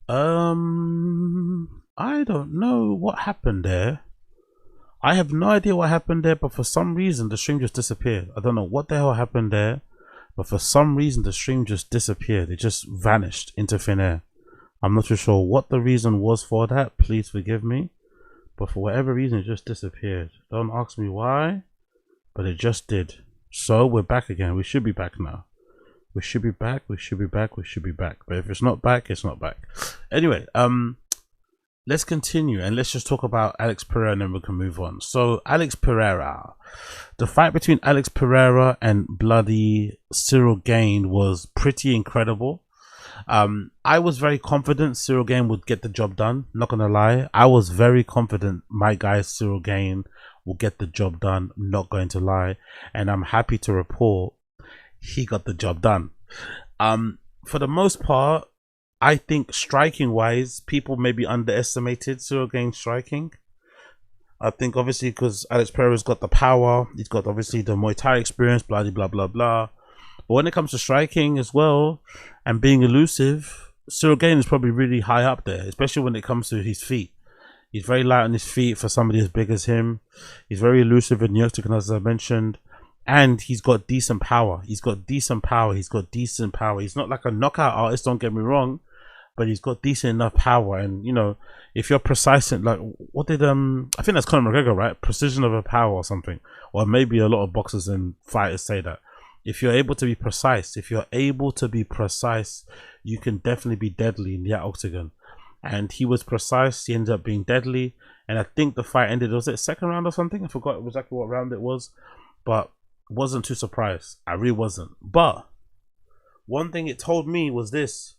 I don't know what happened there. I have no idea what happened there, but for some reason the stream just disappeared. I don't know what the hell happened there, but for some reason the stream just disappeared. It just vanished into thin air. I'm not too sure what the reason was for that. Please forgive me. But for whatever reason, it just disappeared. Don't ask me why, but it just did. So we're back again. We should be back now. We should be back. We should be back. We should be back. But if it's not back, it's not back. Anyway, let's continue and let's just talk about Alex Pereira and then we can move on. So Alex Pereira, the fight between Alex Pereira and bloody Cyril Gane was pretty incredible. I was very confident Cyril Gane would get the job done. Not gonna lie, I was very confident my guy Cyril Gane will get the job done. Not going to lie, and I'm happy to report he got the job done. For the most part, I think striking wise, people maybe underestimated Cyril Gane's striking. I think obviously because Alex Pereira's got the power, he's got obviously the Muay Thai experience, blah blah blah blah. But when it comes to striking as well and being elusive, Cyril Gane is probably really high up there, especially when it comes to his feet. He's very light on his feet for somebody as big as him. He's very elusive in the octagon, as I mentioned. And he's got decent power. He's got decent power. He's got decent power. He's not like a knockout artist, don't get me wrong, but he's got decent enough power. And you know, if you're precise in, like, what did I think that's Conor McGregor, right? Precision of a power or something. Or maybe a lot of boxers and fighters say that. If you're able to be precise, you can definitely be deadly in the octagon. And he was precise. He ended up being deadly. And I think the fight ended, was it second round or something? I forgot exactly what round it was. But wasn't too surprised. I really wasn't. But one thing it told me was this: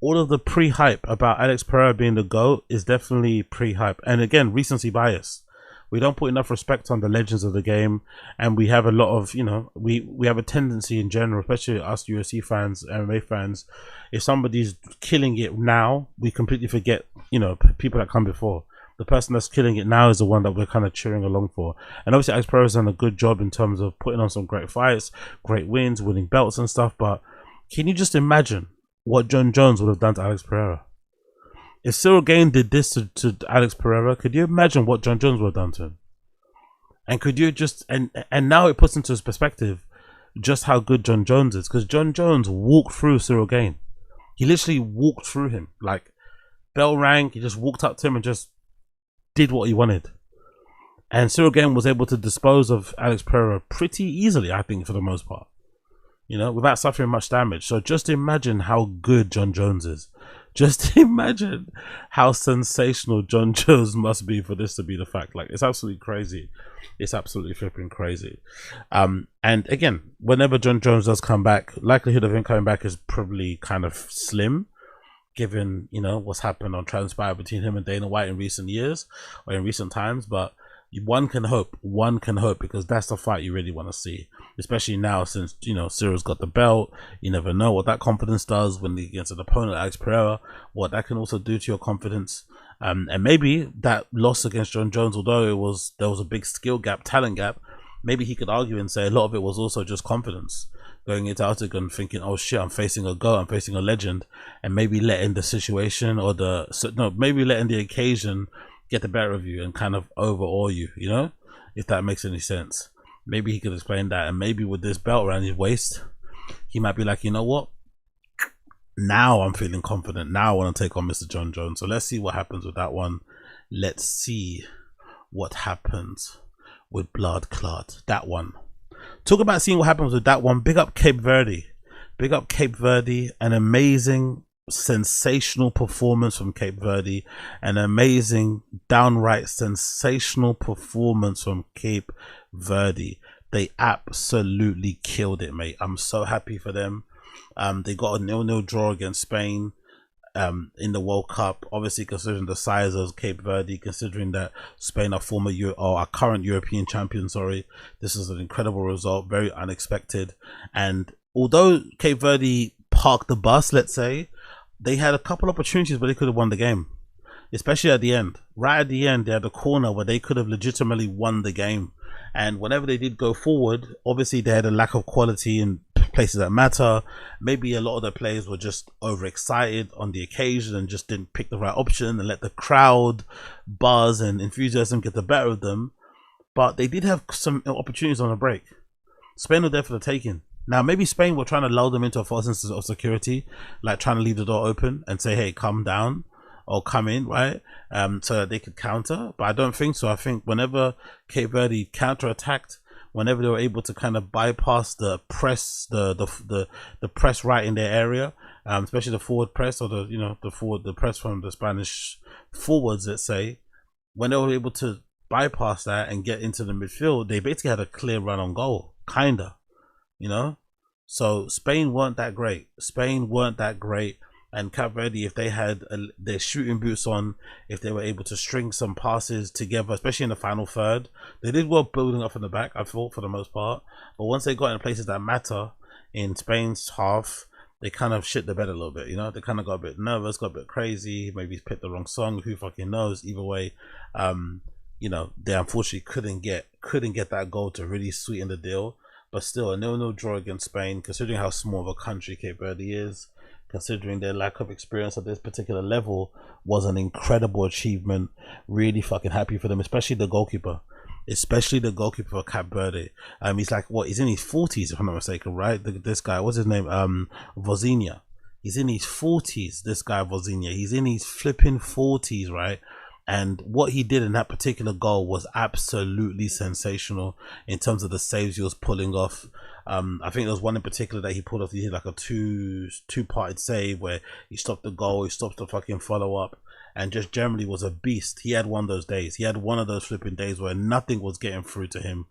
all of the pre-hype about Alex Pereira being the GOAT is definitely pre-hype. And again, recency bias. We don't put enough respect on the legends of the game, and we have a lot of, you know, we have a tendency in general, especially us UFC fans, MMA fans, if somebody's killing it now, we completely forget, you know, people that come before. The person that's killing it now is the one that we're kind of cheering along for. And obviously Alex Pereira's done a good job in terms of putting on some great fights, great wins, winning belts and stuff. But can you just imagine what John Jones would have done to Alex Pereira? If Cyril Gane did this to Alex Pereira, could you imagine what John Jones would have done to him? And could you just, and now it puts into perspective just how good John Jones is, because John Jones walked through Cyril Gane. He literally walked through him. Like, bell rang, he just walked up to him and just did what he wanted. And Cyril Gane was able to dispose of Alex Pereira pretty easily, I think, for the most part, you know, without suffering much damage. So just imagine how good John Jones is. Just imagine how sensational John Jones must be for this to be the fact. Like, it's absolutely crazy. It's absolutely flipping crazy. And again, whenever John Jones does come back, likelihood of him coming back is probably kind of slim, given, you know, what's happened on transpired between him and Dana White in recent years or in recent times. But one can hope, because that's the fight you really want to see, especially now since, you know, Cyril's got the belt. You never know what that confidence does when he gets an opponent, Alex Pereira, what that can also do to your confidence. And maybe that loss against John Jones, although there was a big skill gap, talent gap, maybe he could argue and say a lot of it was also just confidence, going into octagon thinking, oh shit, I'm facing a GOAT, I'm facing a legend, and maybe letting the situation or maybe letting the occasion get the better of you and kind of overawe you, you know, if that makes any sense. Maybe he could explain that, and maybe with this belt around his waist, he might be like, you know what, now I'm feeling confident, now I want to take on Mr. John Jones. So let's see what happens with that one. Let's see what happens with Blood Clot, that one. Talk about seeing what happens with that one. Big up Cape Verde, big up Cape Verde. An amazing, sensational performance from Cape Verde, an amazing, downright sensational performance from Cape Verde. They absolutely killed it, mate. I'm so happy for them. They got a 0-0 draw against Spain in the World Cup. Obviously, considering the size of Cape Verde, considering that Spain are current European champions, sorry, this is an incredible result, very unexpected. And although Cape Verde parked the bus, let's say, they had a couple opportunities where they could have won the game, especially at the end. Right at the end, they had a corner where they could have legitimately won the game. And whenever they did go forward, obviously they had a lack of quality in places that matter. Maybe a lot of the players were just overexcited on the occasion and just didn't pick the right option and let the crowd buzz and enthusiasm get the better of them. But they did have some opportunities on the break. Spain were there for the taking. Now, maybe Spain were trying to lull them into a false sense of security, like trying to leave the door open and say, hey, come down or come in, right? So that they could counter. But I don't think so. I think whenever Cape Verde counter-attacked, whenever they were able to kind of bypass the press, the press right in their area, especially the forward press or the press from the Spanish forwards, let's say, when they were able to bypass that and get into the midfield, they basically had a clear run on goal, kinda. So Spain weren't that great. And Cape Verde, if they had their shooting boots on, if they were able to string some passes together, especially in the final third, they did well building up from the back, I thought, for the most part. But once they got in places that matter in Spain's half, they kind of shit the bed a little bit, they kind of got a bit nervous, got a bit crazy, maybe picked the wrong song, who fucking knows. Either way, they unfortunately couldn't get that goal to really sweeten the deal. But still, a 0-0 draw against Spain, considering how small of a country Cape Verde is, considering their lack of experience at this particular level, was an incredible achievement. Really fucking happy for them, especially the goalkeeper for Cape Verde. He's like, he's in his 40s, if I'm not mistaken, right? This guy, what's his name? Vozinha. He's in his 40s, this guy Vozinha. He's in his flipping 40s, right? And what he did in that particular goal was absolutely sensational in terms of the saves he was pulling off. I think there was one in particular that he pulled off. He did like a two-parted save where he stopped the goal, he stopped the fucking follow-up, and just generally was a beast. He had one of those days. He had one of those flipping days where nothing was getting through to him.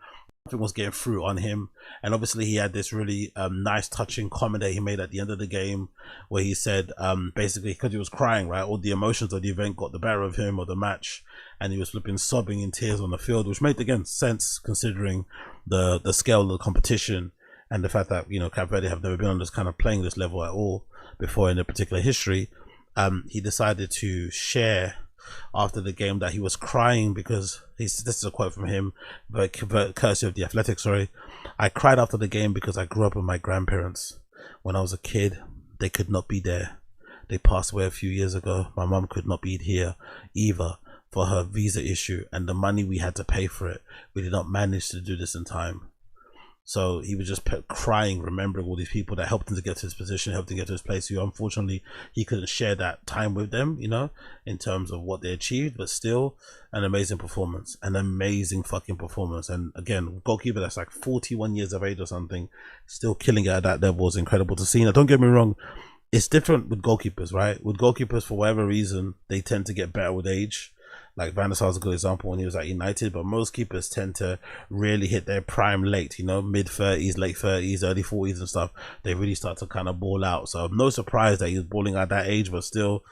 Nothing was getting through on him. And obviously he had this really nice touching comment that he made at the end of the game where he said basically, because he was crying, right, all the emotions of the event got the better of him, or the match, and he was flipping sobbing in tears on the field, which made again sense considering the scale of the competition and the fact that Cape Verde have never been on this kind of playing this level at all before in their particular history. He decided to share after the game that he was crying because this is a quote from him, courtesy of The Athletic, sorry. I cried after the game because I grew up with my grandparents. When I was a kid, they could not be there. They passed away a few years ago. My mom could not be here either for her visa issue and the money we had to pay for it. We did not manage to do this in time. So he was just crying, remembering all these people that helped him to get to his position, helped him get to his place, who unfortunately he couldn't share that time with them, in terms of what they achieved, but still an amazing performance, an amazing fucking performance. And again, goalkeeper that's like 41 years of age or something, still killing it at that level is incredible to see. Now, don't get me wrong, it's different with goalkeepers, right? With goalkeepers, for whatever reason, they tend to get better with age. Like Van der Sar's a good example when he was at United, but most keepers tend to really hit their prime late, mid 30s, late 30s, early 40s and stuff. They really start to kind of ball out. So no surprise that he was balling at that age, but still,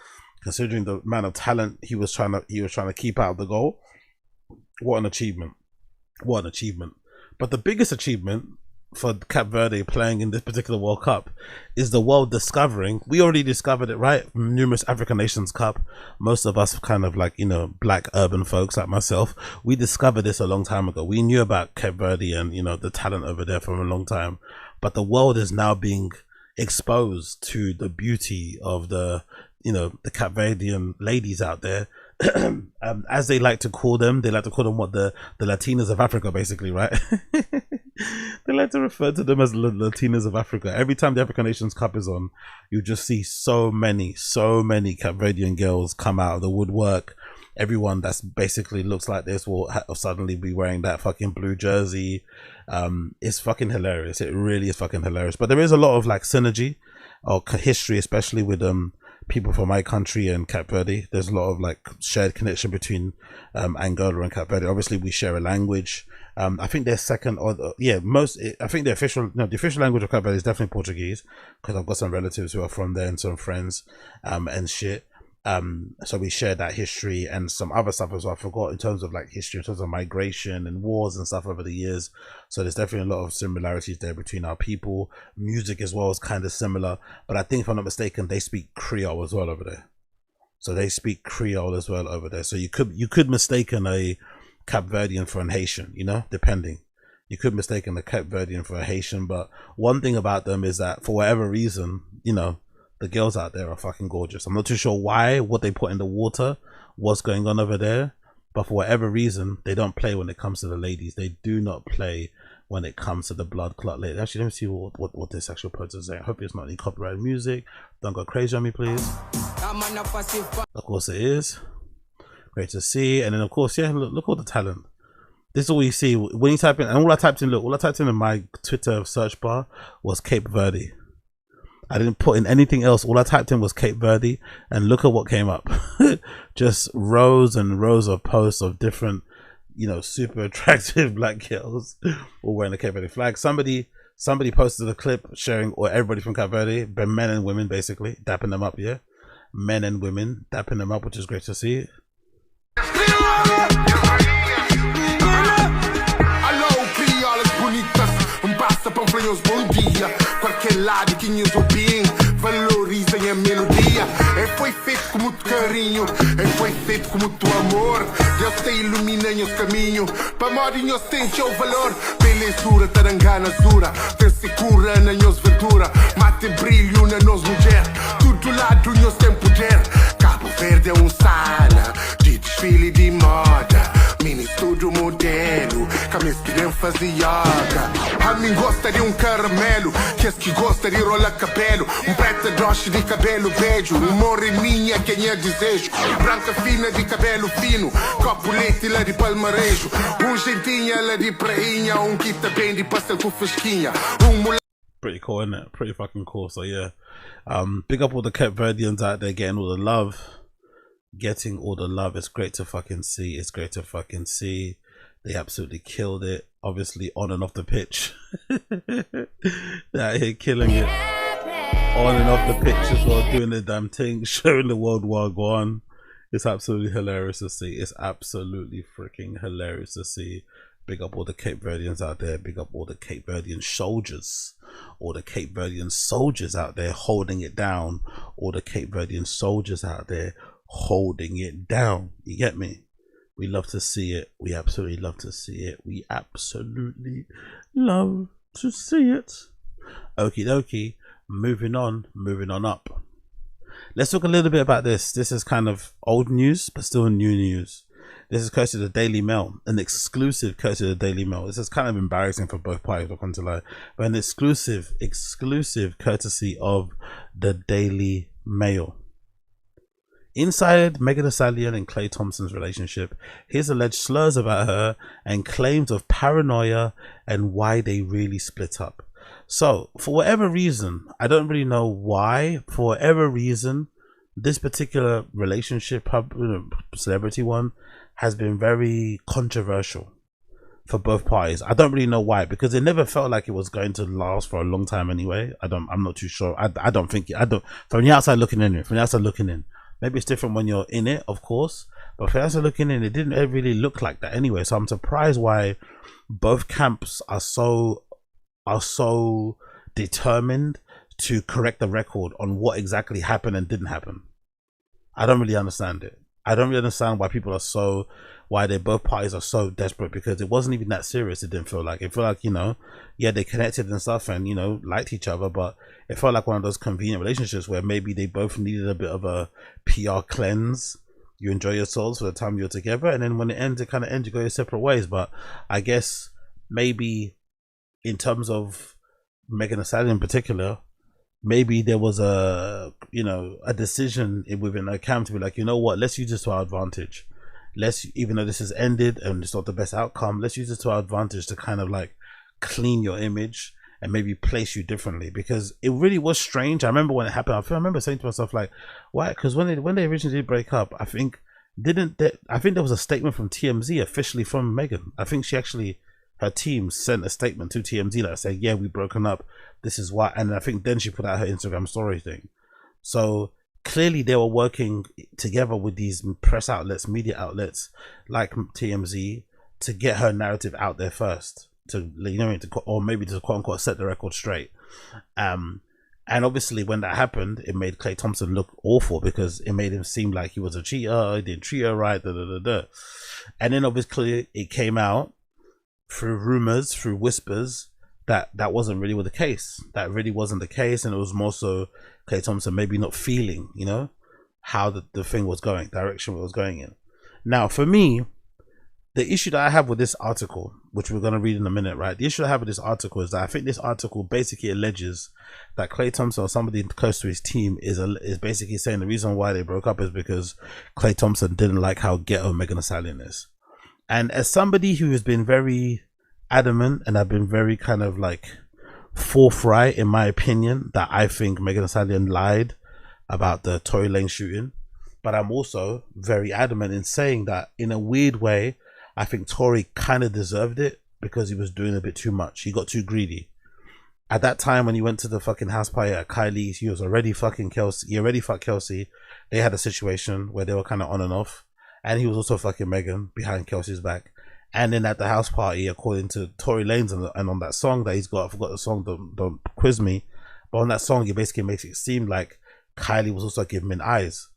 considering the amount of talent he was trying to keep out of the goal, what an achievement. But the biggest achievement for Cape Verde playing in this particular World Cup is the world discovering. We already discovered it, right? Numerous African Nations Cup. Most of us kind of like, black urban folks like myself, we discovered this a long time ago. We knew about Cape Verde and, the talent over there for a long time. But the world is now being exposed to the beauty of the Cape Verdean ladies out there. As they like to call them, what the Latinas of Africa, basically, right? They like to refer to them as Latinas of Africa. Every time the African Nations Cup is on, you just see so many Cape Verdean girls come out of the woodwork. Everyone that's basically looks like this will suddenly be wearing that fucking blue jersey. It's fucking hilarious. It really is fucking hilarious. But there is a lot of like synergy or history, especially with people from my country and Cape Verde. There's a lot of like shared connection between Angola and Cape Verde. Obviously, we share a language. I think their second, I think the official language of Cape Verde is definitely Portuguese, because I've got some relatives who are from there and some friends and shit. So we share that history and some other stuff as well. I forgot in terms of like history, in terms of migration and wars and stuff over the years. So there's definitely a lot of similarities there between our people. Music as well is kind of similar, but I think if I'm not mistaken, they speak Creole as well over there. So you could mistaken a Cape Verdean for an Haitian, depending. you could mistake a Cape Verdean for a Haitian. But one thing about them is that for whatever reason, you know, the girls out there are fucking gorgeous. I'm not too sure why, what they put in the water, what's going on over there, but for whatever reason, they don't play when it comes to the ladies. They do not play when it comes to the blood clot lady. Actually, let me see what this actual post is saying. I hope it's not any copyrighted music. Don't go crazy on me, please. Of course it is. Great to see. And then of course, yeah, look all the talent. This is all you see when you type in, and all I typed in my Twitter search bar was Cape Verde. I didn't put in anything else. All I typed in was Cape Verde, and look at what came up. Just rows and rows of posts of different, you know, super attractive black girls all wearing the Cape Verde flag. Somebody posted a clip showing, or everybody from Cape Verde, but men and women basically dapping them up. Yeah, men and women dapping them up, which is great to see. Bom dia, qualquer lado que nos ouvem, valorizem a melodia. Foi feito com muito carinho, foi feito com muito amor. Deus te ilumina em os caminhos, para modo inocente é o valor. Belezura, tarangana, zura, vence cura na nos ventura. Mate brilho na nos mulher, tudo lado nos tem poder. Cabo Verde é sana, de desfile de moda. Mini estúdio modelo, caminhos que nem fazia yoga. A mim gosta de caramelo, que es que gosta de rolar cabelo. Preta doce de cabelo beijo, humor em minha quem é desejo. Branca fina de cabelo fino, copo leite lá de palmarejo. Gentinha lá de prainha, que tá bem de pastel com fresquinha. Pretty cool, isn't it? Pretty fucking cool. So yeah, big up all the Cape Verdeans out there getting all the love. Getting all the love. It's great to fucking see. It's great to fucking see. They absolutely killed it, obviously on and off the pitch. They're here killing it on and off the pitch as well, doing the damn thing, showing the world war go on. It's absolutely hilarious to see. It's absolutely freaking hilarious to see. Big up all the Cape Verdeans out there. Big up all the Cape Verdean soldiers. All the Cape Verdean soldiers out there holding it down. All the Cape Verdean soldiers out there holding it down. You get me? We love to see it. We absolutely love to see it. We absolutely love to see it. Okie dokie. Moving on up. Let's talk a little bit about this. This is kind of old news, but still new news. This is courtesy of the Daily Mail, an exclusive courtesy of the Daily Mail. This is kind of embarrassing for both parties, not going to lie, but an exclusive courtesy of the Daily Mail. Inside Megan Thee Stallion and Klay Thompson's relationship, here's alleged slurs about her and claims of paranoia and why they really split up. So, for whatever reason, I don't really know why, for whatever reason, this particular relationship, celebrity one, has been very controversial for both parties. I don't really know why, because it never felt like it was going to last for a long time anyway. I'm not too sure. I don't think, from the outside looking in, maybe it's different when you're in it, of course, but for us looking in, it didn't really look like that anyway. So I'm surprised why both camps are so determined to correct the record on what exactly happened and didn't happen. I don't really understand it. I don't really understand why they both parties are so desperate, because it wasn't even that serious. It didn't feel like. It felt like, you know, yeah, they connected and stuff and, you know, liked each other, but it felt like one of those convenient relationships where maybe they both needed a bit of a PR cleanse. You enjoy your souls for the time you're together, and then when it ends, it kind of ends, you go your separate ways. But I guess maybe in terms of Megan Thee Stallion in particular, maybe there was a decision within a camp to be like, you know what, let's use this to our advantage. Even though this has ended and it's not the best outcome, let's use it to our advantage to kind of like clean your image and maybe place you differently, because it really was strange. I remember when it happened, I remember saying to myself like, why? Because when they originally did break up, I think there was a statement from TMZ officially from Megan. I think her team sent a statement to TMZ that said, yeah, we've broken up, this is why. And I think then she put out her Instagram story thing. So clearly they were working together with these press outlets, media outlets like TMZ, to get her narrative out there first, or maybe to quote unquote set the record straight. And obviously when that happened, it made Klay Thompson look awful, because it made him seem like he was a cheater, he didn't treat her right, And then obviously it came out through rumors, through whispers, that that wasn't really the case. That really wasn't the case, and it was more so Klay Thompson maybe not feeling, you know, how the thing was going, direction it was going in. Now, for me, the issue that I have with this article, which we're going to read in a minute, right? The issue I have with this article is that I think this article basically alleges that Klay Thompson or somebody close to his team is basically saying the reason why they broke up is because Klay Thompson didn't like how ghetto Megan Thee Stallion is. And as somebody who has been very adamant and I've been very kind of like forthright in my opinion that I think Megan Thee Stallion lied about the Tory Lane shooting, but I'm also very adamant in saying that in a weird way, I think Tory kind of deserved it because he was doing a bit too much. He got too greedy. At that time when he went to the fucking house party at Kylie's, he was already fucking Kelsey. He already fucked Kelsey. They had a situation where they were kind of on and off. And he was also fucking Megan behind Kelsey's back. And then at the house party, according to Tory Lanez and on that song that he's got, I forgot the song, don't quiz me. But on that song, it basically makes it seem like Kylie was also giving him eyes.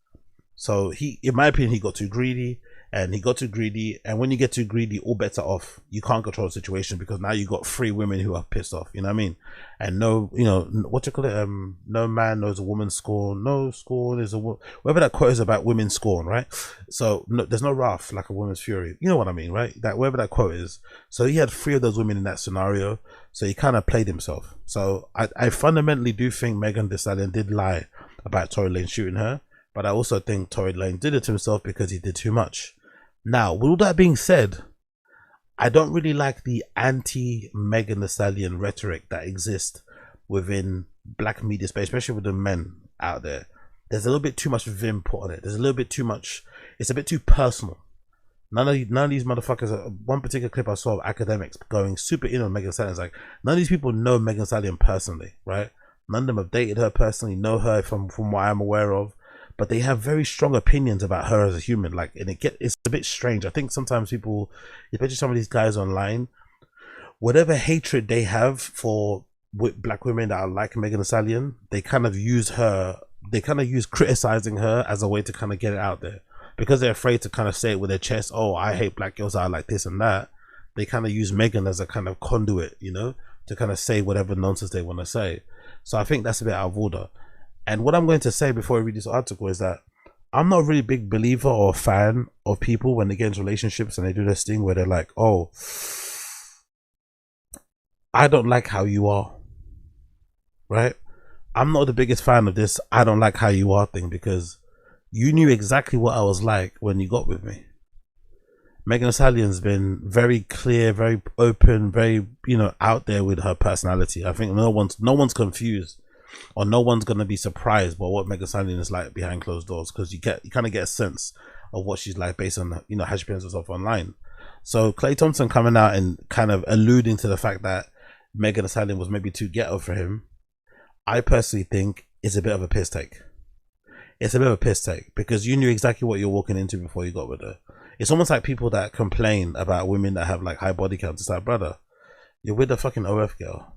So he, in my opinion, he got too greedy. And when you get too greedy, all bets are off. You can't control the situation because now you got 3 women who are pissed off. You know what I mean? And no, you know, what you call it? No man knows a woman's scorn. No scorn is a whatever that quote is about women's scorn, right? So no, there's no wrath like a woman's fury. You know what I mean, right? That whatever that quote is. So he had 3 of those women in that scenario. So he kind of played himself. So I fundamentally do think Megan Thee Stallion did lie about Tory Lane shooting her, but I also think Tory Lane did it to himself because he did too much. Now, with all that being said, I don't really like the anti-Megan Thee Stallion rhetoric that exists within black media space, especially with the men out there. There's a little bit too much vim put on it. There's a little bit too much. It's a bit too personal. None of these motherfuckers. One particular clip I saw of academics going super in on Megan Thee Stallion. It's like none of these people know Megan Thee Stallion personally, right? None of them have dated her personally, know her from what I'm aware of. But they have very strong opinions about her as a human. Like, and it's a bit strange. I think sometimes people, especially some of these guys online, whatever hatred they have for black women that are like Megan Thee Stallion, they kind of use her. They kind of use criticizing her as a way to kind of get it out there because they're afraid to kind of say it with their chest. Oh, I hate black girls. I like this and that. They kind of use Megan as a kind of conduit, you know, to kind of say whatever nonsense they want to say. So I think that's a bit out of order. And what I'm going to say before I read this article is that I'm not a really big believer or fan of people when they get into relationships and they do this thing where they're like, oh, I don't like how you are, right? I'm not the biggest fan of this I don't like how you are thing because you knew exactly what I was like when you got with me. Megan Thee Stallion's been very clear, very open, very, you know, out there with her personality. I think no one's confused. Or no one's gonna be surprised by what Megan Thee Stallion is like behind closed doors because you kind of get a sense of what she's like based on, you know, how she presents herself online. So Klay Thompson coming out and kind of alluding to the fact that Megan Thee Stallion was maybe too ghetto for him, I personally think is a bit of a piss take. It's a bit of a piss take because you knew exactly what you're walking into before you got with her. It's almost like people that complain about women that have like high body counts. It's like, brother, you're with a fucking OF girl.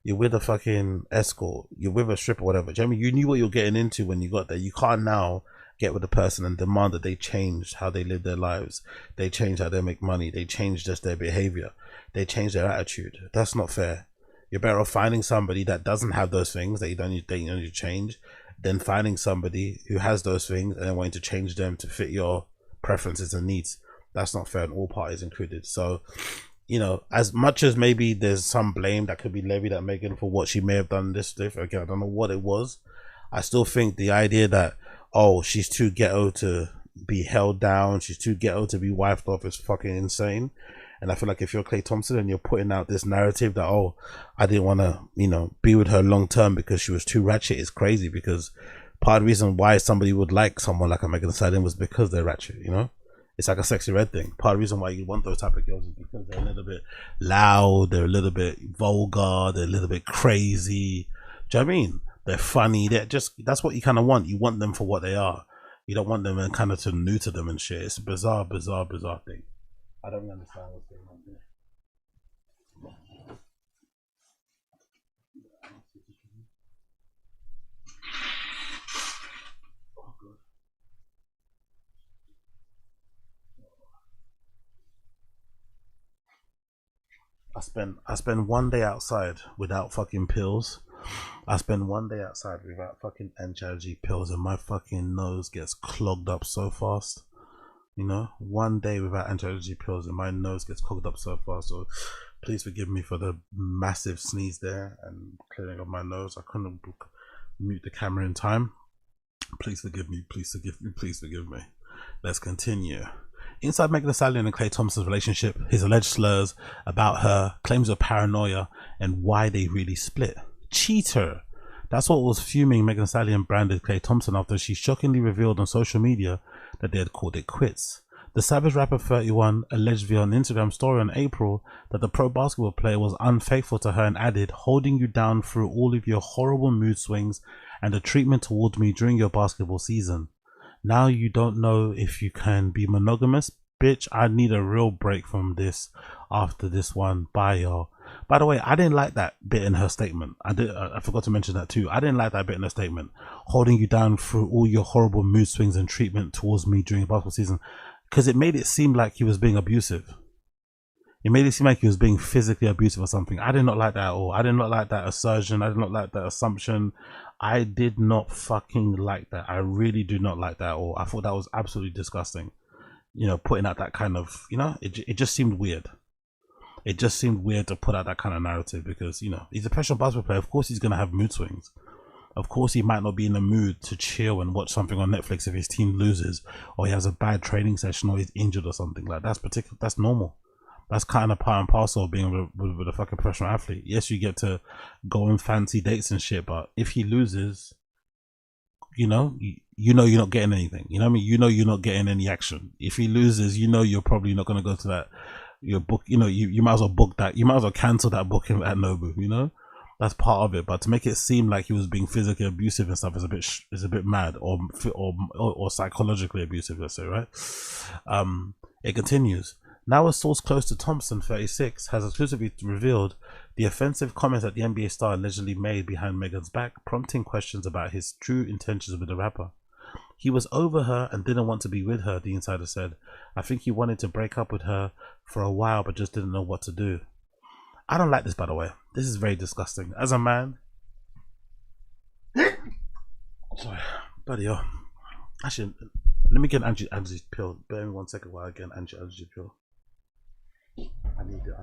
You're with a fucking escort. You're with a stripper, whatever. Do you know what I mean? You knew what you're getting into when you got there. You can't now get with a person and demand that they change how they live their lives. They change how they make money. They change just their behavior. They change their attitude. That's not fair. You're better off finding somebody that doesn't have those things that you don't need to change than finding somebody who has those things and then wanting to change them to fit your preferences and needs. That's not fair, and all parties included. So, you know, as much as maybe there's some blame that could be levied at Megan for what she may have done this stuff, again, I don't know what it was. I still think the idea that, oh, she's too ghetto to be held down, she's too ghetto to be wifed off is fucking insane. And I feel like if you're Klay Thompson and you're putting out this narrative that, oh, I didn't want to, you know, be with her long term because she was too ratchet, is crazy, because part of the reason why somebody would like someone like a Megan Thee Stallion was because they're ratchet, you know? It's like a Sexy Red thing. Part of the reason why you want those type of girls is because they're a little bit loud, they're a little bit vulgar, they're a little bit crazy. Do you know what I mean? They're funny. They're just, that's what you kind of want. You want them for what they are. You don't want them and kind of to neuter them and shit. It's a bizarre thing. I don't understand what's going on there. I spend one day outside without fucking pills. I spend one day outside without fucking anti-allergy pills, and my fucking nose gets clogged up so fast. You know, one day without anti-allergy pills and my nose gets clogged up so fast. So please forgive me for the massive sneeze there and clearing of my nose. I couldn't mute the camera in time. Please forgive me. Please forgive me. Please forgive me. Let's continue. Inside Megan Thee Stallion and Klay Thompson's relationship, his alleged slurs about her, claims of paranoia, and why they really split. Cheater. That's what was fuming Megan Thee Stallion branded Klay Thompson after she shockingly revealed on social media that they had called it quits. The Savage rapper 31 alleged via an Instagram story in April that the pro basketball player was unfaithful to her and added, holding you down through all of your horrible mood swings and the treatment towards me during your basketball season. Now you don't know if you can be monogamous? Bitch, I need a real break from this after this one. Bye, y'all. By the way, I didn't like that bit in her statement. I forgot to mention that too. I didn't like that bit in her statement. Holding you down through all your horrible mood swings and treatment towards me during the basketball season. Because it made it seem like he was being abusive. It made it seem like he was being physically abusive or something. I did not like that at all. I did not like that assertion. I did not like that assumption. I did not fucking like that. I really do not like that at all. I thought that was absolutely disgusting. You know, putting out that kind of, you know, it just seemed weird. It just seemed weird to put out that kind of narrative because, you know, he's a professional basketball player. Of course he's going to have mood swings. Of course he might not be in the mood to chill and watch something on Netflix if his team loses or he has a bad training session or he's injured or something. Like that's normal. That's kind of part and parcel of being with a fucking professional athlete. Yes, you get to go on fancy dates and shit, but if he loses, you know you're not getting anything. You know what I mean? You know you're not getting any action. If he loses, you know you're probably not going to go to that your book. You know you might as well book that. You might as well cancel that booking at Nobu. You know, that's part of it. But to make it seem like he was being physically abusive and stuff is a bit mad or psychologically abusive. Let's say, right? It continues. Now a source close to Thompson, 36, has exclusively revealed the offensive comments that the NBA star allegedly made behind Megan's back, prompting questions about his true intentions with the rapper. He was over her and didn't want to be with her, the insider said. I think he wanted to break up with her for a while but just didn't know what to do. I don't like this, by the way. This is very disgusting. As a man... Sorry. Bloody hell. Actually, let me get an anti-allergy pill. Bear me 1 second while I get an anti-allergy pill. I need it.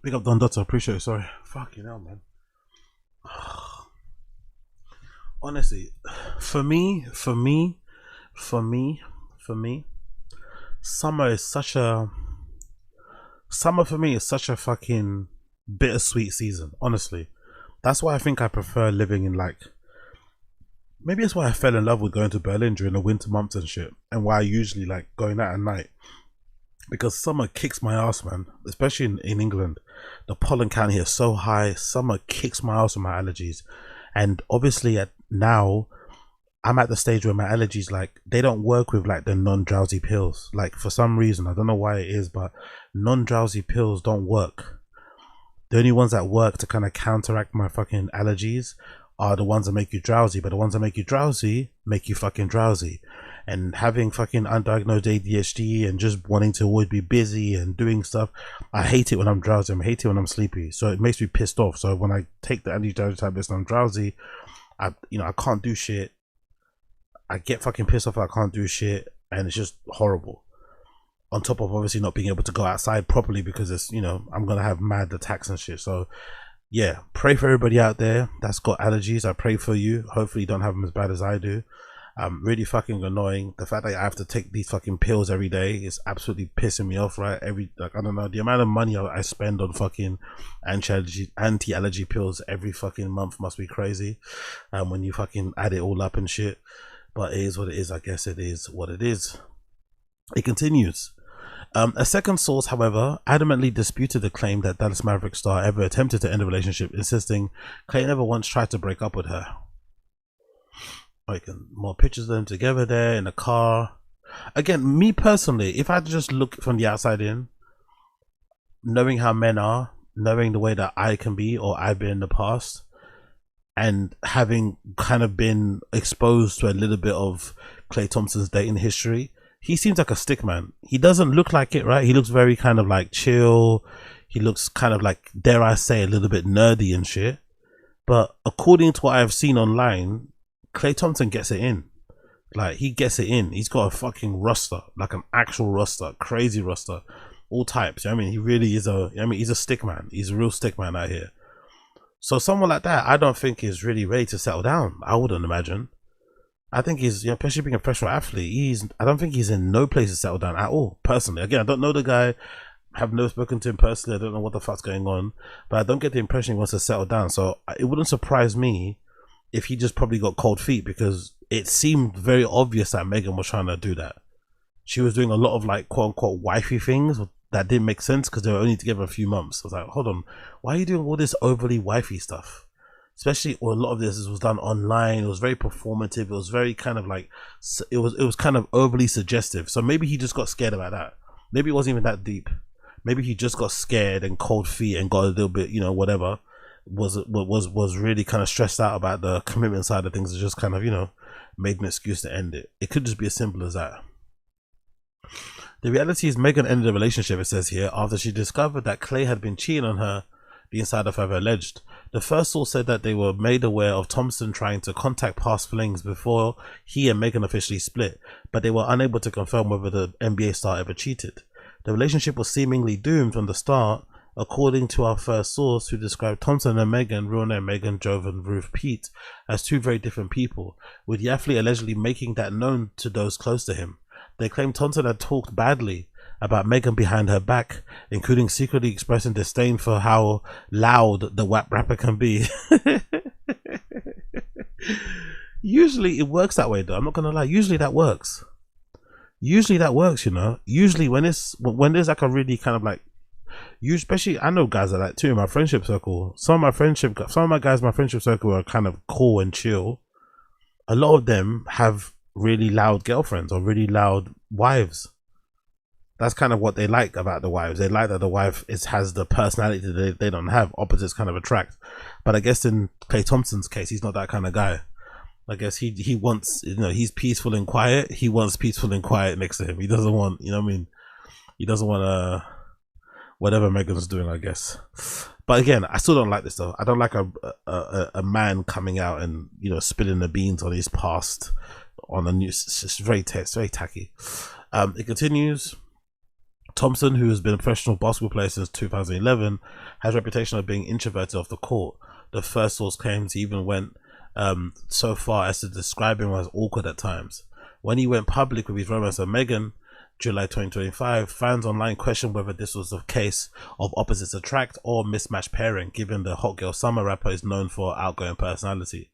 Big up Don Dotto, appreciate it. Sorry. Fucking hell, man. Honestly, for me, summer for me is such a fucking bittersweet season, honestly. That's why I think I prefer living in maybe that's why I fell in love with going to Berlin during the winter months and shit, and why I usually like going out at night. Because summer kicks my ass, man. Especially in England. The pollen count here is so high. Summer kicks my ass with my allergies. And obviously now, I'm at the stage where my allergies, they don't work with the non-drowsy pills. For some reason, I don't know why it is, but non-drowsy pills don't work. The only ones that work to kind of counteract my fucking allergies are the ones that make you drowsy. But the ones that make you drowsy make you fucking drowsy. And having fucking undiagnosed ADHD and just wanting to always be busy and doing stuff, I hate it when I'm drowsy. I hate it when I'm sleepy. So it makes me pissed off. So when I take the anti-drowsy tablets and I'm drowsy, I can't do shit. I get fucking pissed off. I can't do shit, and it's just horrible. On top of obviously not being able to go outside properly because it's I'm gonna have mad attacks and shit. So yeah, pray for everybody out there that's got allergies. I pray for you. Hopefully you don't have them as bad as I do. Really fucking annoying. The fact that I have to take these fucking pills every day is absolutely pissing me off, right? Like, I don't know, the amount of money I spend on fucking anti-allergy pills every fucking month must be crazy. When you fucking add it all up and shit. But it is what it is. I guess it is what it is. It continues. A second source, however, adamantly disputed the claim that Dallas Maverick star ever attempted to end a relationship, insisting Klay never once tried to break up with her. Like, more pictures of them together there in a car. Again, me personally, if I had to just look from the outside in, knowing how men are, knowing the way that I can be or I've been in the past, and having kind of been exposed to a little bit of Klay Thompson's dating history, he seems like a stick man. He doesn't look like it, right? He looks very kind of like chill. He looks kind of like, dare I say, a little bit nerdy and shit. But according to what I've seen online, Klay Thompson gets it in. Like, he gets it in. He's got a fucking roster, like an actual roster, crazy roster, all types. I mean, he really is he's a stick man. He's a real stick man out here. So someone like that, I don't think is really ready to settle down. I wouldn't imagine. I think he's, especially being a professional athlete, I don't think he's in no place to settle down at all, personally. Again, I don't know the guy. Have never spoken to him personally. I don't know what the fuck's going on, but I don't get the impression he wants to settle down. So it wouldn't surprise me if he just probably got cold feet, because it seemed very obvious that Megan was trying to do that. She was doing a lot of like quote unquote wifey things that didn't make sense because they were only together a few months. I was like, hold on, why are you doing all this overly wifey stuff? Especially, a lot of this was done online. It was very performative. It was very kind of like, it was kind of overly suggestive. So maybe he just got scared about that. Maybe it wasn't even that deep. Maybe he just got scared and cold feet and got a little bit, whatever. Was really kind of stressed out about the commitment side of things. It just kind of, made an excuse to end it. It could just be as simple as that. The reality is Megan ended the relationship, it says here, after she discovered that Klay had been cheating on her, the insider further alleged. The first source said that they were made aware of Thompson trying to contact past flings before he and Megan officially split, but they were unable to confirm whether the NBA star ever cheated. The relationship was seemingly doomed from the start, according to our first source, who described Thompson and Megan, real name Megan Jovan Ruth Pete, as two very different people, with the athlete allegedly making that known to those close to him. They claimed Thompson had talked badly about Megan behind her back, including secretly expressing disdain for how loud the WAP rapper can be. Usually it works that way though, I'm not gonna lie. Usually that works. Usually when there's like a really kind of like, especially, I know guys like that too in my friendship circle. Some of my guys in my friendship circle are kind of cool and chill. A lot of them have really loud girlfriends or really loud wives. That's kind of what they like about the wives. They like that the wife has the personality that they don't have. Opposites kind of attract. But I guess in Klay Thompson's case, he's not that kind of guy. I guess he wants, he's peaceful and quiet. He wants peaceful and quiet next to him. He doesn't want, he doesn't want whatever Megan's doing, I guess. But again, I still don't like this though. I don't like a man coming out and spilling the beans on his past on the news. It's very tacky. It continues. Thompson, who has been a professional basketball player since 2011, has a reputation of being introverted off the court. The first source claims he even went so far as to describe him as awkward at times. When he went public with his romance with Megan, July 2025, fans online questioned whether this was a case of opposites attract or mismatched pairing, given the hot girl summer rapper is known for outgoing personality.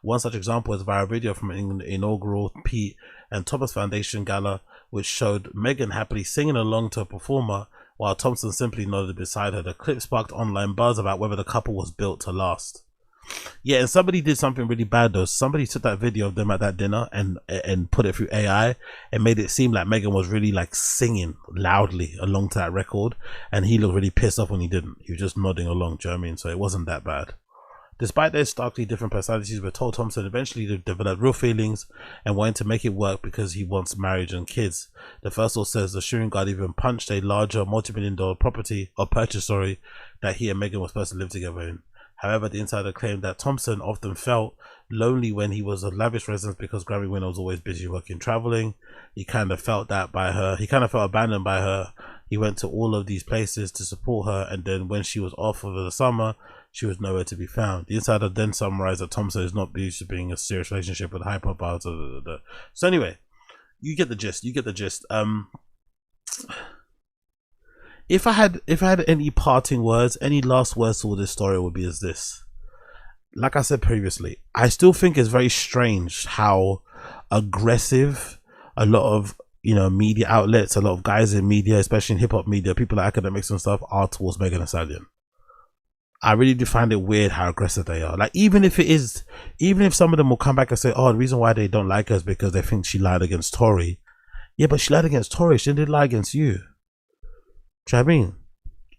One such example is a viral video from an inaugural Pete and Thomas Foundation gala, which showed Megan happily singing along to a performer while Thompson simply nodded beside her. The clip sparked online buzz about whether the couple was built to last. Yeah, and somebody did something really bad though. Somebody took that video of them at that dinner and put it through AI and made it seem like Megan was really like singing loudly along to that record, and he looked really pissed off when he didn't. He was just nodding along, do you know what I mean? So it wasn't that bad. Despite their starkly different personalities, we're told Thompson eventually developed real feelings and wanted to make it work because he wants marriage and kids. The first source says the shooting guard even punched a larger multi-million-dollar purchase that he and Megan were supposed to live together in. However, the insider claimed that Thompson often felt lonely when he was a lavish residence because Grammy winner was always busy working, traveling. He kind of felt that by her. He kind of felt abandoned by her. He went to all of these places to support her, and then when she was off over the summer, she was nowhere to be found. The insider then summarized that Thompson is not used to being in a serious relationship with high profile. So anyway, you get the gist. You get the gist. If I had any parting words, any last words to all this story would be as this. Like I said previously, I still think it's very strange how aggressive a lot of, you know, media outlets, a lot of guys in media, especially in hip hop media, people like academics and stuff, are towards Megan Thee Stallion. I really do find it weird how aggressive they are. Like, even if some of them will come back and say, oh, the reason why they don't like her is because they think she lied against Tory. Yeah, but she lied against Tory. She didn't lie against you. Do you know what I mean?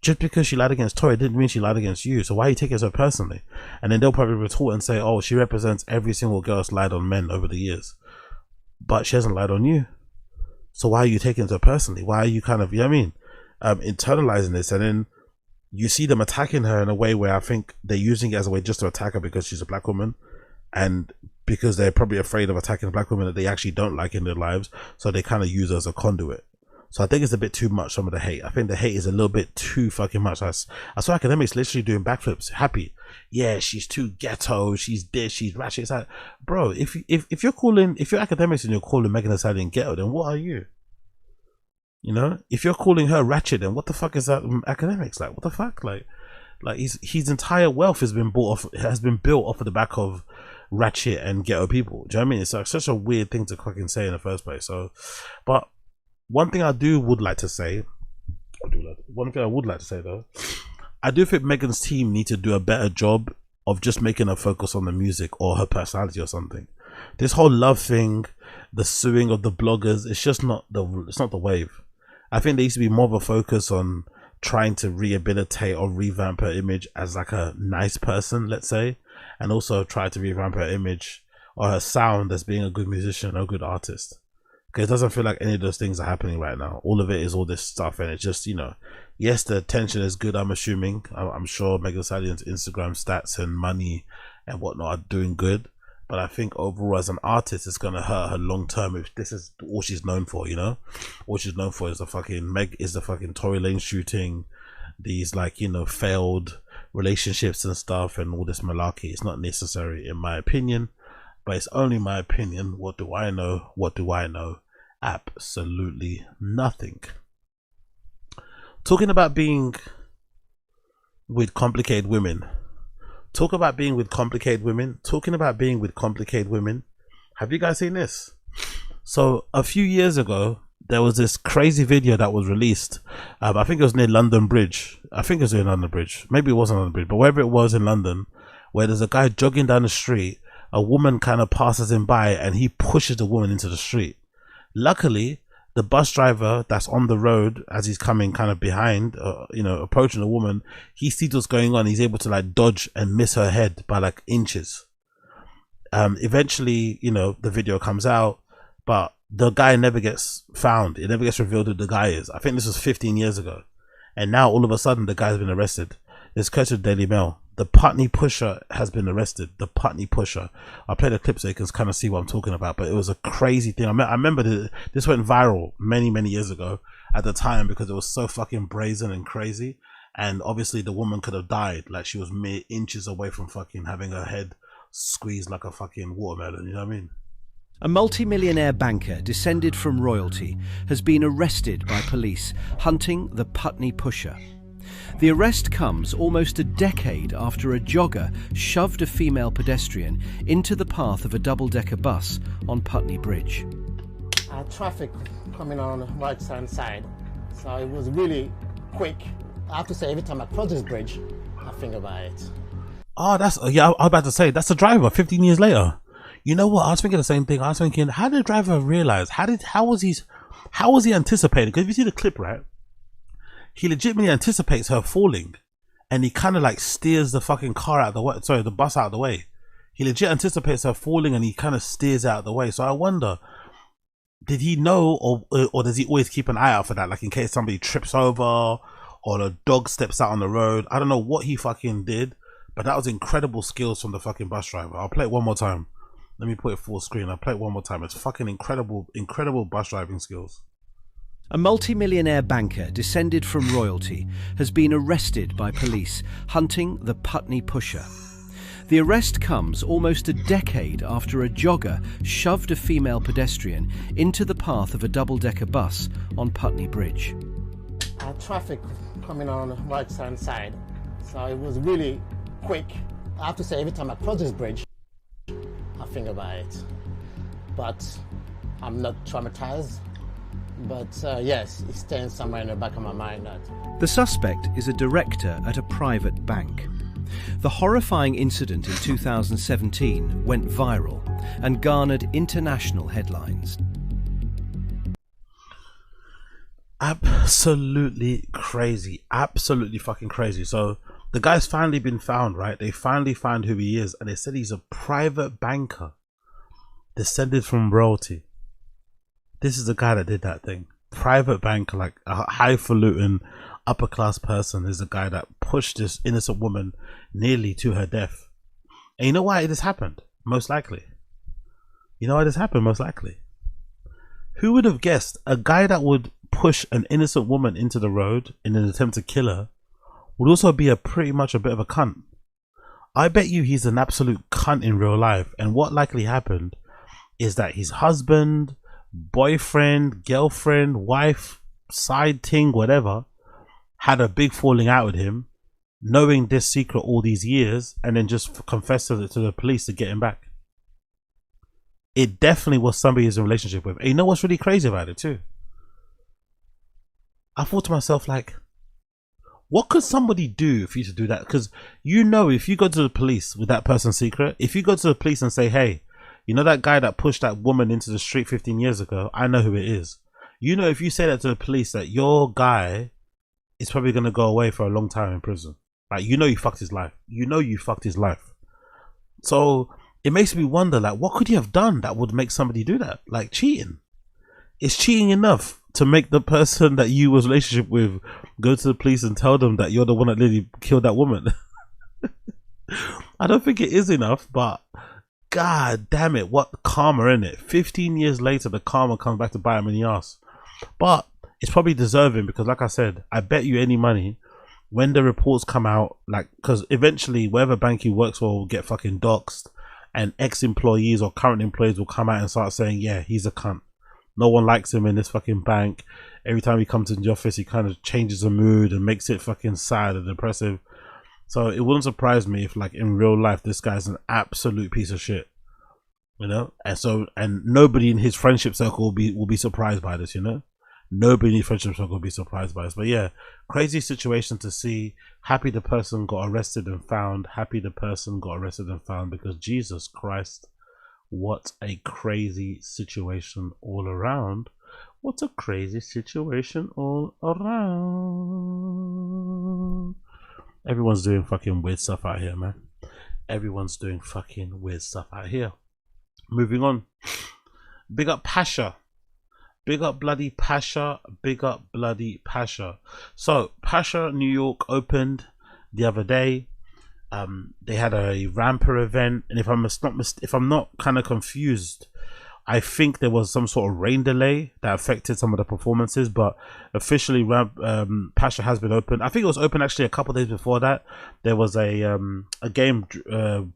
Just because she lied against Tory didn't mean she lied against you. So why are you taking it so personally? And then they'll probably retort and say, oh, she represents every single girl that's lied on men over the years. But she hasn't lied on you. So why are you taking it so personally? Why are you kind of, you know what I mean? Internalizing this, and then you see them attacking her in a way where I think they're using it as a way just to attack her because she's a black woman, and because they're probably afraid of attacking a black woman that they actually don't like in their lives, so they kind of use her as a conduit. So I think it's a bit too much, some of the hate. I think the hate is a little bit too fucking much. I saw academics literally doing backflips, happy. Yeah, she's too ghetto, she's this, she's ratchet. It's like, bro, if you're academics and you're calling Megan Thee Stallion ghetto, then what are you? You know, if you're calling her ratchet, then what the fuck is that academics? Like, what the fuck? Like his entire wealth has been built off of the back of ratchet and ghetto people. Do you know what I mean? It's like such a weird thing to fucking say in the first place. So, but one thing I would like to say though, I do think Megan's team need to do a better job of just making her focus on the music or her personality or something. This whole love thing, the suing of the bloggers, it's not the wave. I think there needs to be more of a focus on trying to rehabilitate or revamp her image as like a nice person, let's say, and also try to revamp her image or her sound as being a good musician or a good artist. Because it doesn't feel like any of those things are happening right now. All of it is all this stuff, and it's just, you know, yes, the attention is good, I'm assuming. I'm sure Megan Thee Stallion's Instagram stats and money and whatnot are doing good. But I think overall as an artist, it's going to hurt her long term if this is all she's known for, you know? All she's known for is the fucking Tory Lane shooting, these, like, you know, failed relationships and stuff and all this malarkey. It's not necessary in my opinion, but it's only my opinion. What do I know? What do I know? Absolutely nothing. Talking about being with complicated women. Talking about being with complicated women. Have you guys seen this? So a few years ago, there was this crazy video that was released. I think it was near London Bridge. Maybe it wasn't London Bridge, but wherever it was in London, where there's a guy jogging down the street. A woman kind of passes him by and he pushes the woman into the street. Luckily, the bus driver that's on the road as he's coming kind of behind, you know, approaching the woman, he sees what's going on. He's able to like dodge and miss her head by like inches. Eventually, you know, the video comes out, but the guy never gets found. It never gets revealed who the guy is. I think this was 15 years ago. And now all of a sudden the guy's been arrested. It's courtesy of Daily Mail. The Putney Pusher has been arrested. The Putney Pusher. I'll play the clip so you can kind of see what I'm talking about. But it was a crazy thing. I remember this went viral many years ago at the time because it was so fucking brazen and crazy. And obviously the woman could have died. Like, she was mere inches away from fucking having her head squeezed like a fucking watermelon. You know what I mean? A multi-millionaire banker descended from royalty has been arrested by police hunting the Putney Pusher. The arrest comes almost a decade after a jogger shoved a female pedestrian into the path of a double-decker bus on Putney Bridge. Traffic coming on the right-hand side, so it was really quick. I have to say, every time I cross this bridge, I think about it. Oh, yeah, I was about to say, that's the driver 15 years later. You know what? I was thinking the same thing. I was thinking, how did the driver realize? How was he anticipating? Because if you see the clip, right, he legitimately anticipates her falling, and he kind of like steers the fucking car out of the way. Sorry, the bus out of the way. He legit anticipates her falling, and he kind of steers out of the way. So I wonder, did he know, or does he always keep an eye out for that, like in case somebody trips over or a dog steps out on the road? I don't know what he fucking did, but that was incredible skills from the fucking bus driver. I'll play it one more time. Let me put it full screen. I'll play it one more time. It's fucking incredible bus driving skills. A multi-millionaire banker descended from royalty has been arrested by police hunting the Putney Pusher. The arrest comes almost a decade after a jogger shoved a female pedestrian into the path of a double-decker bus on Putney Bridge. Traffic coming on the right-hand side, so it was really quick. I have to say, every time I cross this bridge, I think about it. But I'm not traumatized. But yes, it stands somewhere in the back of my mind that The suspect is a director at a private bank. The horrifying incident in 2017 went viral and garnered international headlines. Absolutely crazy. Absolutely fucking crazy. So the guy's finally been found, right? They finally found who he is, and they said he's a private banker descended from royalty. This is the guy that did that thing. Private banker, like a highfalutin upper class person, is the guy that pushed this innocent woman nearly to her death. And you know why this happened? Most likely. You know why this happened? Most likely. Who would have guessed a guy that would push an innocent woman into the road in an attempt to kill her would also be pretty much a bit of a cunt? I bet you he's an absolute cunt in real life. And what likely happened is that his husband, boyfriend, girlfriend, wife, side ting, whatever, had a big falling out with him, knowing this secret all these years, and then just confessed it to the police to get him back. It definitely was somebody he's in a relationship with. And you know what's really crazy about it too? I thought to myself, like, what could somebody do for you to do that? Because you know, if you go to the police with that person's secret, if you go to the police and say, hey, you know that guy that pushed that woman into the street 15 years ago, I know who it is. You know, if you say that to the police, that your guy is probably going to go away for a long time in prison. Like, you know you fucked his life. You know you fucked his life. So it makes me wonder, like, what could you have done that would make somebody do that? Like, cheating. Is cheating enough to make the person that you was in a relationship with go to the police and tell them that you're the one that literally killed that woman? I don't think it is enough, but god damn it, what karma in it. 15 years later, the karma comes back to bite him in the ass. But it's probably deserving, because like I said, I bet you any money when the reports come out, like, because eventually whatever bank he works for will get fucking doxed, and ex-employees or current employees will come out and start saying, yeah, he's a cunt. No one likes him in this fucking bank. Every time he comes into the office, he kind of changes the mood and makes it fucking sad and depressive. So it wouldn't surprise me if, like, in real life, this guy's an absolute piece of shit, you know. And nobody in his friendship circle will be surprised by this, you know. Nobody in his friendship circle will be surprised by this. But yeah, crazy situation to see. Happy the person got arrested and found. Happy the person got arrested and found, because Jesus Christ, what a crazy situation all around. What a crazy situation all around. Everyone's doing fucking weird stuff out here, man. Everyone's doing fucking weird stuff out here. Moving on. Big up Pacha. Big up bloody Pacha. Big up bloody Pacha. So Pacha New York opened the other day. They had a Rampa event, and if I'm not kind of confused, I think there was some sort of rain delay that affected some of the performances, but officially Pacha has been open. I think it was open actually a couple of days before that. There was a game,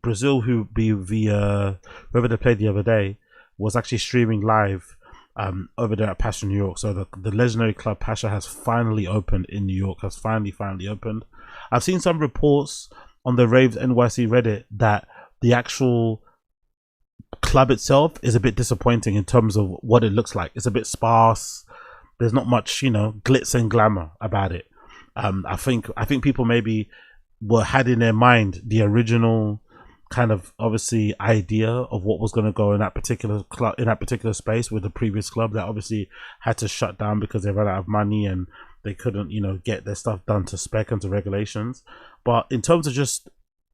Brazil, whoever they played the other day, was actually streaming live over there at Pacha New York. So the legendary club Pacha has finally opened in New York, has finally opened. I've seen some reports on the Raves NYC Reddit that the actual club itself is a bit disappointing in terms of what it looks like. It's a bit sparse. There's not much, you know, glitz and glamour about it. I think people maybe had in their mind the original kind of obviously idea of what was going to go in that particular club, in that particular space, with the previous club that obviously had to shut down because they ran out of money and they couldn't, you know, get their stuff done to spec and to regulations. But in terms of just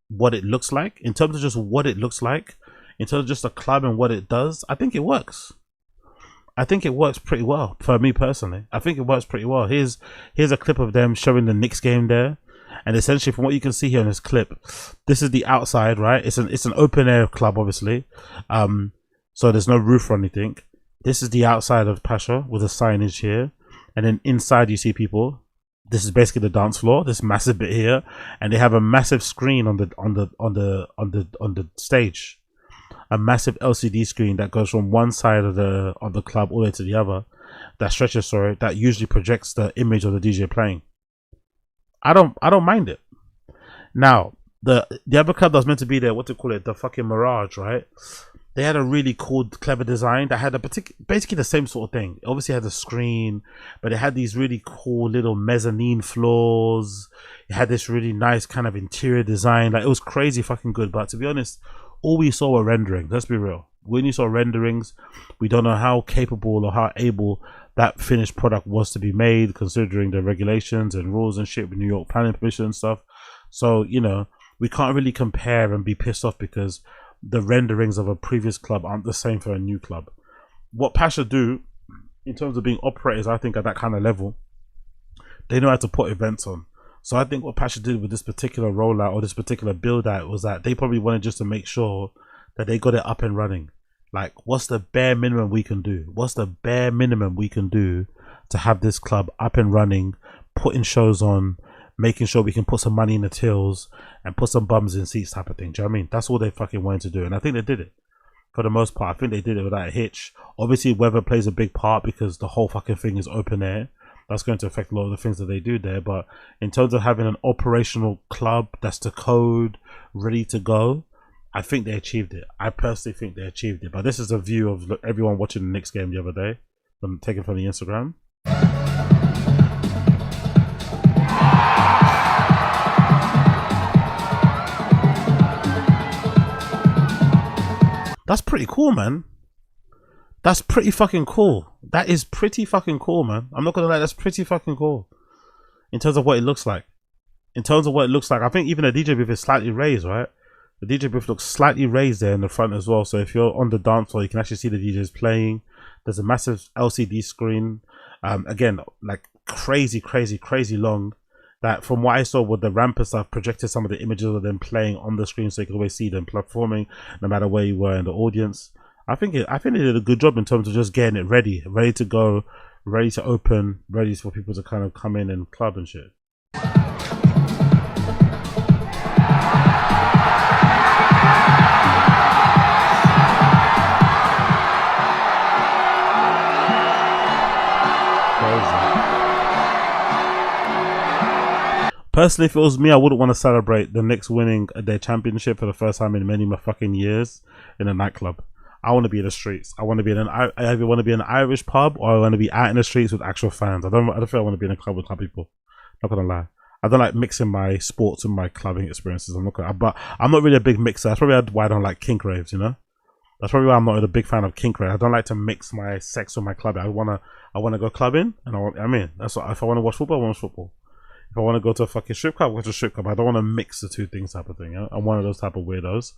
what it looks like, in terms of just a club and what it does, I think it works. I think it works pretty well for me personally. I think it works pretty well. Here's a clip of them showing the Knicks game there, and essentially from what you can see here in this clip, this is the outside, right? It's an open air club, obviously, so there's no roof or anything. This is the outside of Pacha with a signage here, and then inside you see people. This is basically the dance floor, this massive bit here, and they have a massive screen on the stage, a massive LCD screen that goes from one side of the club all the way to the other, that stretches, sorry, that usually projects the image of the DJ playing. I don't mind it. Now the other club that was meant to be there, what to call it, the fucking Mirage, right? They had a really cool, clever design that had a basically the same sort of thing. It obviously had a screen, but it had these really cool little mezzanine floors. It had this really nice kind of interior design. Like, it was crazy fucking good. But to be honest, all we saw were renderings. Let's be real. When you saw renderings, we don't know how capable or how able that finished product was to be made, considering the regulations and rules and shit with New York planning permission and stuff. So, you know, we can't really compare and be pissed off because the renderings of a previous club aren't the same for a new club. What Pacha do in terms of being operators, I think at that kind of level, they know how to put events on. So I think what Pacha did with this particular rollout or this particular build out was that they probably wanted just to make sure that they got it up and running. Like, what's the bare minimum we can do? What's the bare minimum we can do to have this club up and running, putting shows on, making sure we can put some money in the tills and put some bums in seats type of thing. Do you know what I mean? That's all they fucking wanted to do. And I think they did it. For the most part, I think they did it without a hitch. Obviously, weather plays a big part because the whole fucking thing is open air. That's going to affect a lot of the things that they do there. But in terms of having an operational club that's the code, ready to go, I think they achieved it. I personally think they achieved it. But this is a view of everyone watching the Knicks game the other day. I'm taken from the Instagram. That's pretty cool, man. That's pretty fucking cool. That is pretty fucking cool, man. I'm not gonna lie, that's pretty fucking cool. In terms of what it looks like. In terms of what it looks like, I think even the DJ booth is slightly raised, right? The DJ booth looks slightly raised there in the front as well. So if you're on the dance floor, you can actually see the DJs playing. There's a massive LCD screen. Again, like crazy long. That from what I saw with the Rampa stuff, projected some of the images of them playing on the screen, so you could always see them performing, no matter where you were in the audience. I think they did a good job in terms of just getting it ready to go, ready to open, ready for people to kind of come in and club and shit. Personally, if it was me, I wouldn't want to celebrate the Knicks winning their championship for the first time in many fucking years in a nightclub. I want to be in the streets. I either want to be in an Irish pub or I want to be out in the streets with actual fans. I don't feel I want to be in a club with club people. Not gonna lie. I don't like mixing my sports and my clubbing experiences. But I'm not really a big mixer. That's probably why I don't like kink raves, you know? That's probably why I'm not a big fan of kink rave. I don't like to mix my sex with my clubbing. I wanna go clubbing, and that's what, if I want to watch football, I want to watch football. If I want to go to a fucking strip club, I go to a strip club. I don't want to mix the two things type of thing. You know? I'm one of those type of weirdos.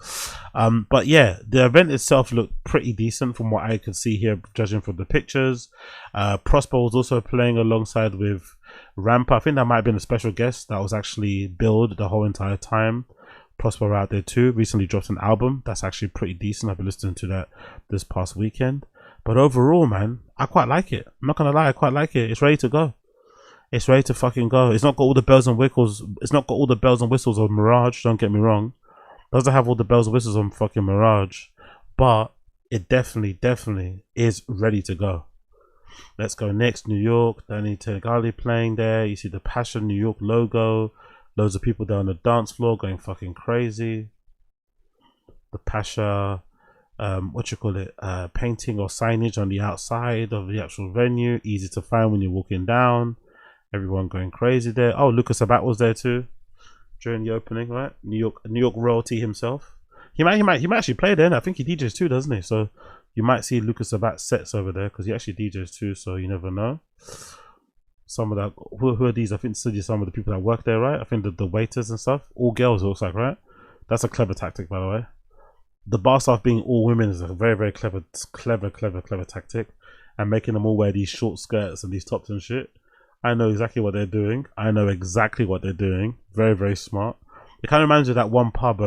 But yeah, the event itself looked pretty decent from what I could see here, judging from the pictures. Prosper was also playing alongside with Rampa. I think that might have been a special guest that was actually billed the whole entire time. Prosper out there too. Recently dropped an album that's actually pretty decent. I've been listening to that this past weekend. But overall, man, I quite like it. I'm not gonna lie, I quite like it. It's ready to go. It's ready to fucking go. It's not got all the bells and whistles. It's not got all the bells and whistles of Mirage. Don't get me wrong. It doesn't have all the bells and whistles on fucking Mirage, but it definitely is ready to go. Let's go next. New York. Danny Tegali playing there. You see the Pacha New York logo. Loads of people down the dance floor going fucking crazy. The Pacha, painting or signage on the outside of the actual venue. Easy to find when you're walking down. Everyone going crazy there. Oh, Lucas Abat was there too during the opening, right? New York royalty himself. He might actually play there. I think he DJs too, doesn't he? So you might see Lucas Abat sets over there because he actually DJs too. So you never know. Some of that, who are these? I think these are some of the people that work there, right? I think the waiters and stuff, all girls, it looks like, right? That's a clever tactic, by the way. The bar staff being all women is a very clever tactic, and making them all wear these short skirts and these tops and shit. I know exactly what they're doing. Very smart. It kind of reminds me of that one pub.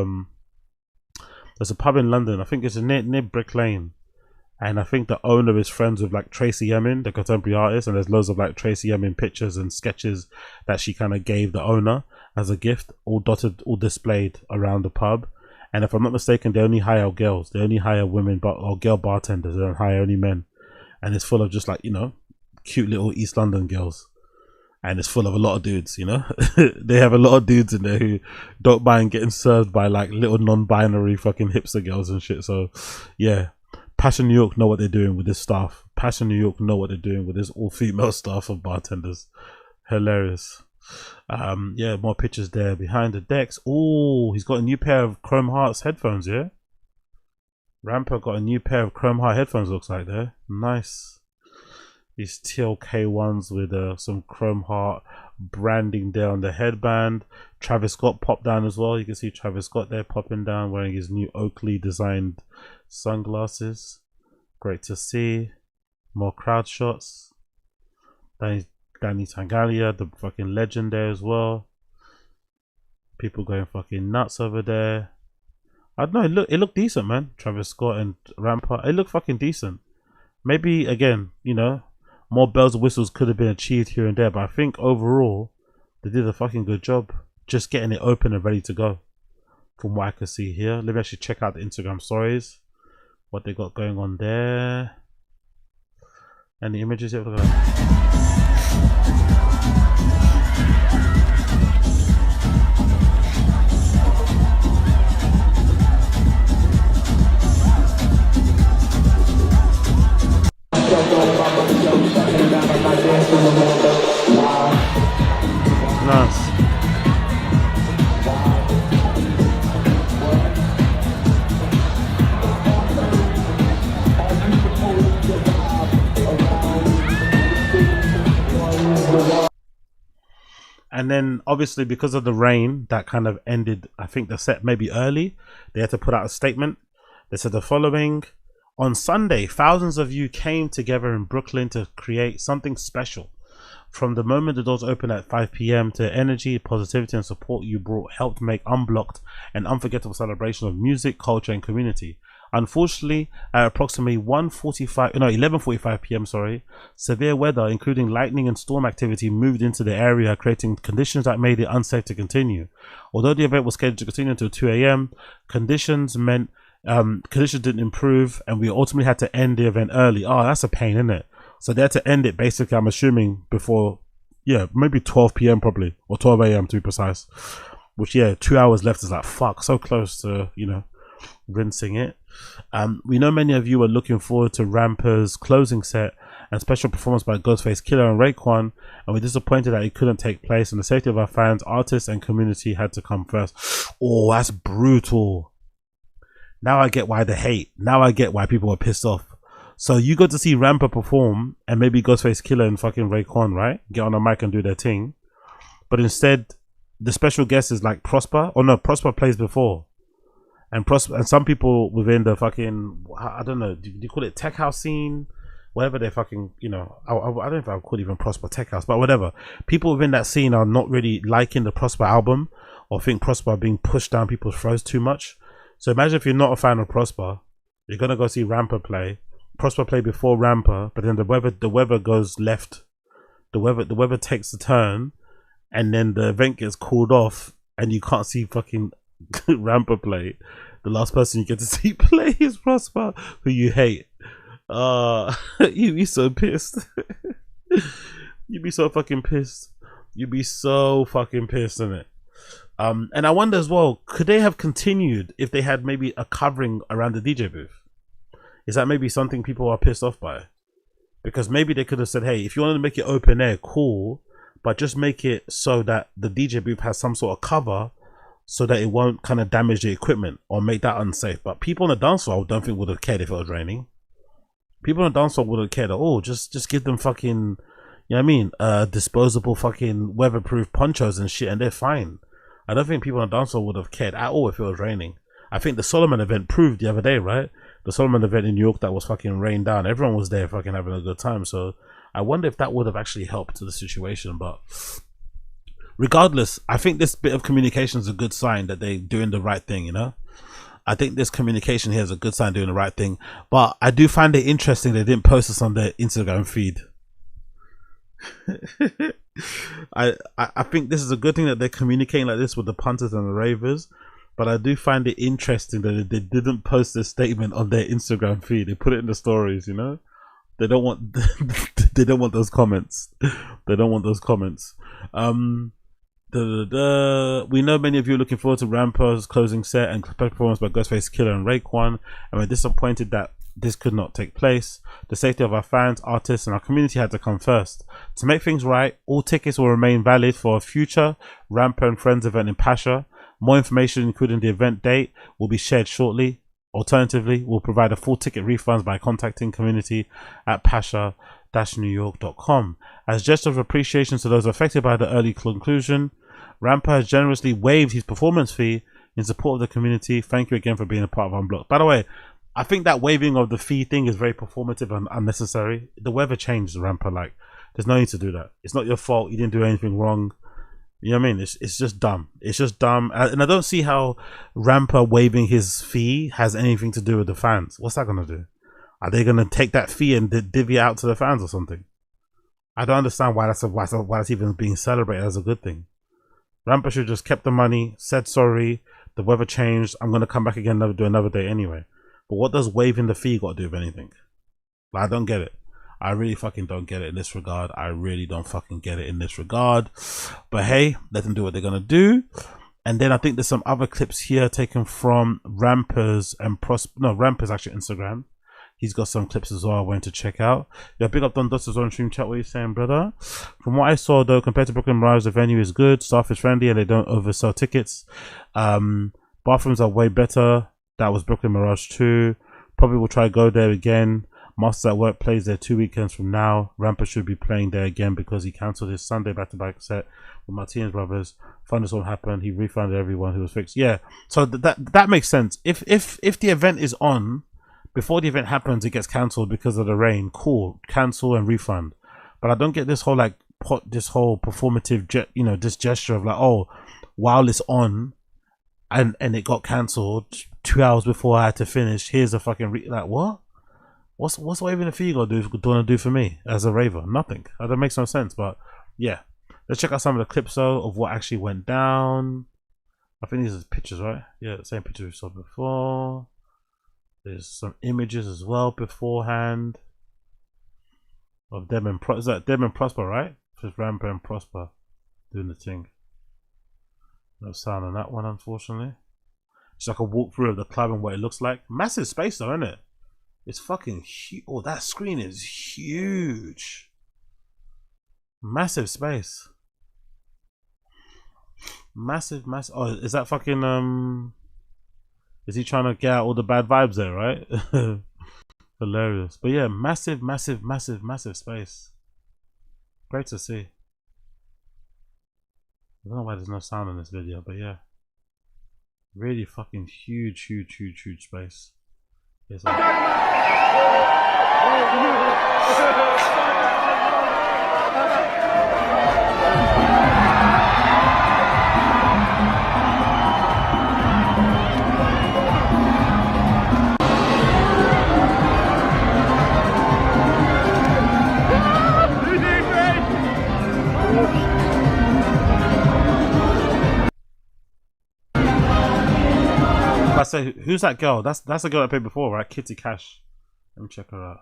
There's a pub in London. I think it's near Brick Lane. And I think the owner is friends with like Tracy Emin, the contemporary artist, and there's loads of like Tracy Emin pictures and sketches that she kind of gave the owner as a gift, all dotted, all displayed around the pub. And if I'm not mistaken, they only hire girls, they only hire women, or girl bartenders, they don't hire any men. And it's full of just like, you know, cute little East London girls. And it's full of a lot of dudes, you know. They have a lot of dudes in there who don't mind getting served by like little non-binary fucking hipster girls and shit. So yeah, Pacha New York know what they're doing with this staff. Pacha New York know what they're doing with this all-female staff of bartenders. Hilarious. Yeah, more pictures there behind the decks. Oh, he's got a new pair of Chrome Hearts headphones, yeah? Rampa got a new pair of Chrome Heart headphones, looks like there. Nice. These TLK ones with some Chrome Heart branding there on the headband. Travis Scott popped down as well. You can see Travis Scott there popping down wearing his new Oakley designed sunglasses. Great to see. More crowd shots. Danny Tangalia, the fucking legend there as well. People going fucking nuts over there. I don't know, it looked decent, man. Travis Scott and Rampa, it looked fucking decent. Maybe again, you know, more bells and whistles could have been achieved here and there, but I think overall they did a fucking good job just getting it open and ready to go. From what I can see here, let me actually check out the Instagram stories, what they got going on there. And the images here, look at that. Nice. And then obviously because of the rain that kind of ended, I think the set maybe early, they had to put out a statement. They said the following: on Sunday, thousands of you came together in Brooklyn to create something special. From the moment the doors opened at 5 p.m. to energy, positivity and support you brought helped make Unblocked an unforgettable celebration of music, culture and community. Unfortunately, at approximately 11:45 p.m. severe weather, including lightning and storm activity, moved into the area, creating conditions that made it unsafe to continue. Although the event was scheduled to continue until 2 a.m., conditions didn't improve, and we ultimately had to end the event early. Oh, that's a pain, isn't it? So they had to end it basically, I'm assuming, before, yeah, maybe 12 p.m. probably, or 12 a.m. to be precise. Which, yeah, 2 hours left is like, fuck, so close to, you know, rinsing it. We know many of you are looking forward to Rampa's closing set and special performance by Ghostface Killah and Raekwon, and we're disappointed that it couldn't take place, and the safety of our fans, artists and community had to come first. Oh, that's brutal. Now I get why the hate. Now I get why people are pissed off. So you got to see Rampa perform and maybe Ghostface Killah and fucking Raekwon, right? Get on a mic and do their thing. But instead, the special guest is like Prosper. Or no, Prosper plays before. And some people within the fucking, I don't know, do you call it tech house scene? Whatever they fucking, you know, I don't know if I would call it even Prosper tech house, but whatever. People within that scene are not really liking the Prosper album, or think Prosper being pushed down people's throats too much. So imagine if you're not a fan of Prosper, you're gonna go see Rampa play. Prosper play before Rampa, but then the weather goes left. The weather takes a turn, and then the event gets called off, and you can't see fucking Rampa play. The last person you get to see play is Prosper, who you hate. You'd be so pissed. You'd be so fucking pissed. You'd be so fucking pissed, innit? And I wonder as well, could they have continued if they had maybe a covering around the DJ booth? Is that maybe something people are pissed off by? Because maybe they could have said, hey, if you wanted to make it open air, cool, but just make it so that the DJ booth has some sort of cover so that it won't kind of damage the equipment or make that unsafe. But people on the dance floor don't think would have cared if it was raining. People on the dance floor would have cared at all. Just give them fucking, you know what I mean, disposable fucking weatherproof ponchos and shit, and they're fine. I don't think people on the dance floor would have cared at all if it was raining. I think the Solomon event proved the other day, right? The Solomon event in New York that was fucking rained down. Everyone was there fucking having a good time. So I wonder if that would have actually helped to the situation. But regardless, I think this bit of communication is a good sign that they're doing the right thing, you know? I think this communication here is a good sign, doing the right thing. But I do find it interesting they didn't post this on their Instagram feed. I think this is a good thing that they're communicating like this with the punters and the ravers. But I do find it interesting that they didn't post this statement on their Instagram feed. They put it in the stories, you know. They don't want they don't want those comments. They don't want those comments. We know many of you are looking forward to Rampa's closing set and performance by Ghostface Killer and Raekwon, and we're disappointed that this could not take place. The safety of our fans, artists, and our community had to come first. To make things right, all tickets will remain valid for a future Rampa and Friends event in Pacha. More information, including the event date, will be shared shortly. Alternatively, we'll provide a full ticket refunds by contacting community at pacha-newyork.com. As gesture of appreciation to those affected by the early conclusion, Rampa has generously waived his performance fee in support of the community. Thank you again for being a part of Unblocked. By the way, I think that waiving of the fee thing is very performative and unnecessary. The weather changed, Rampa. Like, there's no need to do that. It's not your fault. You didn't do anything wrong. You know what I mean? It's just dumb. It's just dumb. And I don't see how Rampa waiving his fee has anything to do with the fans. What's that going to do? Are they going to take that fee and divvy it out to the fans or something? I don't understand why that's even being celebrated as a good thing. Rampa should just kept the money, said sorry, the weather changed, I'm going to come back again and do another day anyway. But what does waiving the fee got to do with anything? Like, I don't get it. I really fucking don't get it in this regard. I really don't fucking get it in this regard. But hey, let them do what they're going to do. And then I think there's some other clips here taken from Rampa's Rampa's actually Instagram. He's got some clips as well I went to check out. Yeah, big up Don Dusters on stream chat. What are you saying, brother? From what I saw though, compared to Brooklyn Mirage, the venue is good, staff is friendly, and they don't oversell tickets. Bathrooms are way better. That was Brooklyn Mirage 2. Probably will try go there again. Masters at Work plays there 2 weekends from now. Rampa should be playing there again because he cancelled his Sunday back-to-back set with Martinez brothers. Thunderstorm happened. He refunded everyone who was fixed. Yeah, so that makes sense. If the event is on before the event happens, it gets cancelled because of the rain. Cool, cancel and refund. But I don't get this whole this whole performative this gesture of like, oh, while it's on and it got cancelled 2 hours before I had to finish. Here's a fucking like what? What's waiving the fee gonna do for me as a raver? Nothing. That makes no sense. But yeah, let's check out some of the clips though of what actually went down. I think these are pictures, right? Yeah, the same picture we saw before. There's some images as well beforehand of them and is that them and Prosper, right? Just Rampa and Prosper doing the thing. No sound on that one, unfortunately. It's like a walkthrough of the club and what it looks like. Massive space though, isn't it? It's fucking huge. Oh, that screen is huge. Massive space. Massive. Oh, is that fucking is he trying to get out all the bad vibes there, right? Hilarious. But yeah, massive space. Great to see. I don't know why there's no sound in this video, but yeah. Really fucking huge space. Yes, I say, who's that girl? That's the girl I played before, right? Kitty Cash. Let me check her out.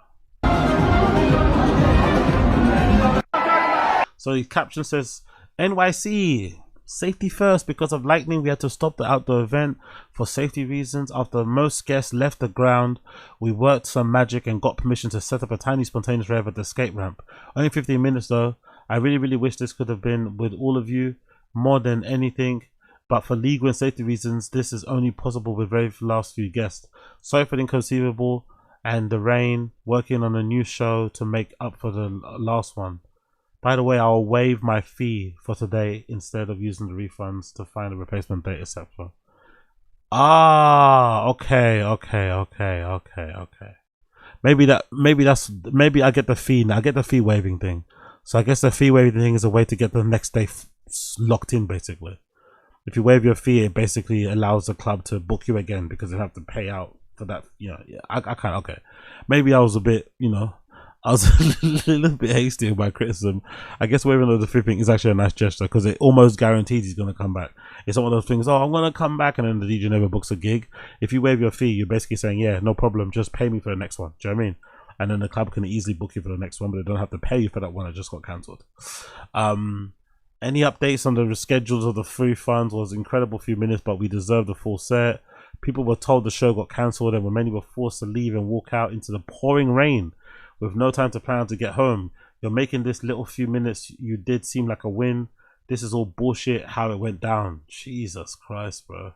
So the caption says, NYC, safety first. Because of lightning, we had to stop the outdoor event for safety reasons. After most guests left the ground, we worked some magic and got permission to set up a tiny spontaneous rave at the skate ramp. Only 15 minutes though. I really wish this could have been with all of you more than anything. But for legal and safety reasons, this is only possible with very last few guests. Sorry for the inconceivable and the rain. Working on a new show to make up for the last one. By the way, I'll waive my fee for today instead of using the refunds to find a replacement date, etc. Ah, okay. Maybe I get the fee. I get the fee waiving thing. So I guess the fee waiving thing is a way to get the next day locked in, basically. If you waive your fee, it basically allows the club to book you again because they have to pay out for that. You know, yeah, I can't. Okay, maybe I was a bit, you know, I was a little bit hasty with my criticism. I guess waiving of the fee thing is actually a nice gesture because it almost guarantees he's going to come back. It's not one of those things, oh, I'm going to come back, and then the DJ never books a gig. If you waive your fee, you're basically saying, yeah, no problem, just pay me for the next one. Do you know what I mean? And then the club can easily book you for the next one, but they don't have to pay you for that one that just got cancelled. Any updates on the schedules of the free funds? Was incredible few minutes, but we deserved the full set. People were told the show got cancelled, and many were forced to leave and walk out into the pouring rain with no time to plan to get home. You're making this little few minutes you did seem like a win. This is all bullshit how it went down. Jesus Christ, bro.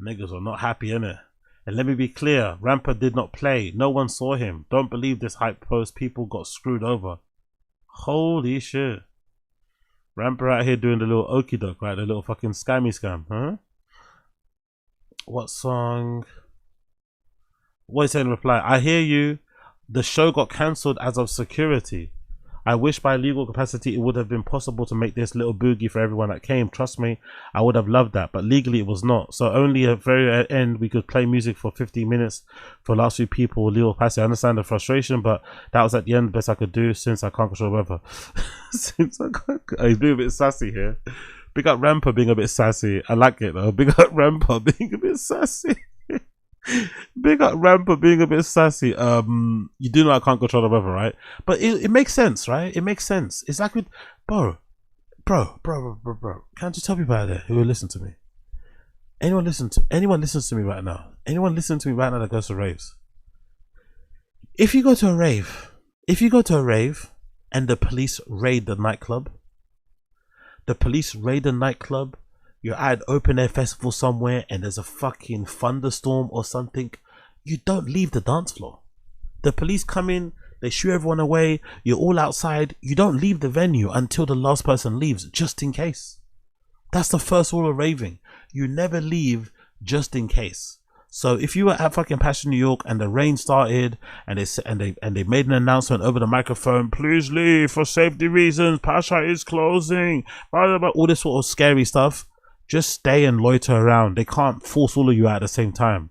Niggas are not happy, innit? And let me be clear, Rampa did not play. No one saw him. Don't believe this hype post. People got screwed over. Holy shit. Rampa out here doing the little okie doke, right? The little fucking scammy scam, huh? What song? What is saying in reply? I hear you. The show got cancelled as of security. I wish by legal capacity it would have been possible to make this little boogie for everyone that came. Trust me, I would have loved that, but legally it was not. So only at very end we could play music for 15 minutes for last few people. Legal capacity. I understand the frustration, but that was at the end the best I could do since I can't control the weather. Since I can't, he's being a bit sassy here. Big up Rampa being a bit sassy. I like it though. Big up Rampa being a bit sassy. Big up Rampa being a bit sassy. You do know I can't control the weather, right? But it makes sense, right? It makes sense. It's like with bro. Can't you tell people out there who will listen to me? Anyone listens to me right now? Anyone listen to me right now that goes to raves? If you go to a rave and the police raid the nightclub, you're at an open air festival somewhere and there's a fucking thunderstorm or something, you don't leave the dance floor. The police come in, they shoo everyone away, you're all outside, you don't leave the venue until the last person leaves, just in case. That's the first rule of raving. You never leave just in case. So if you were at fucking Pacha New York and the rain started and they made an announcement over the microphone, please leave for safety reasons, Pacha is closing, blah, blah, blah, all this sort of scary stuff, just stay and loiter around. They can't force all of you out at the same time.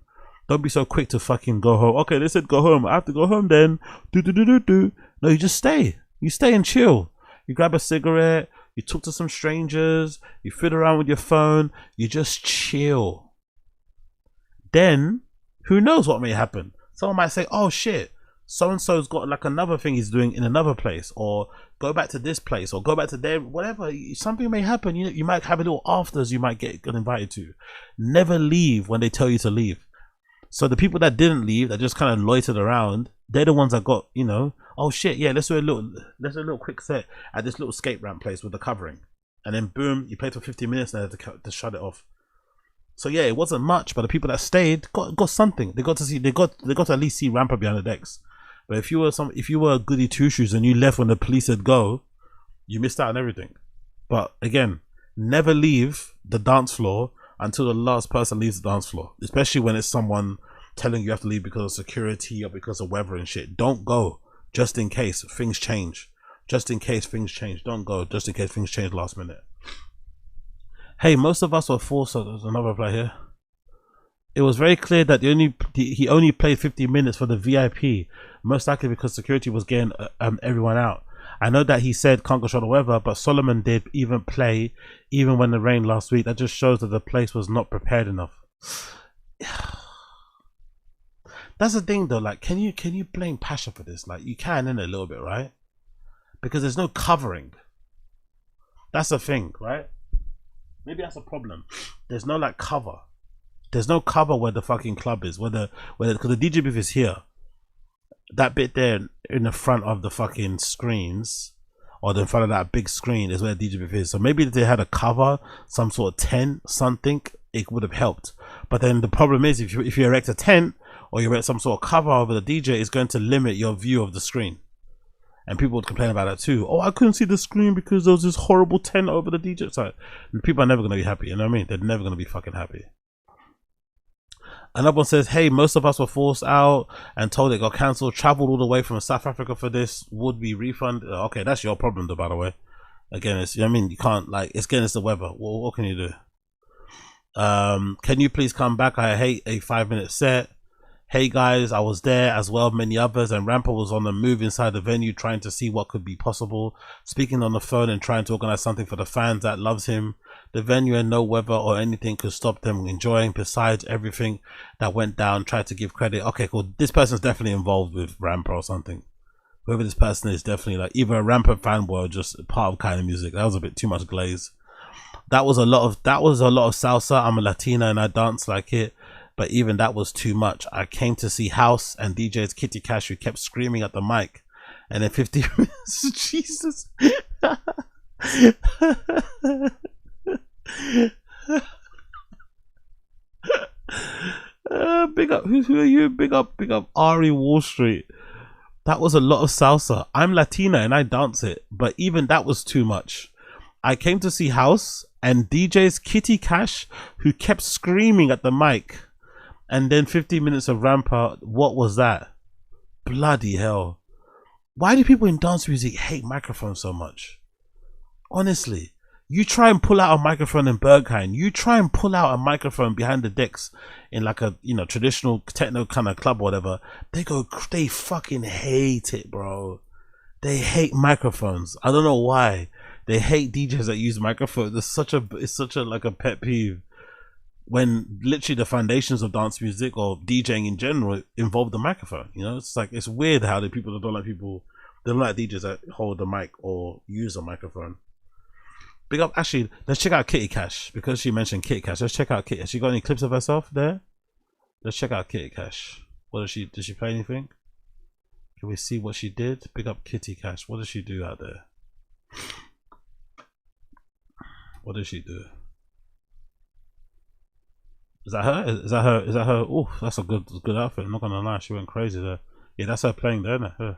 Don't be so quick to fucking go home. Okay, they said go home. I have to go home then. No, you just stay. You stay and chill. You grab a cigarette. You talk to some strangers. You fiddle around with your phone. You just chill. Then, who knows what may happen? Someone might say, oh shit, so-and-so's got like another thing he's doing in another place, or go back to this place, or go back to there, whatever. Something may happen. You might have a little afters you might get invited to. Never leave when they tell you to leave. So the people that didn't leave, that just kind of loitered around, they're the ones that got, you know, oh shit, yeah, let's do a little quick set at this little skate ramp place with the covering. And then boom, you played for 15 minutes and to shut it off. So yeah, it wasn't much, but the people that stayed got something. They got to at least see Rampa behind the decks. But if you were a goody two shoes and you left when the police said go, you missed out on everything. But again, never leave the dance floor until the last person leaves the dance floor, especially when it's someone telling you have to leave because of security or because of weather and shit. Don't go, just in case things change. Just in case things change. Don't go, just in case things change last minute. Hey, most of us were forced. So there's another reply here. It was very clear that he only played 50 minutes for the VIP, most likely because security was getting everyone out. I know that he said can't control the weather, but Solomon did even play even when it rained last week. That just shows that the place was not prepared enough. That's the thing though, like can you blame Pacha for this? Like you can in a little bit, right? Because there's no covering. That's the thing, right? Maybe that's a problem. There's no like cover. There's no cover where the fucking club is, because the DJ booth is here. That bit there in the front of the fucking screens, or in front of that big screen, is where the DJ booth is. So maybe if they had a cover, some sort of tent, something, it would have helped. But then the problem is, if you erect a tent or you erect some sort of cover over the DJ, it's going to limit your view of the screen. And people would complain about that too. Oh, I couldn't see the screen because there was this horrible tent over the DJ side. And people are never going to be happy. You know what I mean? They're never going to be fucking happy. Another one says, hey, most of us were forced out and told it got cancelled. Traveled all the way from South Africa for this. Would be refund. Okay, that's your problem though, by the way. Again, it's, you know what I mean? You can't, like, it's the weather. What can you do? Can you please come back? I hate a 5-minute set. Hey guys, I was there as well, many others, and Rampa was on the move inside the venue trying to see what could be possible, speaking on the phone and trying to organize something for the fans that loves him. The venue and no weather or anything could stop them enjoying. Besides everything that went down, tried to give credit. Okay, cool. This person's definitely involved with Rampa or something. Whoever this person is, definitely like either a Rampa fanboy or just part of kind of music. That was a bit too much glaze. That was a lot of salsa. I'm a Latina and I dance like it. But even that was too much. I came to see House and DJ's Kitty Cash, who kept screaming at the mic. And then 50 minutes, Jesus. Big up, who are you? Big up Ari Wall Street. That was a lot of salsa. I'm Latina and I dance it. But even that was too much. I came to see House and DJ's Kitty Cash, who kept screaming at the mic. And then 50 minutes of Rampa. What was that? Bloody hell. Why do people in dance music hate microphones so much? Honestly, you try and pull out a microphone in Berghain. You try and pull out a microphone behind the decks in like a, you know, traditional techno kind of club or whatever. They fucking hate it, bro. They hate microphones. I don't know why. They hate DJs that use microphones. It's such a like a pet peeve. When literally the foundations of dance music or DJing in general involve the microphone, you know, it's like, it's weird how the people that don't like DJs that hold the mic or use a microphone. Big up, actually, let's check out Kitty Cash because she mentioned Kitty Cash. Let's check out Kitty. Has she got any clips of herself there? Let's check out Kitty Cash. Did she play anything? Can we see what she did? Big up Kitty Cash. What does she do out there? What does she do? Is that her? Is that her? Oh, that's a good outfit. I'm not gonna lie, she went crazy there. Yeah, that's her playing there, isn't it? Her.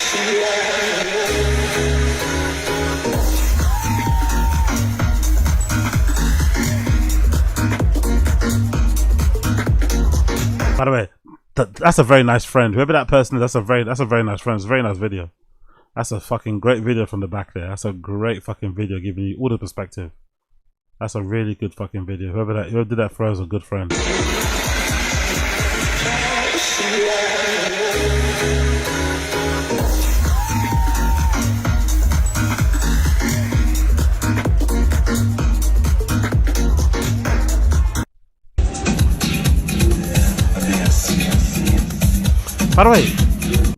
By the way, that's a very nice friend. Whoever that person is, that's a very nice friend. It's a very nice video. That's a fucking great video from the back there. That's a great fucking video, giving you all the perspective. That's a really good fucking video. Whoever did that for us is a good friend. By the way,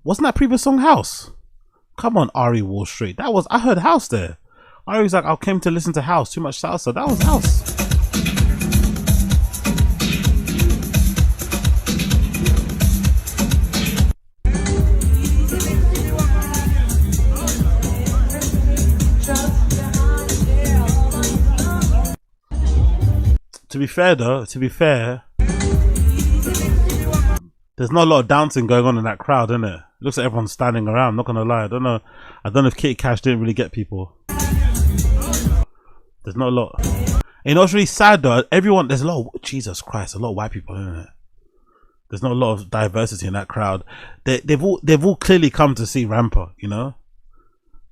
wasn't that previous song House? Come on, Ari Wall Street. I heard House there. I was like, I came to listen to House. Too much salsa. That was House. To be fair, there's not a lot of dancing going on in that crowd, isn't it? It looks like everyone's standing around. I'm not gonna lie. I don't know if Kitty Cash didn't really get people. There's not a lot. And you know what's really sad though? There's a lot of, Jesus Christ, a lot of white people, isn't it? There's not a lot of diversity in that crowd. They've all clearly come to see Rampa, you know?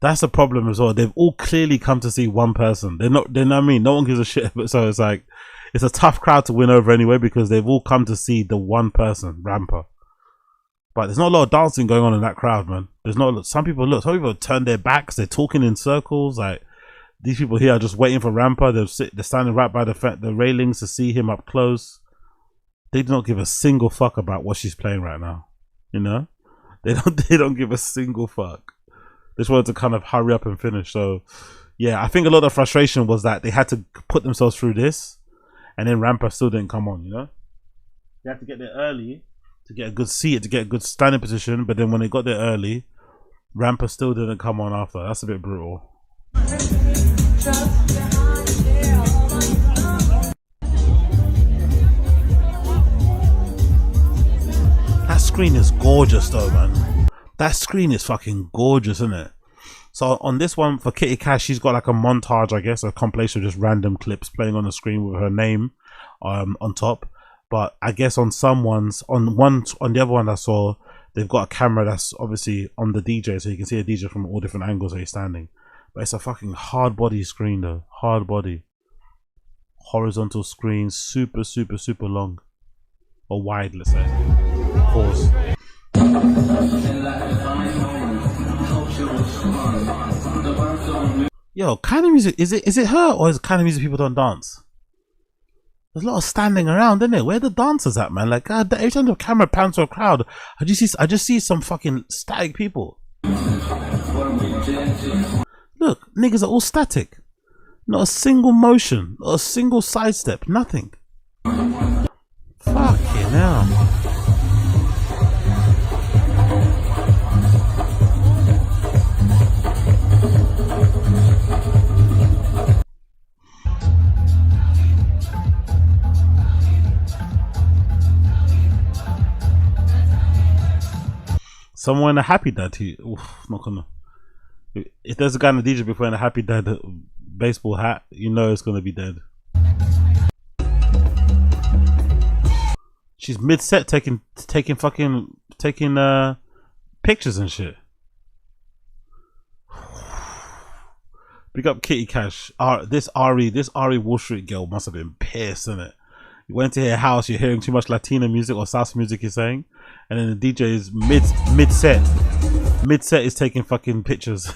That's a problem as well. They've all clearly come to see one person. They're not what I mean? No one gives a shit. But so it's like, it's a tough crowd to win over anyway because they've all come to see the one person, Rampa. But there's not a lot of dancing going on in that crowd, man. There's not. Some people turn their backs. They're talking in circles. Like, these people here are just waiting for Rampa. They're standing right by the railings to see him up close. They do not give a single fuck about what she's playing right now. You know, they don't give a single fuck. They just wanted to kind of hurry up and finish. So, yeah, I think a lot of frustration was that they had to put themselves through this, and then Rampa still didn't come on. You know, they had to get there early to get a good seat, to get a good standing position. But then when they got there early, Rampa still didn't come on after. That's a bit brutal. That screen is gorgeous though, man. That screen is fucking gorgeous, isn't it? So on this one for Kitty Cash, she's got like a montage, I guess, a compilation of just random clips playing on the screen with her name on top. But I guess on the other one I saw, they've got a camera that's obviously on the DJ, so you can see a DJ from all different angles where he's standing. But it's a fucking hard body screen though. Hard body. horizontal screen, super long, or wide, let's say. Pause. Yo, kind of music, is it her, or is it kind of music people don't dance? There's a lot of standing around, isn't it? Where are the dancers at, man? Like, God, every time the camera pans to a crowd, I just see some fucking static people. Look, niggas are all static. Not a single motion, not a single sidestep, nothing. Fucking hell. Someone in a Happy Dad, not gonna. If there's a guy in the DJ before in a Happy Dad baseball hat, you know it's gonna be dead. She's mid-set taking pictures and shit. Big up Kitty Cash. This Ari Wall Street girl must have been pissed, innit? You went to her house, you're hearing too much Latino music or salsa music, you're saying, and then the DJ is mid-set is taking fucking pictures.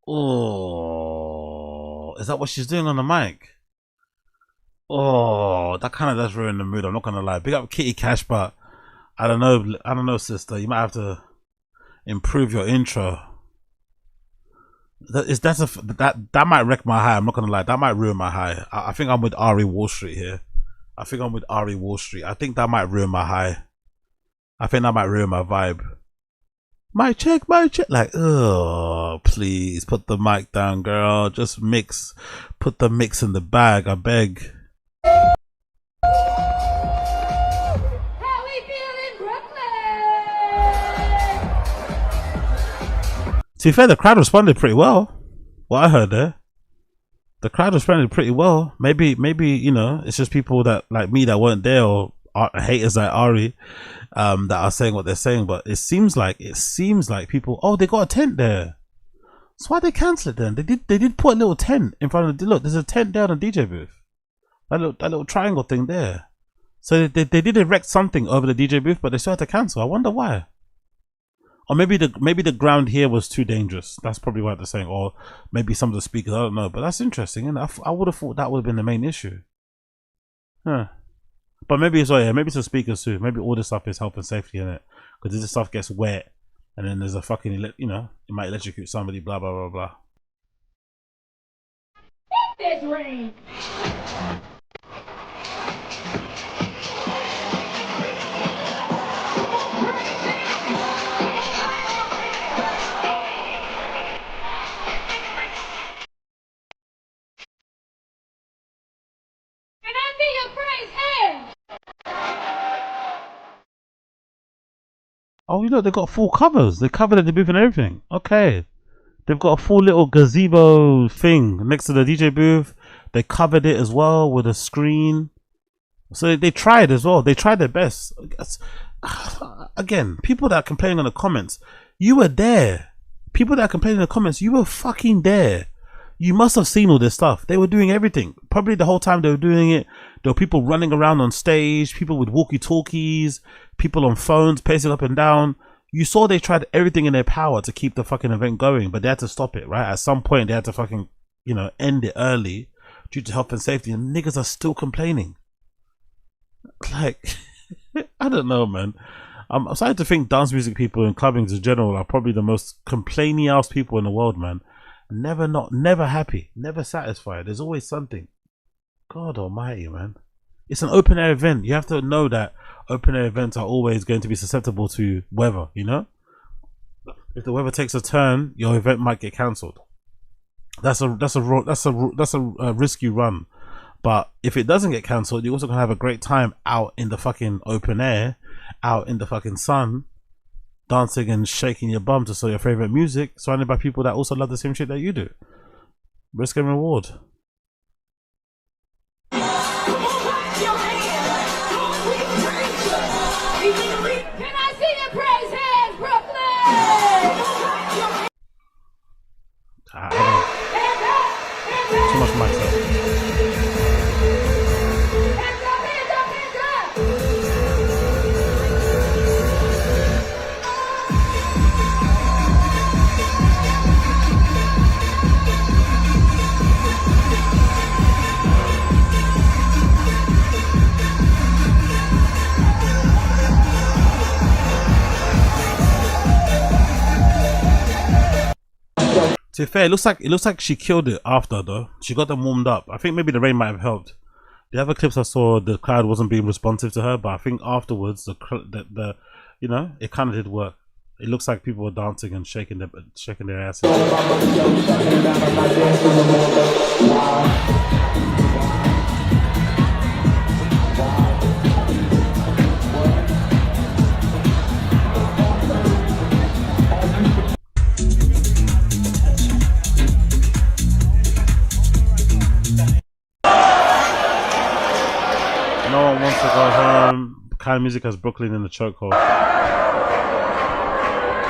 Oh, is that what she's doing on the mic? Oh, that kind of does ruin the mood. I'm not gonna lie. Big up Kitty Cash, but I don't know, sister. You might have to improve your intro. That might wreck my high. I'm not gonna lie. That might ruin my high. I think I'm with Ari Wall Street here. I think that might ruin my high. I think that might ruin my vibe. Mic check. Like, oh, please put the mic down, girl. Just mix. Put the mix in the bag, I beg. How we feel in Brooklyn? To be fair, the crowd responded pretty well. What I heard there. The crowd responded pretty well. Maybe, you know, it's just people that like me that weren't there, or haters like Ari, that are saying what they're saying. But it seems like people, oh, they got a tent there. So why they cancel it then? They did put a little tent in front of the, look, there's a tent there on the DJ booth. That little triangle thing there. So they did erect something over the DJ booth, but they still had to cancel. I wonder why. Or maybe the ground here was too dangerous. That's probably what they're saying. Or maybe some of the speakers, I don't know. But that's interesting, and I would have thought that would have been the main issue. Huh. But maybe it's, oh yeah, maybe it's the speakers too. Maybe all this stuff is health and safety in it. Because this stuff gets wet, and then there's a fucking, you know, it might electrocute somebody, blah blah blah blah. This rain. Oh, you know, they got full covers. They covered the booth and everything. Okay. They've got a full little gazebo thing next to the DJ booth. They covered it as well with a screen. So they tried as well. They tried their best. Again, people that are complaining on the comments, you were there. People that are complaining in the comments, you were fucking there. You must have seen all this stuff. They were doing everything. Probably the whole time they were doing it, there were people running around on stage, people with walkie-talkies, people on phones pacing up and down. You saw they tried everything in their power to keep the fucking event going, but they had to stop it, right? At some point, they had to fucking, you know, end it early due to health and safety, and niggas are still complaining. Like, I don't know, man. I'm starting to think dance music people and clubbing in general are probably the most complaining ass people in the world, man. Never happy, never satisfied. There's always something. God almighty, man. It's an open air event. You have to know that open air events are always going to be susceptible to weather, you know? If the weather takes a turn, your event might get cancelled. That's a risk you run. But if it doesn't get cancelled, you're also gonna have a great time out in the fucking open air, out in the fucking sun, dancing and shaking your bum to sell your favorite music, surrounded by people that also love the same shit that you do. Risk and reward. Can I see your praise hands, Brooklyn? Too much myself. Hands up, hands up, hands To be fair, it looks like she killed it after though. She got them warmed up. I think maybe the rain might have helped. The other clips I saw, the crowd wasn't being responsive to her, but I think afterwards the you know, it kind of did work. It looks like people were dancing and shaking their asses. No one wants to go home. Kind of music has Brooklyn in the chokehold.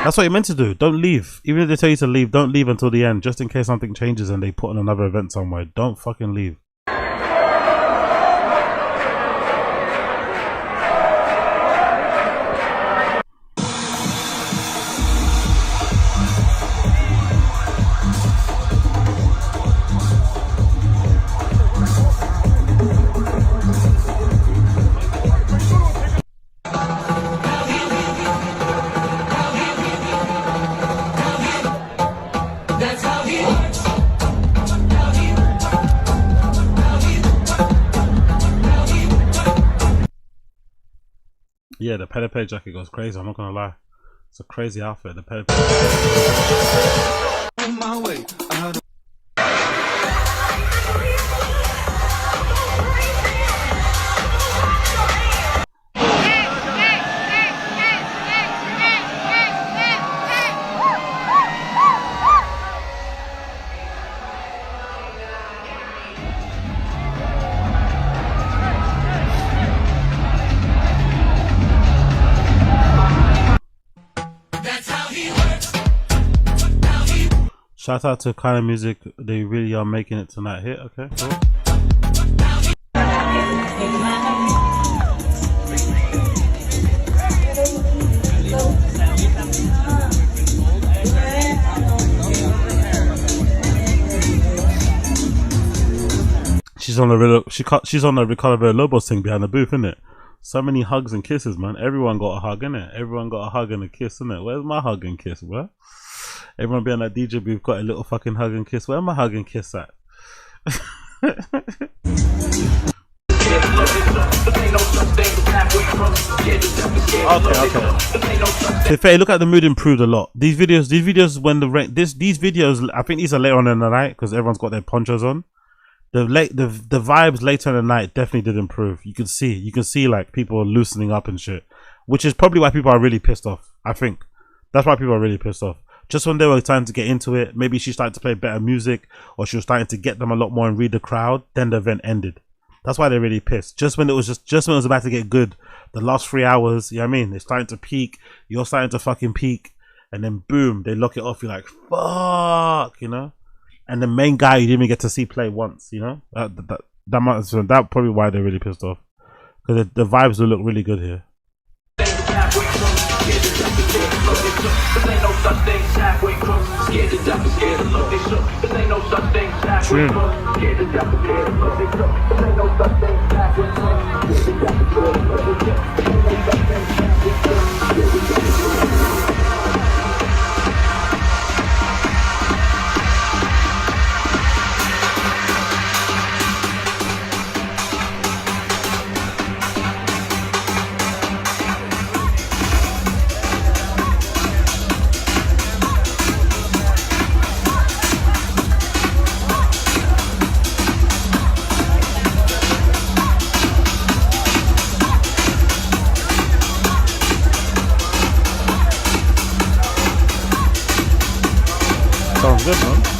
That's what you're meant to do. Don't leave. Even if they tell you to leave, don't leave until the end, just in case something changes and they put on another event somewhere. Don't fucking leave. Yeah, the Pede jacket goes crazy, I'm not gonna lie. It's a crazy outfit, the Pede. On my way. Shout out to Kind of Music, they really are making it tonight. Hit, okay, cool. She's on the Ricardo Villalobos thing behind the booth, isn't it? So many hugs and kisses, man. Everyone got a hug, innit? Everyone got a hug and a kiss, innit? Where's my hug and kiss, bro? Everyone behind that DJ booth got a little fucking hug and kiss. Where my hug and kiss at? Okay. Look at the mood improved a lot. These videos when the rain, these videos, I think these are later on in the night because everyone's got their ponchos on. The vibes later in the night definitely did improve. You can see like people are loosening up and shit, which is probably why people are really pissed off. I think that's why people are really pissed off. Just when they were starting to get into it, maybe she started to play better music, or she was starting to get them a lot more and read the crowd. Then the event ended. That's why they're really pissed. Just when it was about to get good, the last 3 hours, you know what I mean? They're starting to peak. You're starting to fucking peak, and then boom, they lock it off. You're like, fuck, you know. And the main guy you didn't even get to see play once, you know. That's probably why they're really pissed off, because the vibes will look really good here. Tune. good, man.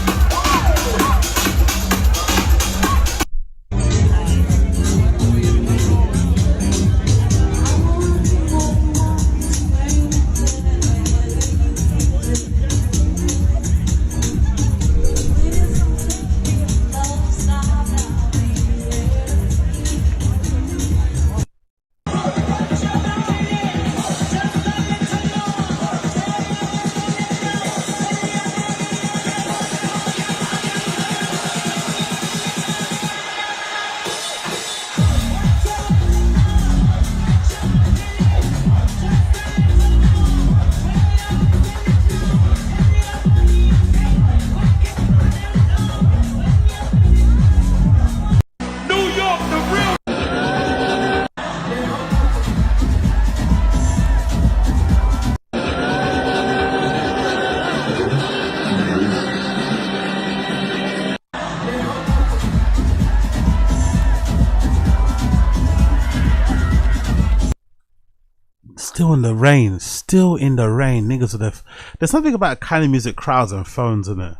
Still in the rain, niggas with their there's something about kind of music crowds and phones, isn't it?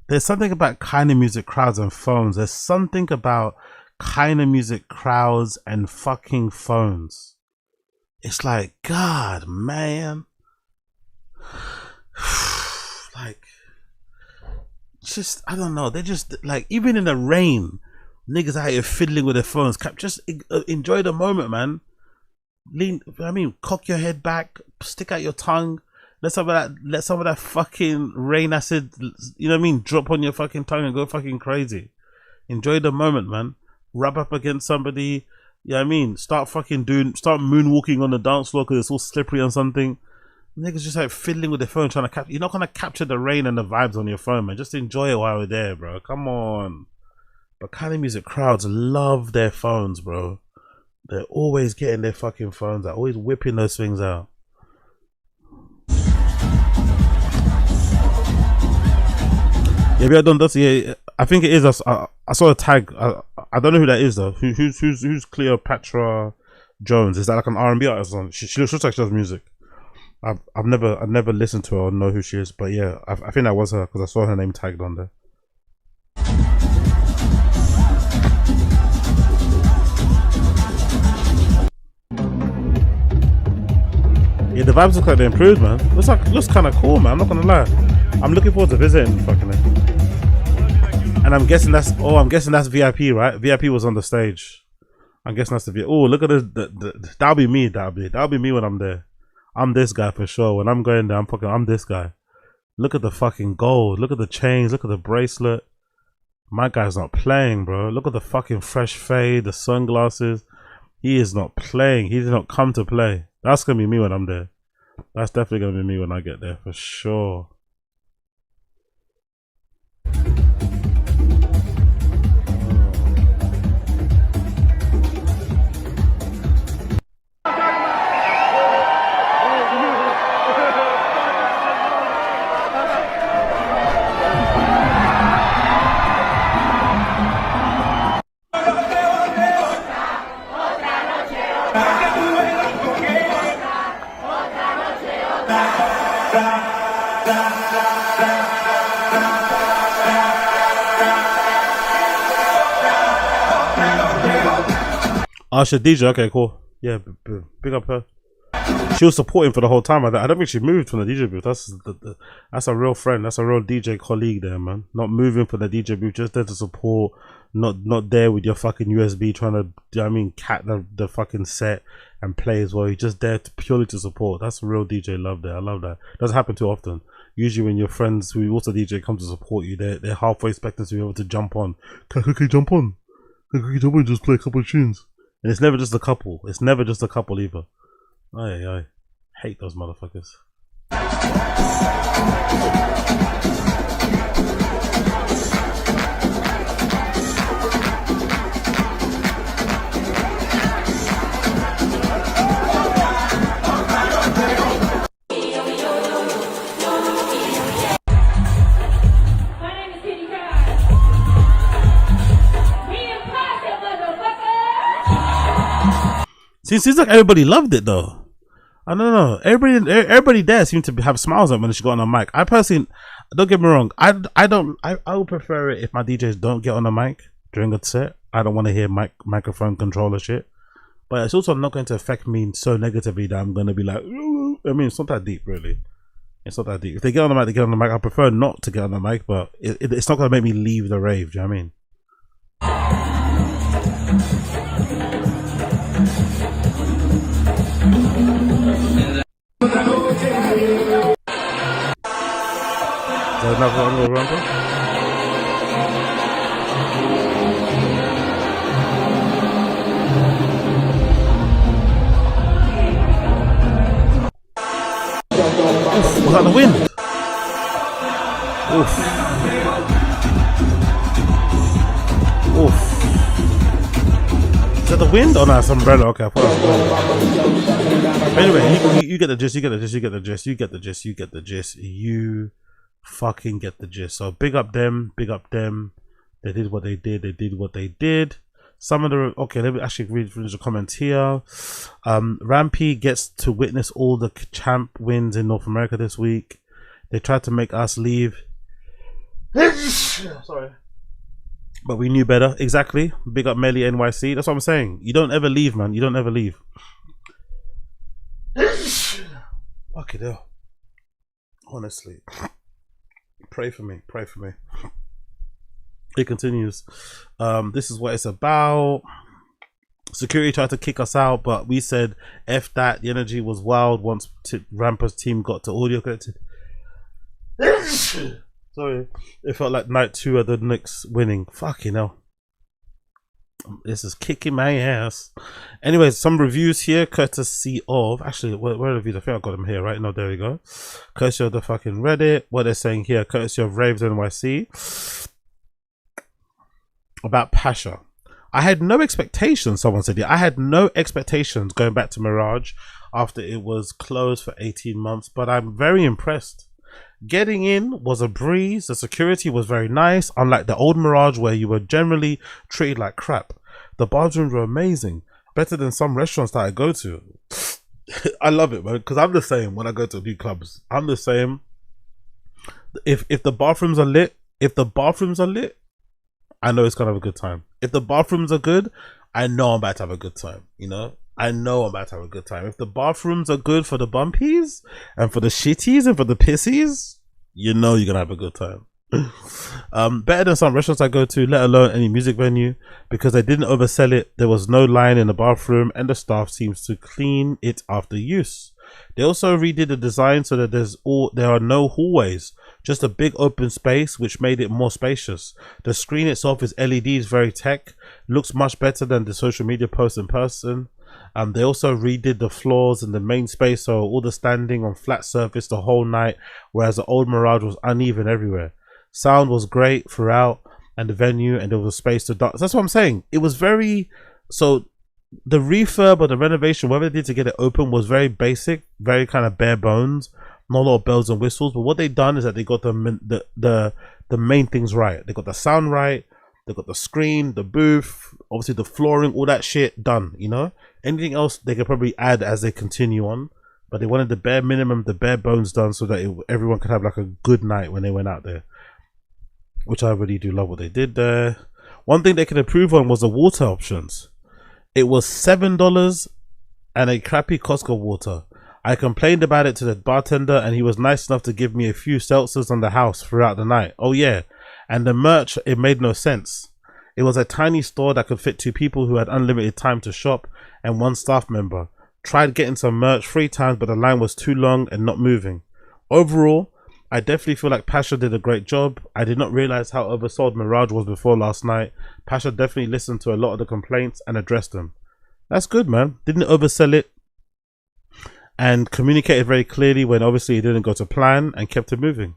There's something about kind of music crowds and phones. There's something about kind of music crowds and fucking phones. It's like, God, man. Like, just, I don't know. They're just like, even in the rain, niggas out here fiddling with their phones. Just enjoy the moment, man. Cock your head back, stick out your tongue, let some of that fucking rain acid, you know what I mean, drop on your fucking tongue and go fucking crazy. Enjoy the moment, man. Rub up against somebody, you know what I mean, start moonwalking on the dance floor because it's all slippery on something. Niggas just like fiddling with their phone trying to capture. You're not gonna capture the rain and the vibes on your phone, man. Just enjoy it while we're there, bro. Come on. But kind of music crowds love their phones, bro. They're always getting their fucking phones out, always whipping those things out. Yeah, we have done this. Yeah, I think it is. I saw a tag. I don't know who that is though. Who's Cleopatra Jones? Is that like an R&B artist? She looks like she does music. I've never listened to her or know who she is, but yeah, I think that was her because I saw her name tagged on there. Yeah, the vibes look like they improved, man. Looks kind of cool, man. I'm not gonna lie. I'm looking forward to visiting fucking it. And I'm guessing that's VIP, right? VIP was on the stage. I'm guessing that's the VIP. Oh, look at this. That'll be me. That'll be me when I'm there. I'm this guy for sure. When I'm going there, I'm this guy. Look at the fucking gold. Look at the chains. Look at the bracelet. My guy's not playing, bro. Look at the fucking fresh fade, the sunglasses. He is not playing. He did not come to play. That's gonna be me when I'm there. That's definitely gonna be me when I get there for sure. Oh, she's a DJ. Okay, cool. Yeah, big up her. She was supporting for the whole time. I don't think she moved from the DJ booth. That's a real friend. That's a real DJ colleague there, man. Not moving from the DJ booth, just there to support. Not there with your fucking USB trying to, you know what I mean, cat the fucking set and play as well. You're just there purely to support. That's real DJ love there. I love that. Doesn't happen too often. Usually when your friends who also DJ come to support you, they're halfway expecting to be able to jump on. Can I jump on? Can I jump on and just play a couple of tunes? And it's never just a couple. It's never just a couple either. I hate those motherfuckers. Seems like everybody loved it though. I don't know. Everybody there seemed to have smiles on when she got on the mic. I personally, Don't get me wrong. I would prefer it if my DJs don't get on the mic during a set. I don't want to hear microphone controller shit. But it's also not going to affect me so negatively that I'm going to be like, ooh. I mean, it's not that deep, really. It's not that deep. If they get on the mic, they get on the mic. I prefer not to get on the mic, but it's not going to make me leave the rave. Do you know what I mean? Is there another one with Rampa? Was that the wind? Oof. Oof. Is that the wind? Oh no, it's umbrella. Okay, I thought it was wind. Anyway, you get the gist, you get the gist, you get the gist, you get the gist, you get the gist. You fucking get the gist. So big up them, big up them. They did what they did, they did what they did. Some of the, okay, let me actually read the comments here. Rampy gets to witness all the champ wins in North America this week. They tried to make us leave. Sorry. But we knew better. Exactly. Big up Melly NYC. That's what I'm saying. You don't ever leave, man. You don't ever leave. Fuck it hell. Honestly. Pray for me. Pray for me. It continues. This is what it's about. Security tried to kick us out, but we said F that. The energy was wild once Rampa's team got to audio collected. Sorry. It felt like night 2 of the Knicks winning. Fucking hell. This is kicking my ass. Anyways, some reviews here courtesy of, actually, where are the reviews? I think I got them here, right? No, there we go. Courtesy of the fucking Reddit. What they're saying here, courtesy of Raves NYC. About Pacha. I had no expectations, someone said. Yeah, I had no expectations going back to Mirage after it was closed for 18 months, but I'm very impressed. Getting in was a breeze. The security was very nice, unlike the old Mirage where you were generally treated like crap. The bathrooms were amazing, better than some restaurants that I go to. I love it, man, because I'm the same when I go to new clubs. I'm the same. If the bathrooms are lit, I know it's gonna have a good time. If the bathrooms are good, I know I'm about to have a good time. You know, I know I'm about to have a good time. If the bathrooms are good for the bumpies and for the shitties and for the pissies, you know you're gonna have a good time. Better than some restaurants I go to, let alone any music venue, because they didn't oversell it. There was no line in the bathroom, and the staff seems to clean it after use. They also redid the design so that there are no hallways, just a big open space, which made it more spacious. The screen itself is LEDs, very tech, looks much better than the social media posts in person. They also redid the floors in the main space, so all the standing on flat surface the whole night, whereas the old Mirage was uneven everywhere. Sound was great throughout, and the venue, and there was a space to dance. That's what I'm saying. It was very, so the refurb or the renovation, whatever they did to get it open, was very basic, very kind of bare bones, not a lot of bells and whistles. But what they done is that they got the main things right. They got the sound right, they got the screen, the booth, obviously the flooring, all that shit done. You know, anything else they could probably add as they continue on, but they wanted the bare minimum, the bare bones done, so that everyone could have like a good night when they went out there, which I really do love what they did there. One thing they could improve on was the water options. It was $7 and a crappy Costco water. I complained about it to the bartender, and he was nice enough to give me a few seltzers on the house throughout the night. Oh yeah, and the merch, it made no sense. It was a tiny store that could fit 2 people who had unlimited time to shop and 1 staff member. Tried getting some merch 3 times, but the line was too long and not moving. Overall, I definitely feel like Pacha did a great job. I did not realize how oversold Mirage was before last night. Pacha definitely listened to a lot of the complaints and addressed them. That's good, man. Didn't oversell it, and communicated very clearly when obviously it didn't go to plan, and kept it moving.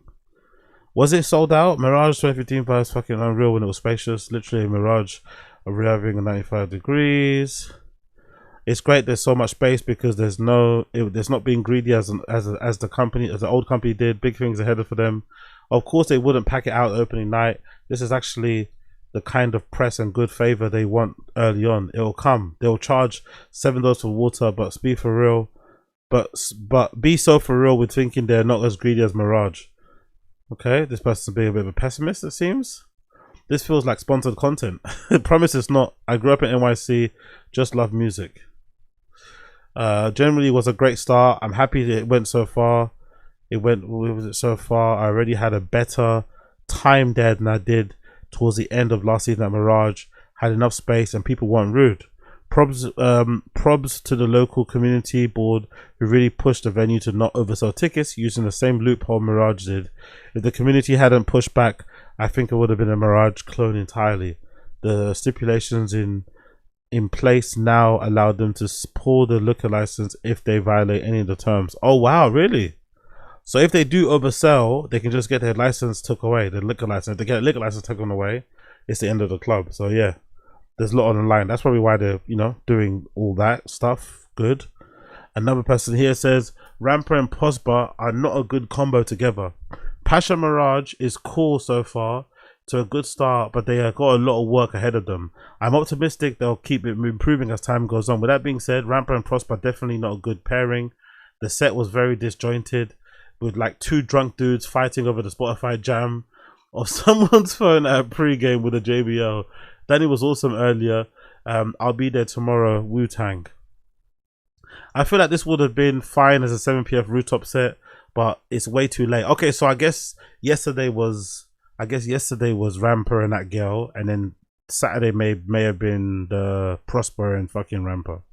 Was it sold out? Mirage 2015 vibes fucking unreal when it was spacious. Literally a Mirage arriving at 95 degrees. It's great there's so much space, because there's not being greedy as the old company did. Big things ahead for them. Of course they wouldn't pack it out opening night. This is actually the kind of press and good favor they want early on. It'll come. They'll charge $7 for water, but be for real. But be so for real with thinking they're not as greedy as Mirage. Okay, this person's being a bit of a pessimist, it seems. This feels like sponsored content. Promise it's not. I grew up in NYC, just love music. Generally was a great start. I'm happy that it went so far. It went, where was it so far? I already had a better time there than I did towards the end of last season at Mirage. Had enough space and people weren't rude. Probs to the local community board who really pushed the venue to not oversell tickets using the same loophole Mirage did. If the community hadn't pushed back, I think it would have been a Mirage clone entirely. The stipulations in place now allowed them to pull the liquor license if they violate any of the terms. Oh wow, really? So if they do oversell, they can just get their license took away, the liquor license. If they get a liquor license taken away, it's the end of the club. So yeah, there's a lot on the line. That's probably why they're, you know, doing all that stuff. Good. Another person here says Rampa and Prosper are not a good combo together. Pacha Mirage is cool so far, to a good start, but they have got a lot of work ahead of them. I'm optimistic they'll keep it improving as time goes on. With that being said, Rampa and Prosper are definitely not a good pairing. The set was very disjointed, with like two drunk dudes fighting over the Spotify jam of someone's phone at pre-game with a JBL. Danny was awesome earlier. I'll be there tomorrow. Wu-Tang. I feel like this would have been fine as a 7pf rooftop set, but it's way too late. Okay, so I guess yesterday was Rampa and that girl, and then Saturday may have been the Prosper and fucking Rampa.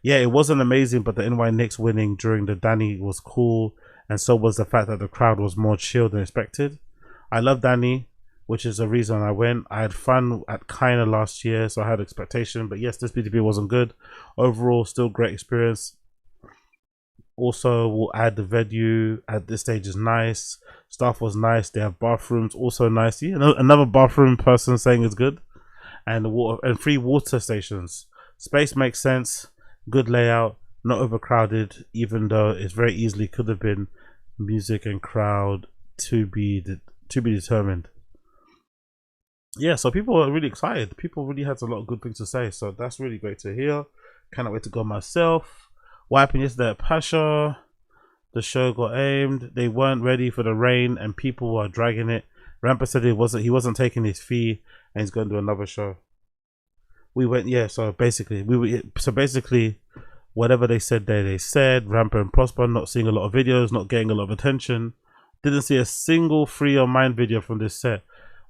Yeah, it wasn't amazing, but the NY Knicks winning during the Danny was cool, and so was the fact that the crowd was more chill than expected. I love Danny, which is the reason I went. I had fun at Kinda last year, so I had expectation, but yes, this BTB wasn't good. Overall, still great experience. Also, we'll add the venue at this stage is nice. Staff was nice. They have bathrooms, also nice. Yeah, another bathroom person saying it's good, and water and free water stations. Space makes sense. Good layout, not overcrowded. Even though it very easily could have been music and crowd to be determined. Yeah, so people are really excited. People really had a lot of good things to say, so that's really great to hear. Cannot wait to go myself. What happened yesterday at Pacha? The show got aimed. They weren't ready for the rain, and people were dragging it. Rampa said he wasn't taking his fee, and he's going to do another show. We went, yeah. So basically, whatever they said there, they said. Rampa and Prosper not seeing a lot of videos, not getting a lot of attention. Didn't see a single Free Your Mind video from this set.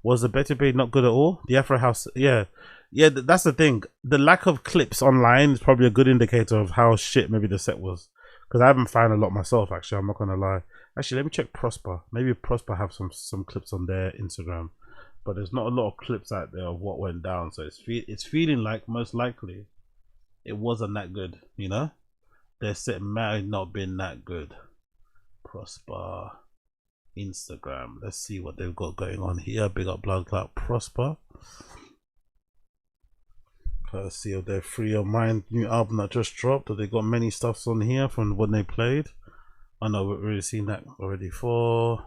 Was the Better Bay not good at all? The Afro House, yeah. That's the thing. The lack of clips online is probably a good indicator of how shit maybe the set was. Because I haven't found a lot myself, actually. I'm not gonna lie. Actually, let me check Prosper. Maybe Prosper have some clips on their Instagram, but there's not a lot of clips out there of what went down. So it's feeling like most likely it wasn't that good. You know, their set might have not been that good. Prosper Instagram. Let's see what they've got going on here. Big up Blood Clout Prosper. Let's see if they're Free Your Mind new album that just dropped. Or they got many stuffs on here from when they played. I know we've already seen that already for.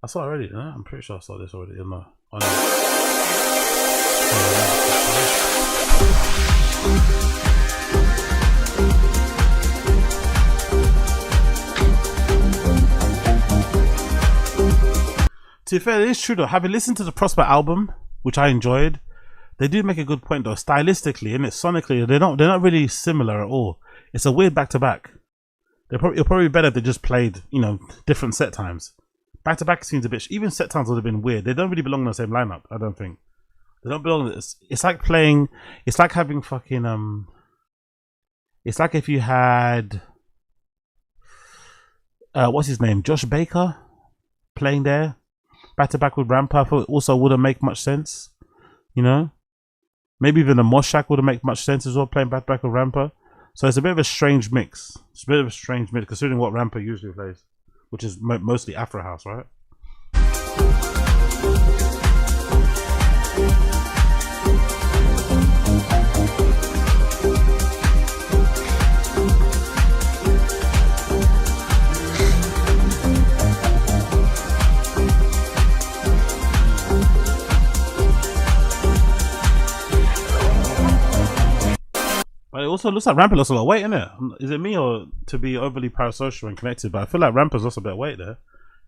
I saw it already, no? I'm pretty sure I saw this already. No. Oh, no. To be fair, it is true though. Having listened to the Prosper album, which I enjoyed, they do make a good point though. Stylistically and sonically, they're not really similar at all. It's a weird back to back. It'll probably be better if they just played, you know, different set times. Back to back seems a bit. Even set times would have been weird. They don't really belong in the same lineup. I don't think they don't belong. It's like playing. It's like having fucking It's like if you had what's his name, Josh Baker, playing there back to back with Rampa. Also wouldn't make much sense. You know, maybe even the Moshak wouldn't make much sense as well, playing back to back with Rampa. So it's a bit of a strange mix. It's a bit of a strange mix considering what Rampa usually plays, which is mostly Afro House, right? But it also looks like Rampa lost a lot of weight, innit? Is it me or to be overly parasocial and connected? But I feel like Rampa's lost a bit of weight there.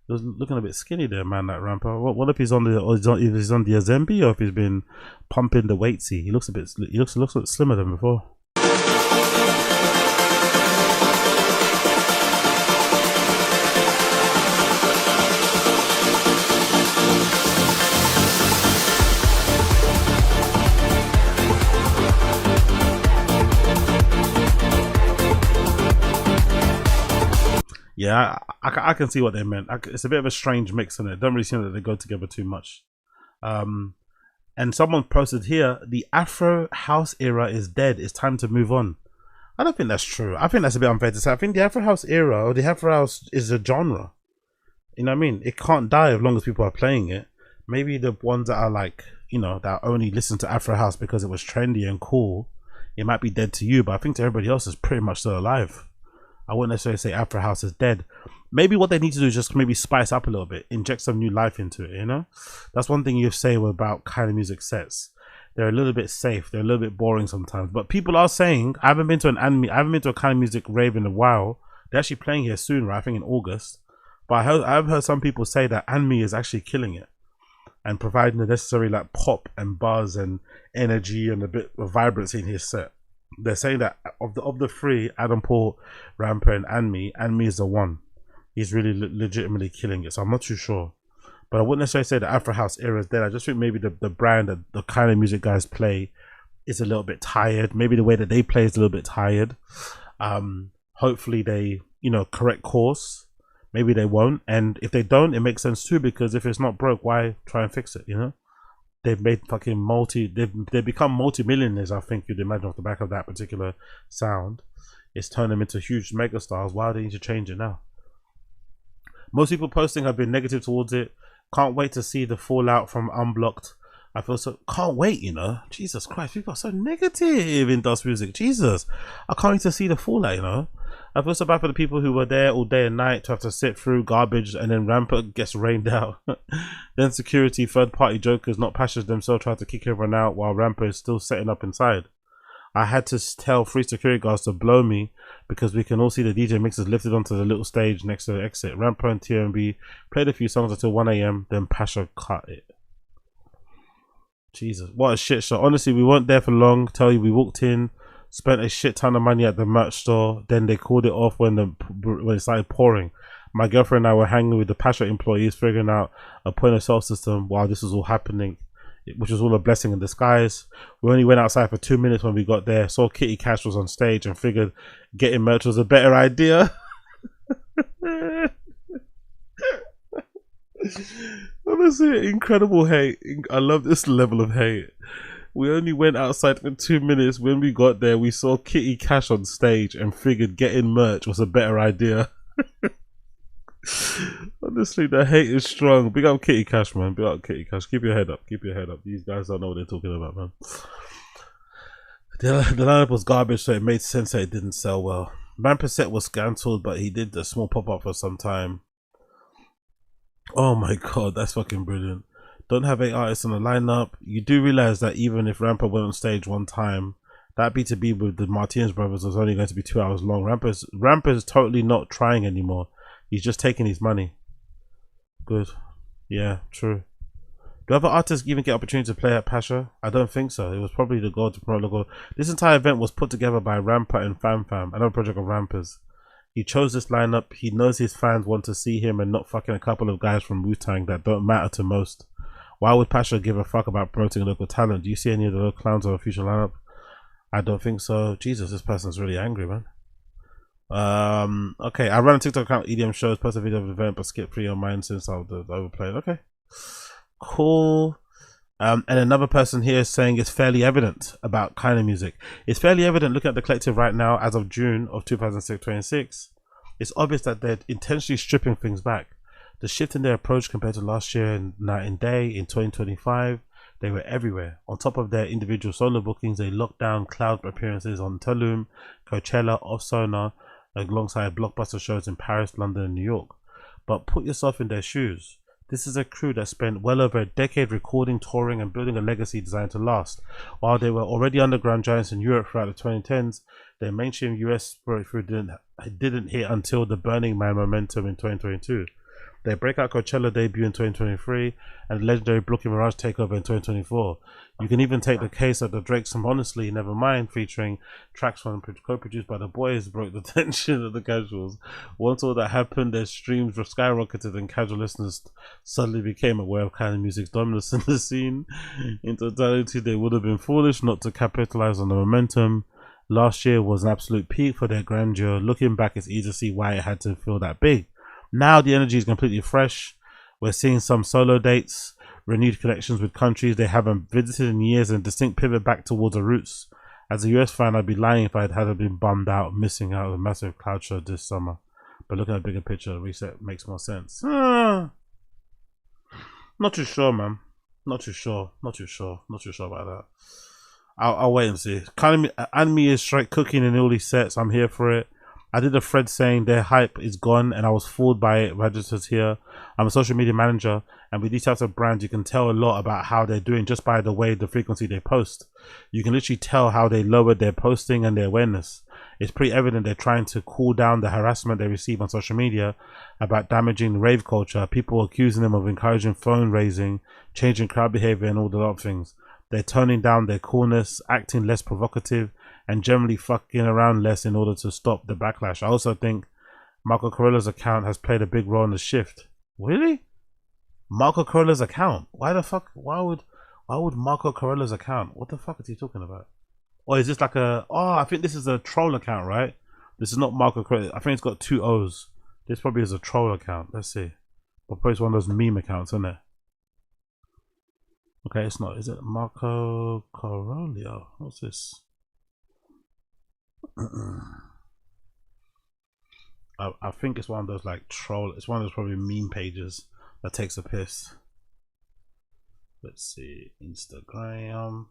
He was looking a bit skinny there, man. That Rampa. What if he's on the if he's on the Azembi or if he's been pumping the weights? He looks a bit looks a bit slimmer than before. Yeah, I can see what they meant. It's a bit of a strange mix, and it don't really seem that they go together too much. And someone posted here, the Afro House era is dead. It's time to move on. I don't think that's true. I think that's a bit unfair to say. I think the Afro House era or the Afro House is a genre. You know what I mean? It can't die as long as people are playing it. Maybe the ones that are like, you know, that only listen to Afro House because it was trendy and cool, it might be dead to you, but I think to everybody else, it's pretty much still alive. I wouldn't necessarily say Afro House is dead. Maybe what they need to do is just maybe spice up a little bit, inject some new life into it, you know? That's one thing you say about kind of music sets. They're a little bit safe, they're a little bit boring sometimes. But people are saying, I haven't been to a kind of music rave in a while. They're actually playing here soon, right? I think in August. But I've heard some people say that Anmi is actually killing it and providing the necessary like pop and buzz and energy and a bit of vibrancy in his set. They're saying that of the three, Adam Paul, Rampa, and Anmi is the one. He's really legitimately killing it. So I'm not too sure, but I wouldn't necessarily say the Afro House era is dead. I just think maybe the brand that the kind of music guys play is a little bit tired. Maybe the way that they play is a little bit tired. Hopefully they, you know, correct course. Maybe they won't, and if they don't, it makes sense too, because if it's not broke, why try and fix it? You know. They've made fucking they've become multi-millionaires, I think you'd imagine, off the back of that particular sound. It's turned them into huge megastars. Why do they need to change it now? Most people posting have been negative towards it. Can't wait to see the fallout from Unblocked. I feel so, can't wait, you know. Jesus Christ, people are so negative in dance music. Jesus, I can't wait to see the fallout, you know. I feel so bad for the people who were there all day and night to have to sit through garbage, and then Rampa gets rained out. Then security, third party jokers, not Pachas themselves, try to kick everyone out while Rampa is still setting up inside. I had to tell 3 security guards to blow me because we can all see the DJ mixers lifted onto the little stage next to the exit. Rampa and TMB played a few songs until 1 AM, then Pacha cut it. Jesus, what a shit show. Honestly, we weren't there for long. Tell you, we walked in, spent a shit ton of money at the merch store, then they called it off when it started pouring. My girlfriend and I were hanging with the Pacha employees, figuring out a point of sale system while this was all happening, which was all a blessing in disguise. We only went outside for 2 minutes when we got there, saw Kitty Cash was on stage, and figured getting merch was a better idea. Honestly, incredible hate. I love this level of hate. We only went outside for 2 minutes. When we got there, we saw Kitty Cash on stage and figured getting merch was a better idea. Honestly, the hate is strong. Big up Kitty Cash, man. Big up Kitty Cash. Keep your head up. Keep your head up. These guys don't know what they're talking about, man. The lineup was garbage, so it made sense that it didn't sell well. Rampa set was cancelled, but he did a small pop-up for some time. Oh my god, that's fucking brilliant. Don't have 8 artists on the lineup. You do realize that even if Rampa went on stage one time, that B2B with the Martinez brothers was only going to be 2 hours long. Rampa's totally not trying anymore. He's just taking his money. Good. Yeah, true. Do other artists even get opportunity to play at Pacha? I don't think so. It was probably the goal to promote the goal. This entire event was put together by Rampa and FamFam, another project of Rampa's. He chose this lineup. He knows his fans want to see him and not fucking a couple of guys from Wu-Tang that don't matter to most. Why would Pacha give a fuck about promoting local talent? Do you see any of the local clowns on a future lineup? I don't think so. Jesus, this person's really angry, man. Okay, I run a TikTok account, EDM shows, post a video of the event, but skip 3 on mine since I'll overplay it. Okay, cool. And another person here is saying it's fairly evident about kind of music. It's fairly evident looking at the collective right now as of June of 2026. It's obvious that they're intentionally stripping things back. The shift in their approach compared to last year and night and day in 2025, they were everywhere. On top of their individual solo bookings, they locked down cloud appearances on Tulum, Coachella, Off-Sonar, alongside blockbuster shows in Paris, London, and New York. But put yourself in their shoes. This is a crew that spent well over a decade recording, touring, and building a legacy designed to last. While they were already underground giants in Europe throughout the 2010s, their mainstream US breakthrough didn't hit until the Burning Man momentum in 2022. They break out Coachella debut in 2023 and legendary Blocking Mirage takeover in 2024. You can even take the case that the Drake's Honestly Nevermind featuring tracks from co-produced by the boys broke the tension of the casuals. Once all that happened, their streams were skyrocketed and casual listeners suddenly became aware of kind of music's dominance in the scene. In totality, they would have been foolish not to capitalize on the momentum. Last year was an absolute peak for their grandeur. Looking back, it's easy to see why it had to feel that big. Now the energy is completely fresh. We're seeing some solo dates, renewed connections with countries they haven't visited in years, and a distinct pivot back towards the roots. As a US fan, I'd be lying if I hadn't been bummed out missing out on a massive cloud show this summer. But looking at a bigger picture, the reset makes more sense. Not too sure, man. Not too sure about that. I'll wait and see. Anime is straight cooking in all these sets. I'm here for it. I did a thread saying their hype is gone, and I was fooled by it. Registers here. I'm a social media manager, and with these types of brands, you can tell a lot about how they're doing just by the way, the frequency they post. You can literally tell how they lowered their posting and their awareness. It's pretty evident they're trying to cool down the harassment they receive on social media about damaging rave culture. People accusing them of encouraging phone raising, changing crowd behavior, and all the other things. They're toning down their coolness, acting less provocative, and generally fucking around less in order to stop the backlash. I also think Marco Corolla's account has played a big role in the shift. Really? Marco Corolla's account? Why the fuck? Why would Marco Corolla's account? What the fuck is he talking about? Or is this like a... Oh, I think this is a troll account, right? This is not Marco Corolla. I think it's got 2 O's. This probably is a troll account. Let's see. Probably it's one of those meme accounts, isn't it? Okay, it's not. Is it Marco Corolla? What's this? I think it's one of those like troll. It's one of those probably meme pages that takes a piss. Let's see, Instagram.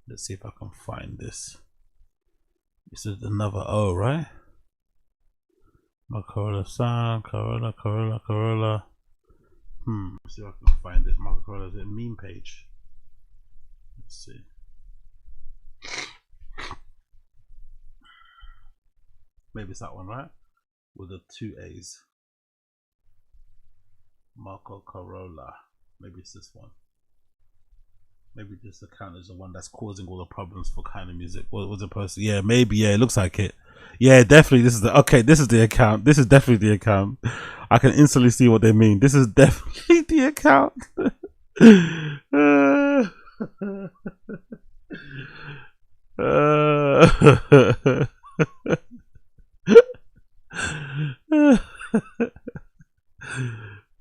Let's see if I can find this. This is another O, right? My Corolla San, Corolla. Let's see if I can find this. Marco Corolla is a meme page. Let's see. Maybe it's that one, right? With the 2 A's. Marco Corolla. Maybe it's this one. Maybe this account is the one that's causing all the problems for kind of music. What was the person? Yeah, maybe. Yeah, it looks like it. Yeah, definitely. This is the This is the account. This is definitely the account. I can instantly see what they mean. This is definitely the account.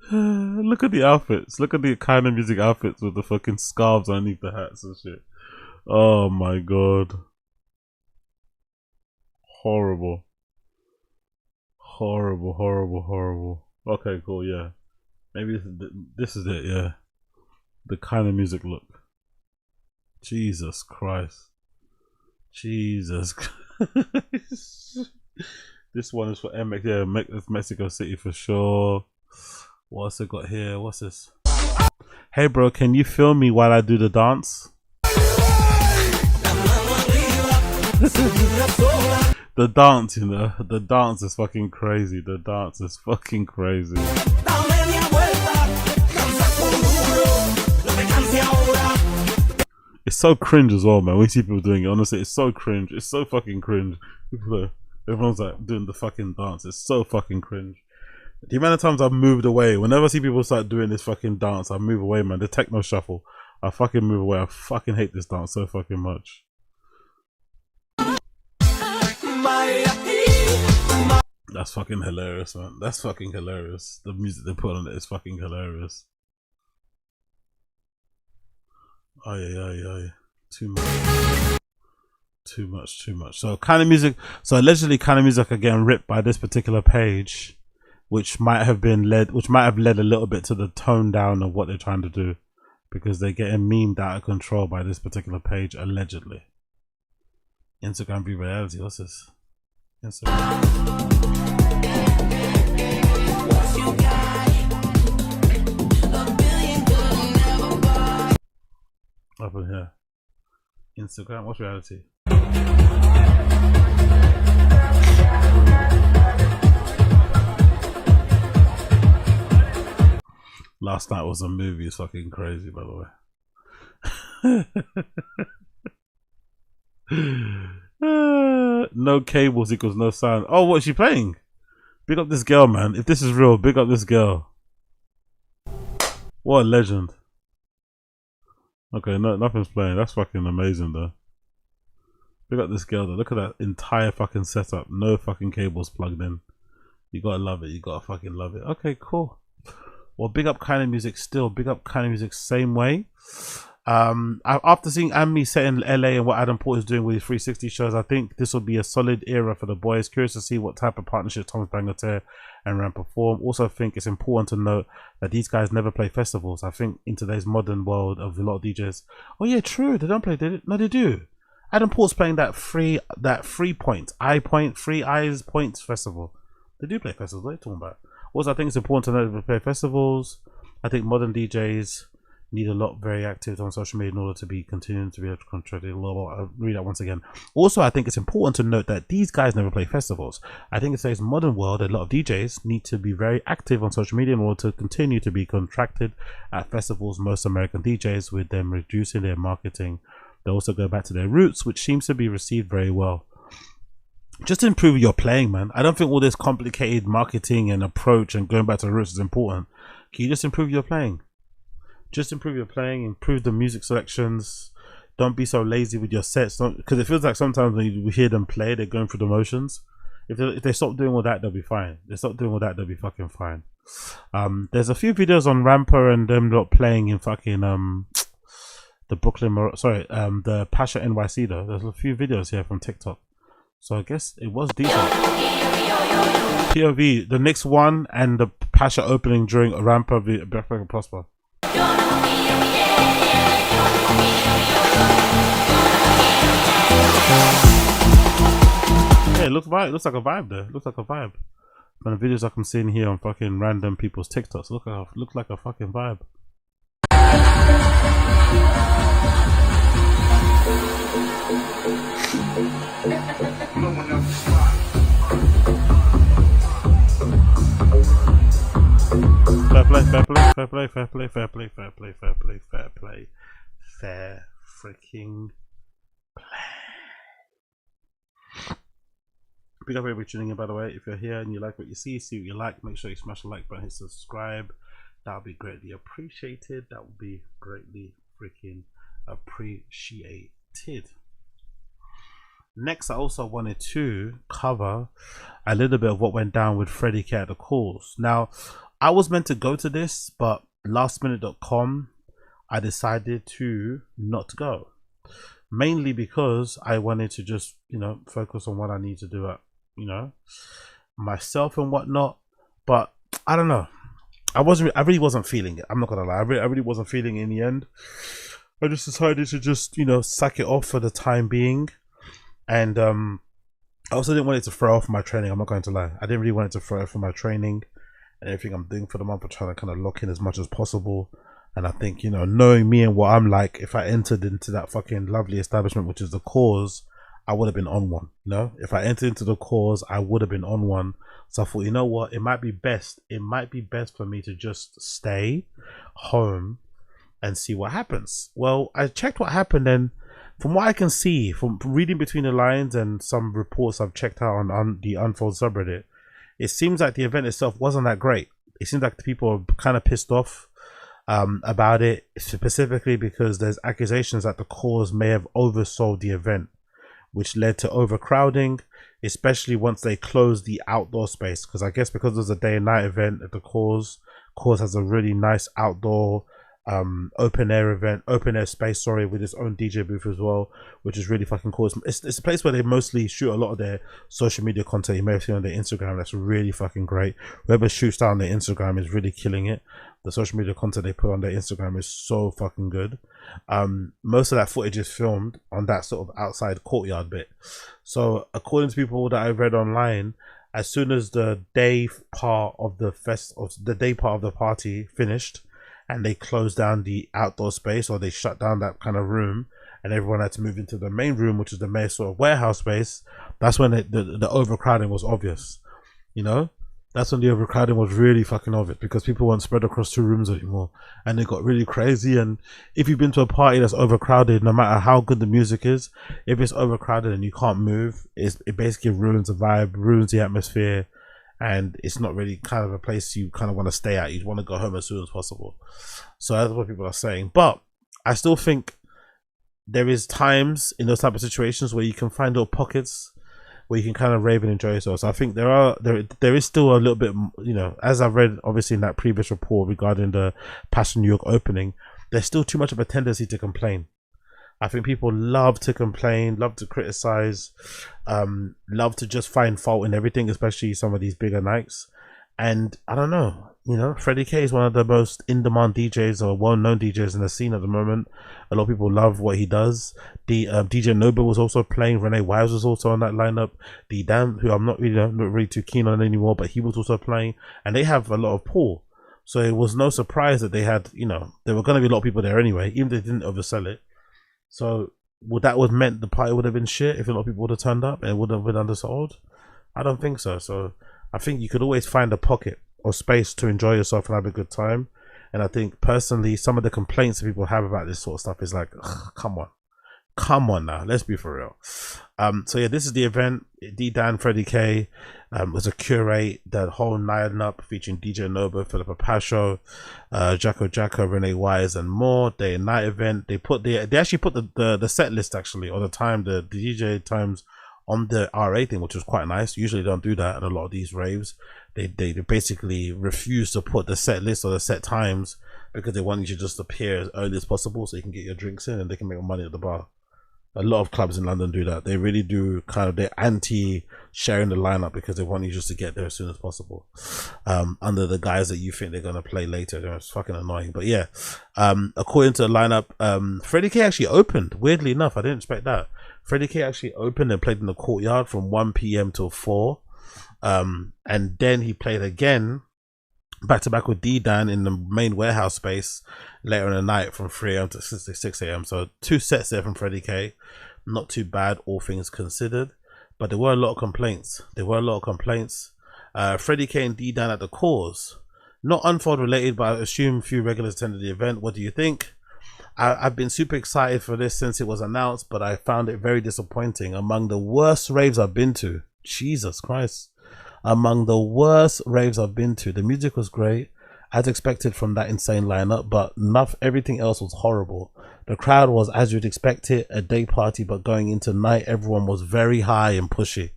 Look at the outfits. Look at the kind of music outfits with the fucking scarves underneath the hats and shit. Oh my god. Horrible. Horrible. Okay, cool, yeah. Maybe this is it, yeah. The kind of music look. Jesus Christ. This one is for MX, yeah, Mexico City for sure. What's it got here? What's this? Hey bro, can you film me while I do the dance? The dance, you know, the dance is fucking crazy. The dance is fucking crazy. It's so cringe as well, man. When you see people doing it, honestly, it's so cringe. It's so fucking cringe. Everyone's like doing the fucking dance. It's so fucking cringe. The amount of times I've moved away, whenever I see people start doing this fucking dance, I move away, man. The techno shuffle, I fucking move away. I fucking hate this dance so fucking much. That's fucking hilarious, man. That's fucking hilarious. The music they put on it is fucking hilarious. Oh yeah. Too much. So kind of music. So allegedly, kind of music are getting ripped by this particular page, which might have led a little bit to the tone down of what they're trying to do, because they're getting memed out of control by this particular page allegedly. Instagram be reality. What's this? Instagram. Up in here. Instagram. What's reality? Last night was a movie. It's fucking crazy, by the way. No cables equals no sound. Oh, what is she playing? Big up this girl, man. If this is real, big up this girl. What a legend. Okay, no, nothing's playing. That's fucking amazing, though. Big up this girl, though. Look at that entire fucking setup. No fucking cables plugged in. You gotta love it. You gotta fucking love it. Okay, cool. Well, big up Kind of Music still. Big up Kind of Music same way. After seeing Ami set in LA and what Adam Porter is doing with his 360 shows, I think this will be a solid era for the boys. Curious to see what type of partnership Thomas Bangalter and Rampa form. Also think it's important to note that these guys never play festivals. I think in today's modern world of a lot of DJs, oh yeah, true, they don't play, no they do. Adam Porter's playing that free point, free eyes points festival. They do play festivals. What are you talking about? Also, I think it's important to know that they play festivals. I think modern DJs need a lot very active on social media in order to be continuing to be able to control it. I'll read that once again. Also, I think it's important to note that these guys never play festivals. I think in today's modern world, a lot of DJs need to be very active on social media in order to continue to be contracted at festivals. Most American DJs, with them reducing their marketing, they also go back to their roots, which seems to be received very well. Just improve your playing, man. I don't think all this complicated marketing and approach and going back to the roots is important. Can you just improve your playing? Just improve your playing, improve the music selections. Don't be so lazy with your sets, because it feels like sometimes when you hear them play, they're going through the motions. If they stop doing all that, they'll be fine. They stop doing all that, they'll be fucking fine. There's a few videos on Rampa and them not playing in fucking the the Pacha NYC though. There's a few videos here from TikTok. So I guess it was decent. POV, the next one and the Pacha opening during a Rampa Backpack and Prosper. Yeah, it looks like a vibe there. It looks like a vibe. From the videos I'm seeing here on fucking random people's TikToks, looks like a fucking vibe. Fair play, fair play, fair play, fair play, fair play, fair play, fair play, fair play, fair freaking play. Big up everybody tuning in, by the way. If you're here and you like what you see what you like, make sure you smash the like button, hit subscribe. That would be greatly appreciated. That would be greatly freaking appreciated. Next, I also wanted to cover a little bit of what went down with Freddy K at the calls. Now, I was meant to go to this, but lastminute.com, I decided to not go. Mainly because I wanted to just, focus on what I need to do at, myself and whatnot. But I don't know. I really wasn't feeling it. I'm not gonna lie. I really wasn't feeling it in the end. I just decided to just, suck it off for the time being. And I also didn't want it to throw off my training. I'm not going to lie. I didn't really want it to throw off my training and everything I'm doing for the month. I'm trying to kind of lock in as much as possible. And I think, knowing me and what I'm like, if I entered into that fucking lovely establishment, which is the cause, I would have been on one. If I entered into the cause, I would have been on one. So I thought, you know what, it might be best for me to just stay home and see what happens. Well, I checked what happened, and from what I can see, from reading between the lines and some reports I've checked out on the Unfold subreddit, it seems like the event itself wasn't that great. It seems like the people are kind of pissed off about it, specifically because there's accusations that the cause may have oversold the event, which led to overcrowding, especially once they closed the outdoor space. Because I guess because it was a day and night event at the cause has a really nice outdoor open air space, with its own DJ booth as well, which is really fucking cool. It's a place where they mostly shoot a lot of their social media content. You may have seen on their Instagram. That's really fucking great. Whoever shoots down their Instagram is really killing it. The social media content they put on their Instagram is so fucking good. Most of that footage is filmed on that sort of outside courtyard bit. So according to people that I read online, as soon as the day part of the party finished, and they closed down the outdoor space, or they shut down that kind of room, and everyone had to move into the main room, which is the main sort of warehouse space, that's when the overcrowding was obvious. That's when the overcrowding was really fucking of it, because people weren't spread across 2 rooms anymore, and it got really crazy. And if you've been to a party that's overcrowded, no matter how good the music is, if it's overcrowded and you can't move, it basically ruins the vibe, ruins the atmosphere, and it's not really kind of a place you kind of want to stay at. You want to go home as soon as possible. So that's what people are saying. But I still think there is times in those type of situations where you can find little pockets where you can kind of rave and enjoy yourself. So I think there is still a little bit, you know, as I've read obviously in that previous report regarding the Pacha New York opening, there's still too much of a tendency to complain. I think people love to complain, love to criticize, love to just find fault in everything, especially some of these bigger nights. And I don't know, you know, Freddy K is one of the most in-demand DJs or well-known DJs in the scene at the moment. A lot of people love what he does. The DJ Noble was also playing. Renee Wise was also on that lineup. The Dan, who I'm not really too keen on anymore, but he was also playing. And they have a lot of pull. So it was no surprise that they had, you know, there were going to be a lot of people there anyway, even if they didn't oversell it. So would that have meant the party would have been shit if a lot of people would have turned up and it would have been undersold? I don't think so. So I think you could always find a pocket or space to enjoy yourself and have a good time. And I think personally, some of the complaints that people have about this sort of stuff is like, come on now, let's be for real. So yeah, this is the event. D-Dan, Freddy K was a curate, the whole lineup featuring DJ Nobo, Philippa Pasho, Jacko, Renee Wise, and more. Day and night event. They actually put the set list actually, or the DJ times on the RA thing, which was quite nice. Usually they don't do that in a lot of these raves. They basically refuse to put the set list or the set times because they want you to just appear as early as possible so you can get your drinks in and they can make money at the bar. A lot of clubs in London do that. They really do kind of, they're anti-sharing the lineup because they want you just to get there as soon as possible. Under the guys that you think they're going to play later. It's fucking annoying. But yeah, according to the lineup, Freddy K actually opened. Weirdly enough, I didn't expect that. Freddy K actually opened and played in the courtyard from 1 p.m. till 4. And then he played again back to back with D-Dan in the main warehouse space later in the night from 3 a.m. to 6 a.m. So 2 sets there from Freddy K. Not too bad, all things considered. But there were a lot of complaints. Freddy K and D-Dan at the cause. Not Unfold related, but I assume a few regulars attended the event. What do you think? I've been super excited for this since it was announced, but I found it very disappointing. Among the worst raves I've been to. Jesus Christ. Among the worst raves I've been to. The music was great, as expected from that insane lineup, but everything else was horrible. The crowd was, as you'd expect it, a day party, but going into night, everyone was very high and pushy.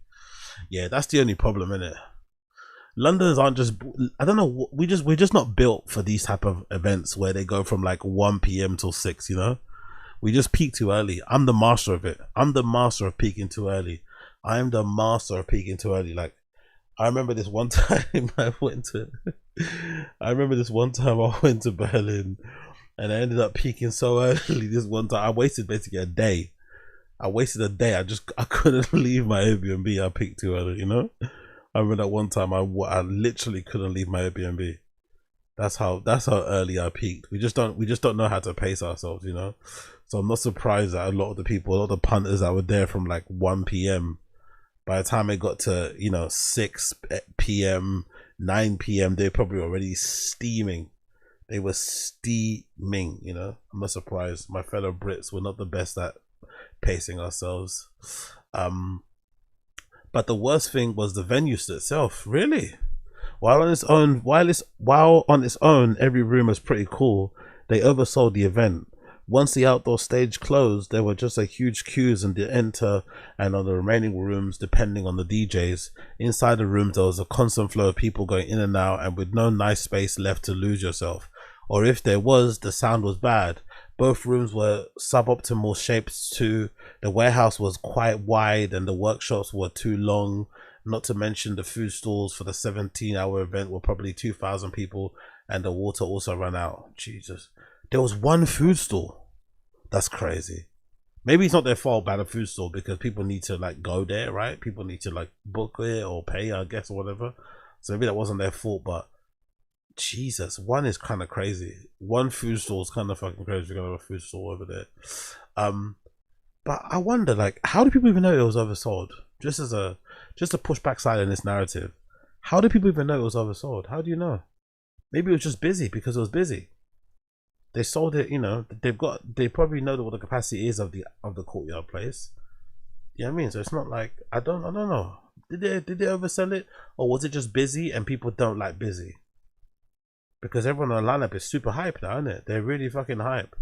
Yeah, that's the only problem, innit? Londoners aren't just, I don't know, we're just not built for these type of events where they go from like 1 p.m. till 6, you know? We just peak too early. I'm the master of it. I'm the master of peaking too early. Like, I remember this one time I went to Berlin and I ended up peaking so early this one time. I wasted basically a day. I couldn't leave my Airbnb. I peaked too early, you know? I remember that one time I literally couldn't leave my Airbnb. That's how early I peaked. We just don't know how to pace ourselves, you know? So I'm not surprised that a lot of the punters that were there from like 1 p.m. by the time it got to, you know, 6 p.m., 9 p.m., they're probably already steaming. They were steaming, you know? I'm not surprised. My fellow Brits were not the best at pacing ourselves. But the worst thing was the venue itself. Really? While on its own, every room was pretty cool. They oversold the event. Once the outdoor stage closed, there were just a huge queues in the enter and on the remaining rooms, depending on the DJs. Inside the rooms, there was a constant flow of people going in and out, and with no nice space left to lose yourself. Or if there was, the sound was bad. Both rooms were suboptimal shapes too. The warehouse was quite wide and the workshops were too long. Not to mention the food stalls for the 17-hour event were probably 2,000 people, and the water also ran out. Jesus. There was one food stall. That's crazy. Maybe it's not their fault about a food stall because people need to like go there, right? People need to like book it or pay, I guess, or whatever. So maybe that wasn't their fault, but Jesus, one is kind of crazy. One food stall is kind of fucking crazy. You're gonna have a food stall over there. But I wonder, like, how do people even know it was oversold? Just to push back side in this narrative, How do people even know it was oversold? How do you know? Maybe it was just busy because it was busy. They sold it, you know. They probably know what the capacity is of the courtyard place. You know what I mean? So it's not like I don't know. Did they oversell it, or was it just busy and people don't like busy? Because everyone on the lineup is super hype now, isn't it? They're really fucking hype.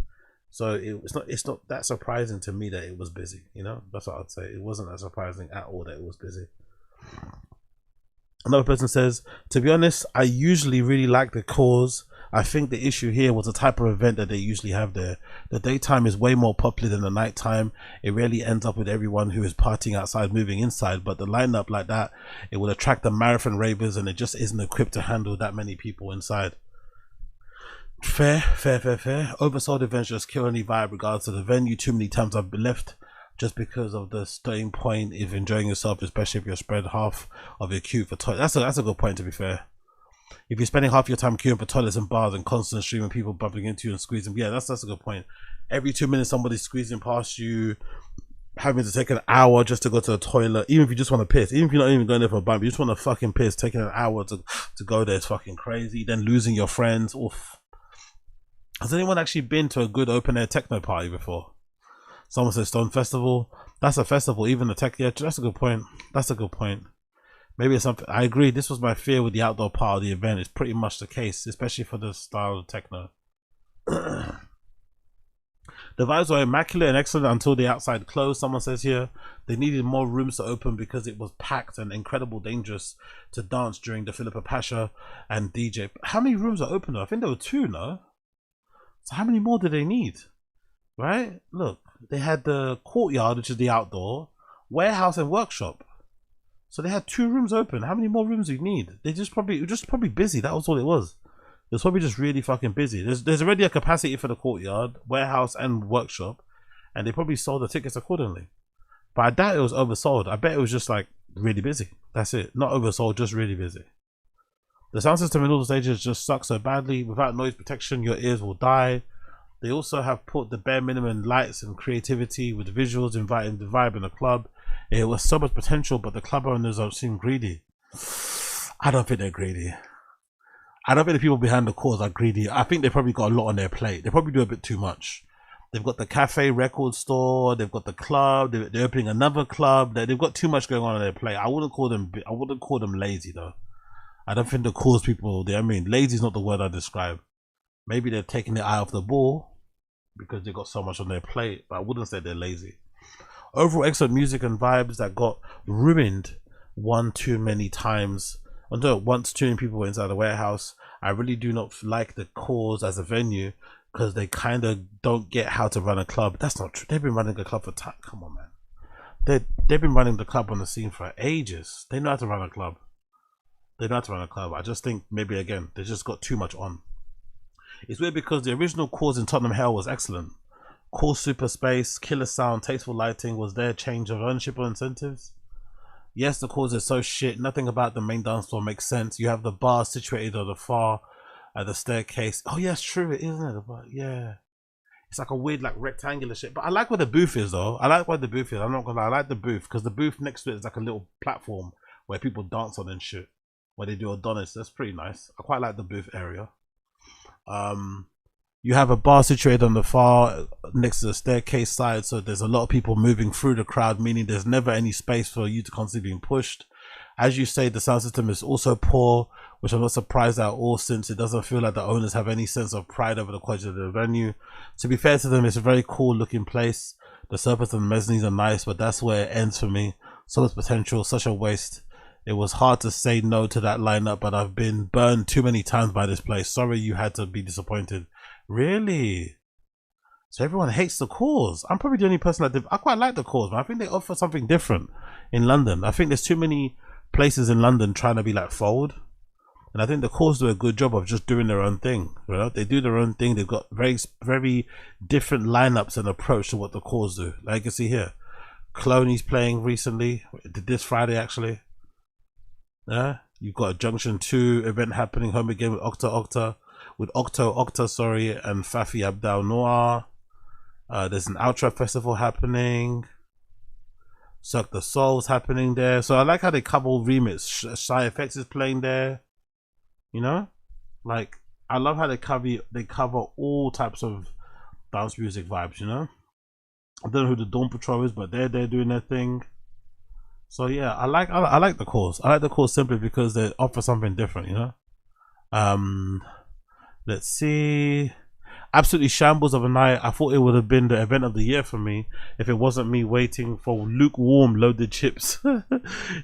So it's not that surprising to me that it was busy. You know, that's what I'd say. It wasn't that surprising at all that it was busy. Another person says, to be honest, I usually really like the cause. I think the issue here was the type of event that they usually have there. The daytime is way more popular than the nighttime. It rarely ends up with everyone who is partying outside moving inside, but the lineup like that, it will attract the marathon ravers, and it just isn't equipped to handle that many people inside. Fair. Oversold events just kill any vibe regards to the venue. Too many times I've been left just because of the starting point if enjoying yourself, especially if you're spread half of your queue for toilets. That's a good point, to be fair. If you're spending half your time queuing for toilets and bars and constant streaming people bumping into you and squeezing, yeah, that's a good point. Every 2 minutes somebody's squeezing past you, having to take an hour just to go to the toilet, even if you just want to piss, even if you're not even going there for a bump, you just want to fucking piss, taking an hour to go there is fucking crazy. Then losing your friends. Oof. Has anyone actually been to a good open air techno party before? Someone says Stone Festival. That's a festival, even the tech. Yeah, that's a good point. That's a good point. Maybe it's something. I agree. This was my fear with the outdoor part of the event. It's pretty much the case, especially for the style of techno. The vibes were immaculate and excellent until the outside closed. Someone says here they needed more rooms to open because it was packed and incredible dangerous to dance during the Philippa Pasha and DJ. How many rooms are open though? I think there were 2, no? So how many more do they need? Right? Look, they had the courtyard, which is the outdoor, warehouse and workshop. So they had 2 rooms open. How many more rooms do you need? It was just probably busy. That was all it was. It was probably just really fucking busy. There's already a capacity for the courtyard, warehouse and workshop, and they probably sold the tickets accordingly. But I doubt it was oversold. I bet it was just like really busy. That's it. Not oversold, just really busy. The sound system in all the stages just sucks so badly. Without noise protection, your ears will die. They also have put the bare minimum lights and creativity with visuals inviting the vibe in the club. It was so much potential, but the club owners seem greedy. I don't think they're greedy. I don't think the people behind the cause are greedy. I think they probably got a lot on their plate. They probably do a bit too much. They've got the cafe record store. They've got the club. They're opening another club. They've got too much going on their plate. I wouldn't call them lazy though. I don't think the cause people. I mean, lazy is not the word I describe. Maybe they're taking their eye off the ball because they got so much on their plate. But I wouldn't say they're lazy. Overall, excellent music and vibes that got ruined one too many times. Although once too many people were inside the warehouse, I really do not like the cause as a venue because they kind of don't get how to run a club. That's not true. They've been running a club for time. Come on, man. They've been running the club on the scene for ages. They know how to run a club. I just think maybe again they just got too much on. It's weird because the original cause in Tottenham Hell was excellent. Cool super space, killer sound, tasteful lighting. Was there change of ownership or incentives? Yes, the cause is so shit. Nothing about the main dance floor makes sense. You have the bar situated on the far at the staircase. Oh yeah, it's true, isn't it? Yeah, it's like a weird like rectangular shit. But I like where the booth is though. I like where the booth is. I'm not gonna lie. I like the booth because the booth next to it is like a little platform where people dance on and shit. Where they do Adonis. That's pretty nice. I quite like the booth area. You have a bar situated on the far next to the staircase side, so there's a lot of people moving through the crowd, meaning there's never any space for you to constantly being pushed. As you say, the sound system is also poor, which I'm not surprised at all since it doesn't feel like the owners have any sense of pride over the quality of the venue. To be fair to them, it's a very cool looking place. The surface and the mezzanines are nice, but that's where it ends for me. So much potential, such a waste. It was hard to say no to that lineup, but I've been burned too many times by this place. Sorry you had to be disappointed. Really? So everyone hates the cause. I'm probably the only person that I quite like the cause, man. I think they offer something different in London. I think there's too many places in London trying to be like Fold. And I think the cause do a good job of just doing their own thing. You know? They do their own thing. They've got very different lineups and approach to what the cause do. Like you can see here. Cloney's playing recently. This Friday actually. Yeah, you've got a Junction 2 event happening home again with Octa, and Fafi Abdel Noir. There's an Ultra festival happening. Suck the Soul's happening there. So I like how they cover remix. Shy Effects is playing there. You know, like I love how they cover all types of dance music vibes. You know, I don't know who the Dawn Patrol is, but they're doing their thing. So yeah, I like the calls. I like the calls simply because they offer something different. You know. Let's see. Absolutely shambles of a night. I thought it would have been the event of the year for me if it wasn't me waiting for lukewarm loaded chips.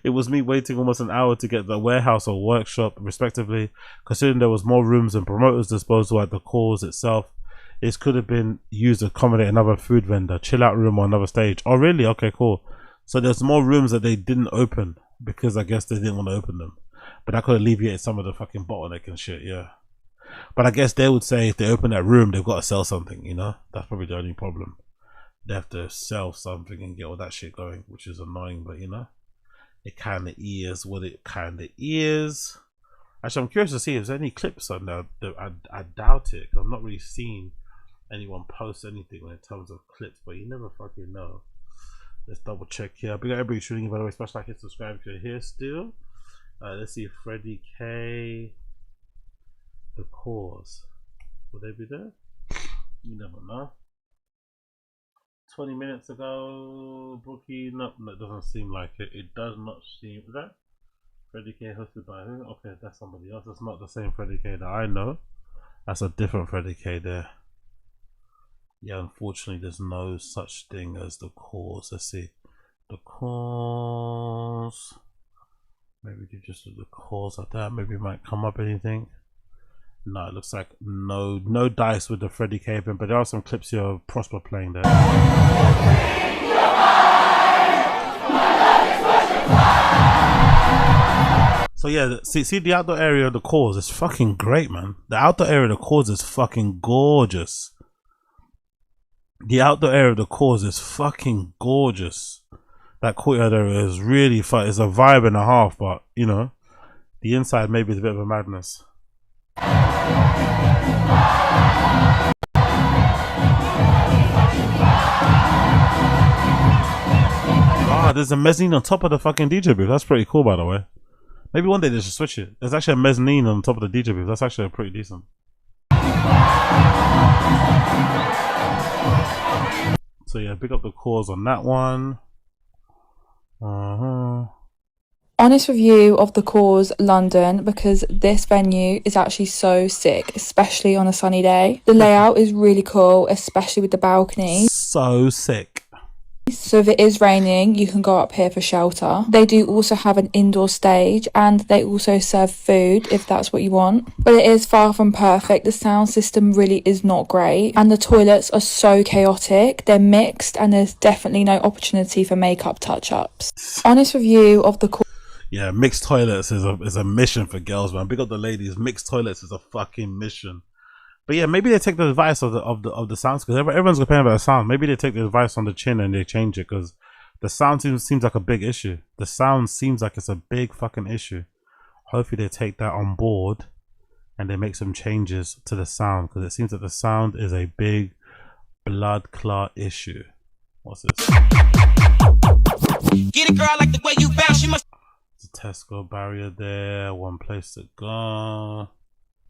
It was me waiting almost an hour to get the warehouse or workshop respectively, considering there was more rooms and promoters disposal at the cause itself. It could have been used to accommodate another food vendor, chill out room, or another stage. Oh really? Okay, cool. So there's more rooms that they didn't open because I guess they didn't want to open them, but that could alleviate some of the fucking bottleneck and shit. Yeah. But I guess they would say if they open that room, they've got to sell something, you know? That's probably the only problem. They have to sell something and get all that shit going, which is annoying, but you know? It kind of is what it kind of is. Actually, I'm curious to see if there's any clips on there. I doubt it, because I'm not really seeing anyone post anything in terms of clips, but you never fucking know. Let's double check here. Big up everybody tuning in, by the way. Smash like and subscribe if you're here still. Let's see if Freddy K... The cause. Will they be there? You never know. 20 minutes ago, Brookie. No, it doesn't seem like it. It does not seem. Is that Freddy K hosted by who? Okay, that's somebody else. It's not the same Freddy K that I know. That's a different Freddy K there. Yeah, unfortunately, there's no such thing as the cause. Let's see. The cause. Maybe we could just do the cause like that. Maybe it might come up anything. No, it looks like no dice with the Freddy K event, but there are some clips here of Prosper playing there. So yeah, see the outdoor area of the cause is fucking great, man. The outdoor area of the cause is fucking gorgeous. The outdoor area of the cause is fucking gorgeous. That courtyard area is really fun. It's a vibe and a half, but you know, the inside maybe is a bit of a madness. Ah, there's a mezzanine on top of the fucking DJ booth. That's pretty cool, by the way. Maybe one day they should switch it. There's actually a mezzanine on top of the DJ booth. That's actually pretty decent. So yeah, pick up the cause on that one. Honest review of the cause London, because this venue is actually so sick, especially on a sunny day. The layout is really cool, especially with the balcony. So sick. So if it is raining, you can go up here for shelter. They do also have an indoor stage, and they also serve food if that's what you want. But it is far from perfect. The sound system really is not great, and the toilets are so chaotic. They're mixed, and there's definitely no opportunity for makeup touch-ups. Honest review of the cause. Yeah, mixed toilets is a mission for girls, man. Big up the ladies. Mixed toilets is a fucking mission. But yeah, maybe they take the advice of the sounds, because everyone's complaining about the sound. Maybe they take the advice on the chin and they change it, because the sound seems like a big issue. The sound seems like it's a big fucking issue. Hopefully they take that on board and they make some changes to the sound, because it seems that the sound is a big blood clot issue. What's this? Get it, girl, like the way you bounce. You must. There's a Tesco barrier there. One place to go.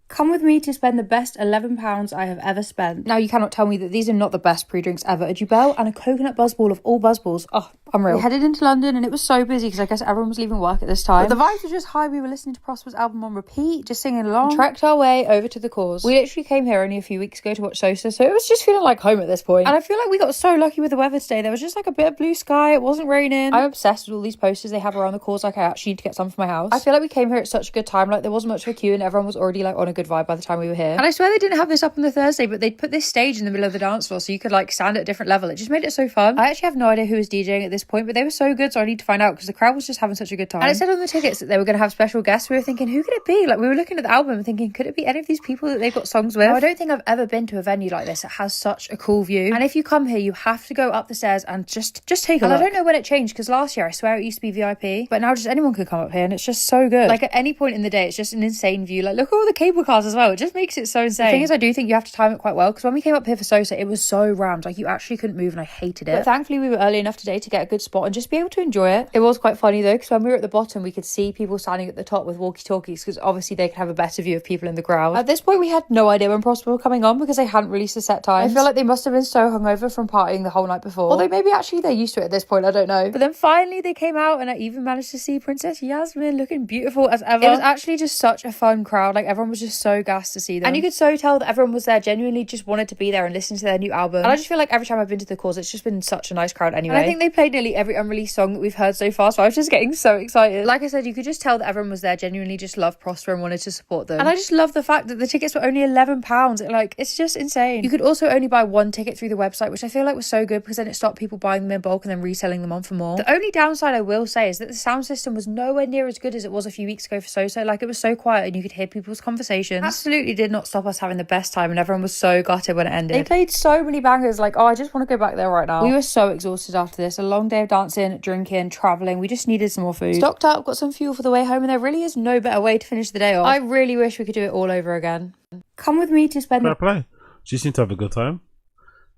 Come with me to spend the best £11 I have ever spent. Now, you cannot tell me that these are not the best pre-drinks ever. A Jubel and a coconut buzzball of all buzzballs. Oh, unreal. We headed into London and it was so busy because I guess everyone was leaving work at this time. But the vibes were just high. We were listening to Prosper's album on repeat, just singing along. And trekked our way over to the cause. We literally came here only a few weeks ago to watch Sosa, so it was just feeling like home at this point. And I feel like we got so lucky with the weather today. There was just like a bit of blue sky. It wasn't raining. I'm obsessed with all these posters they have around the cause. Like, I actually need to get some for my house. I feel like we came here at such a good time. Like, there wasn't much of a queue and everyone was already like on a good vibe by the time we were here. And I swear they didn't have this up on the Thursday, but they'd put this stage in the middle of the dance floor so you could like stand at a different level. It just made it so fun. I actually have no idea who was DJing at this point, but they were so good, so I need to find out because the crowd was just having such a good time. And it said on the tickets that they were going to have special guests. We were thinking, who could it be? Like, we were looking at the album and thinking, could it be any of these people that they've got songs with? Now, I don't think I've ever been to a venue like this. It has such a cool view. And if you come here, you have to go up the stairs and just take a look. And I don't know when it changed, because last year I swear it used to be VIP, but now just anyone could come up here and it's just so good. Like, at any point in the day, it's just an insane view. Like, look at all the cable cars cars as well. It just makes it so insane. The thing is, I do think you have to time it quite well, because when we came up here for Sosa, it was so rammed. Like, you actually couldn't move and I hated it. But thankfully we were early enough today to get a good spot and just be able to enjoy it. It was quite funny though, because when we were at the bottom, we could see people standing at the top with walkie-talkies, because obviously they could have a better view of people in the crowd. At this point, we had no idea when Prosper were coming on, because they hadn't released a set time. I feel like they must have been so hungover from partying the whole night before. Although maybe actually they're used to it at this point, I don't know. But then finally they came out, and I even managed to see Princess Yasmin looking beautiful as ever. It was actually just such a fun crowd. Like, everyone was just so gassed to see them. And you could so tell that everyone was there genuinely just wanted to be there and listen to their new album. And I just feel like every time I've been to the cause, it's just been such a nice crowd anyway. And I think they played nearly every unreleased song that we've heard so far, so I was just getting so excited. Like I said, you could just tell that everyone was there, genuinely just loved Prosper and wanted to support them. And I just love the fact that the tickets were only £11. Like, it's just insane. You could also only buy one ticket through the website, which I feel like was so good, because then it stopped people buying them in bulk and then reselling them on for more. The only downside I will say is that the sound system was nowhere near as good as it was a few weeks ago for Soso. Like, it was so quiet and you could hear people's conversations. Absolutely did not stop us having the best time, and everyone was so gutted when it ended. They played so many bangers, like, oh, I just want to go back there right now. We were so exhausted after this. A long day of dancing, drinking, travelling. We just needed some more food. Stocked up, got some fuel for the way home, and there really is no better way to finish the day off. I really wish we could do it all over again. Come with me to spend Fair play. She seemed to have a good time.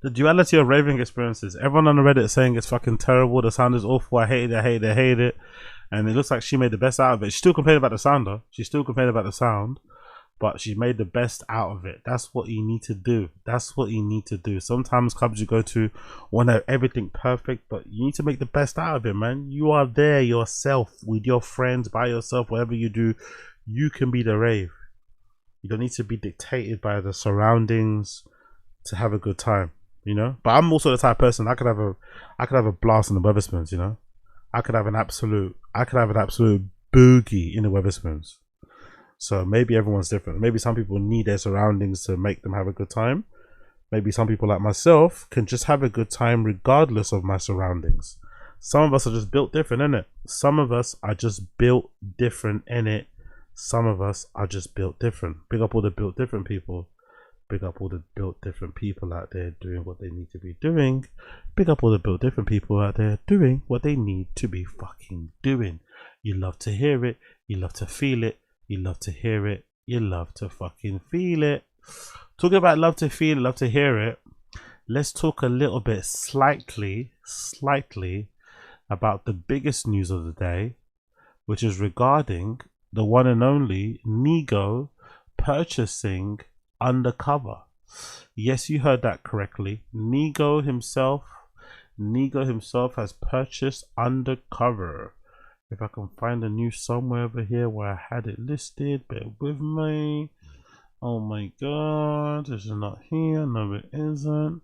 The duality of raving experiences. Everyone on the Reddit saying it's fucking terrible. The sound is awful. I hate it. I hate it. I hate it. And it looks like she made the best out of it. She still complained about the sound though. She still complained about the sound, but she made the best out of it. That's what you need to do. That's what you need to do. Sometimes clubs you go to want to have everything perfect, but you need to make the best out of it, man. You are there yourself with your friends, by yourself, whatever you do, you can be the rave. You don't need to be dictated by the surroundings to have a good time, you know. But I'm also the type of person I could have a blast in the Weatherspoons, you know. I could have an absolute boogie in the Weatherspoons. So maybe everyone's different. Maybe some people need their surroundings to make them have a good time. Maybe some people like myself can just have a good time regardless of my surroundings. Some of us are just built different, innit? Some of us are just built different, innit? Some of us are just built different. Big up all the built different people. Big up all the built different people out there doing what they need to be doing. Big up all the built different people out there doing what they need to be fucking doing. You love to hear it. You love to feel it. You love to hear it. You love to fucking feel it. Talking about love to feel it, love to hear it. Let's talk a little bit slightly about the biggest news of the day, which is regarding the one and only Nigo purchasing Undercover. Yes, you heard that correctly. Nigo himself has purchased Undercover. If I can find the news somewhere over here where I had it listed, bear with me. Oh my god, this is not here. No, it isn't.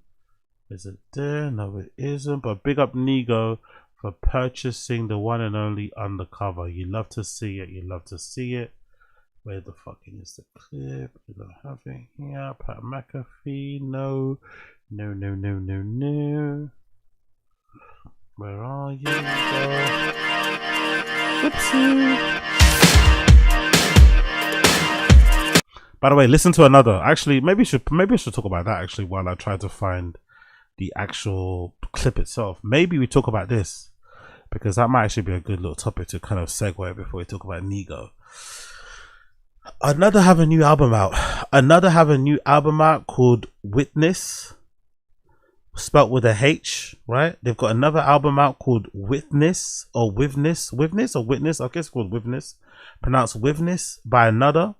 Is it there? No, it isn't. But big up Nigo for purchasing the one and only Undercover. You love to see it. You love to see it. Where the fucking is the clip? We don't have it here. Pat McAfee. No. Where are you? Whoopsie. By the way, listen to another. Actually, maybe I should talk about that actually while I try to find the actual clip itself. Maybe we talk about this because that might actually be a good little topic to kind of segue before we talk about Nigo. Another have a new album out called Witness, spelt with a H, right? They've got another album out called Witness, I guess it's called Witness, pronounced Witness, by another.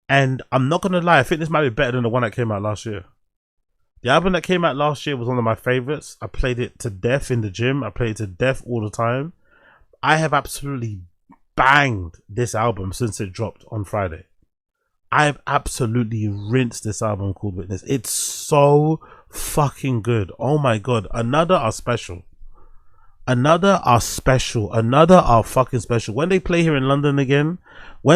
And I'm not gonna lie, I think this might be better than the one that came out last year. The album that came out last year was one of my favorites. I played it to death in the gym. I played it to death all the time. I have absolutely banged this album since it dropped on Friday. I've absolutely rinsed this album called Witness. It's so fucking good. Oh my god. Another are special. Another are fucking special. When they play here in London again, I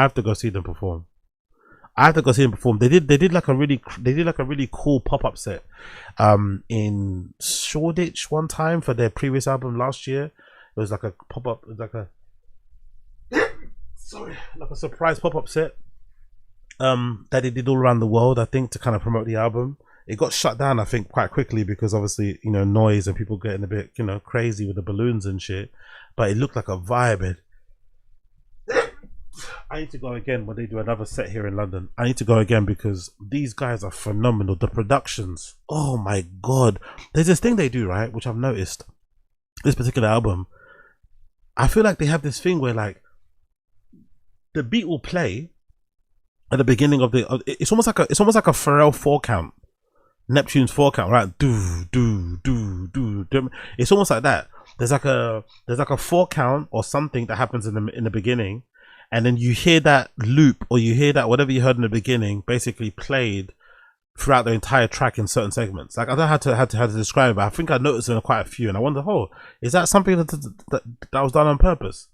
have to go see them perform. They did like a really cool pop-up set in Shoreditch one time for their previous album last year. It was like a pop-up, like a surprise pop-up set that they did all around the world, I think, to kind of promote the album. It got shut down, I think, quite quickly because obviously, you know, noise and people getting a bit, you know, crazy with the balloons and shit. But it looked like a vibe. I need to go again when they do another set here in London. I need to go again because these guys are phenomenal. The productions, oh my god. There's this thing they do, right, which I've noticed. This particular album, I feel like they have this thing where like the beat will play at the beginning of the. It's almost like a Pharrell 4 count, Neptune's 4 count, right? Do do do do do. It's almost like that. There's like a 4 count or something that happens in the beginning, and then you hear that loop or you hear that whatever you heard in the beginning basically played throughout the entire track in certain segments. Like I don't know how to describe it, but I think I noticed in quite a few, and I wonder, oh, is that something that was done on purpose?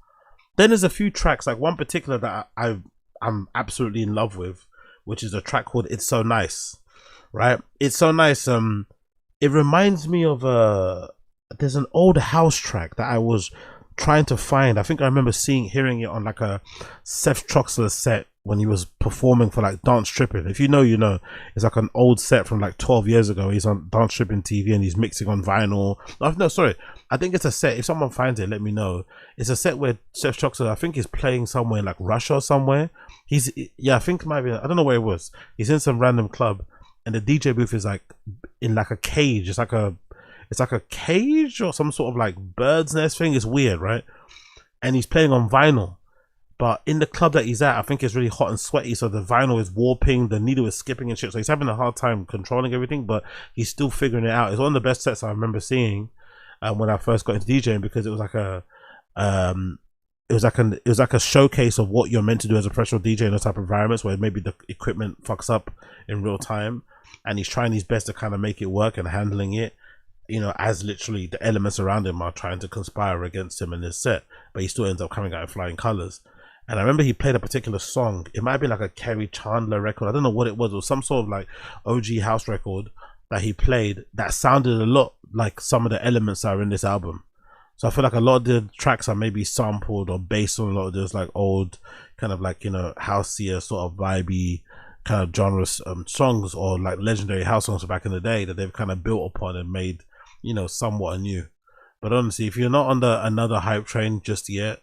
Then there's a few tracks, like one particular that I'm absolutely in love with, which is a track called "It's So Nice." Right, It's So Nice. It reminds me of there's an old house track that I was trying to find. I think I remember hearing it on like a Seth Troxler set when he was performing for like Dance Tripping. If you know, you know. It's like an old set from like 12 years ago. He's on Dance Tripping TV and he's mixing on vinyl. No, sorry. I think it's a set. If someone finds it, let me know. It's a set where Seth Troxler, I think, is playing somewhere in like Russia or somewhere. I think it might be, I don't know where it was. He's in some random club and the DJ booth is like in like a cage. It's like a cage or some sort of like bird's nest thing. It's weird, right? And he's playing on vinyl. But in the club that he's at, I think it's really hot and sweaty, so the vinyl is warping, the needle is skipping and shit. So he's having a hard time controlling everything, but he's still figuring it out. It's one of the best sets I remember seeing when I first got into DJing, because it was like a showcase of what you're meant to do as a professional DJ in those type of environments where maybe the equipment fucks up in real time, and he's trying his best to kind of make it work and handling it, you know, as literally the elements around him are trying to conspire against him in this set, but he still ends up coming out in flying colors. And I remember he played a particular song. It might have been like a Kerry Chandler record. I don't know what it was. It was some sort of like OG house record that he played that sounded a lot like some of the elements that are in this album. So I feel like a lot of the tracks are maybe sampled or based on a lot of those like old kind of like, you know, houseier sort of vibey kind of genres songs, or like legendary house songs from back in the day that they've kind of built upon and made, you know, somewhat anew. But honestly, if you're not on another hype train just yet,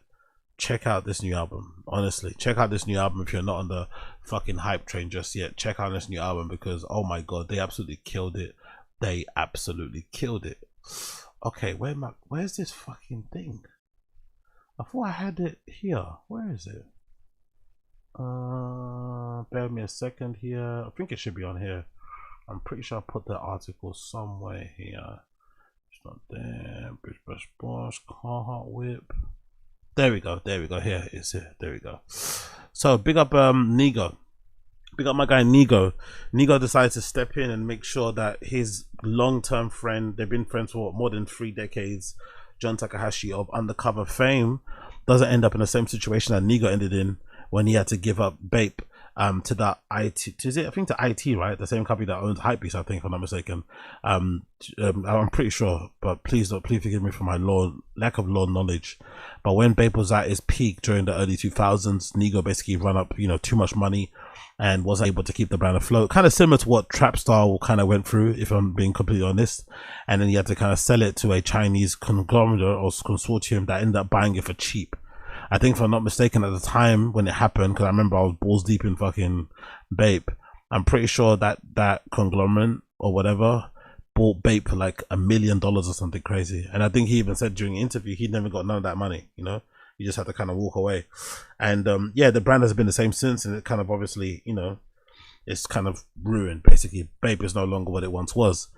check out this new album. Honestly, check out this new album. If you're not on the fucking hype train just yet, check out this new album, because oh my god, they absolutely killed it. They absolutely killed it. Okay, where's this fucking thing? I thought I had it here. Where is it? Bear with me a second here. I think it should be on here. I'm pretty sure I put the article somewhere here. It's not there. Bridge Brush Boss, Carhartt Whip. There we go. Here it is. Here. There we go. So big up Nigo. Big up my guy Nigo. Nigo decided to step in and make sure that his long-term friend, they've been friends for more than 3 decades, John Takahashi of Undercover fame, doesn't end up in the same situation that Nigo ended in when he had to give up Bape to that to IT, right? The same company that owns Hypebeast, I think, if I'm not mistaken. I'm pretty sure, but please forgive me for my lack of law knowledge. But when Bape was at his peak during the early 2000s, Nigo basically run up, you know, too much money and wasn't able to keep the brand afloat. Kind of similar to what Trapstar kind of went through, if I'm being completely honest. And then he had to kind of sell it to a Chinese conglomerate or consortium that ended up buying it for cheap. I think, if I'm not mistaken, at the time when it happened, because I remember I was balls deep in fucking Bape, I'm pretty sure that conglomerate or whatever bought Bape for like $1 million or something crazy. And I think he even said during the interview he never got none of that money, you know. He just had to kind of walk away. And yeah, the brand has been the same since, and it kind of obviously, you know, it's kind of ruined. Basically, Bape is no longer what it once was.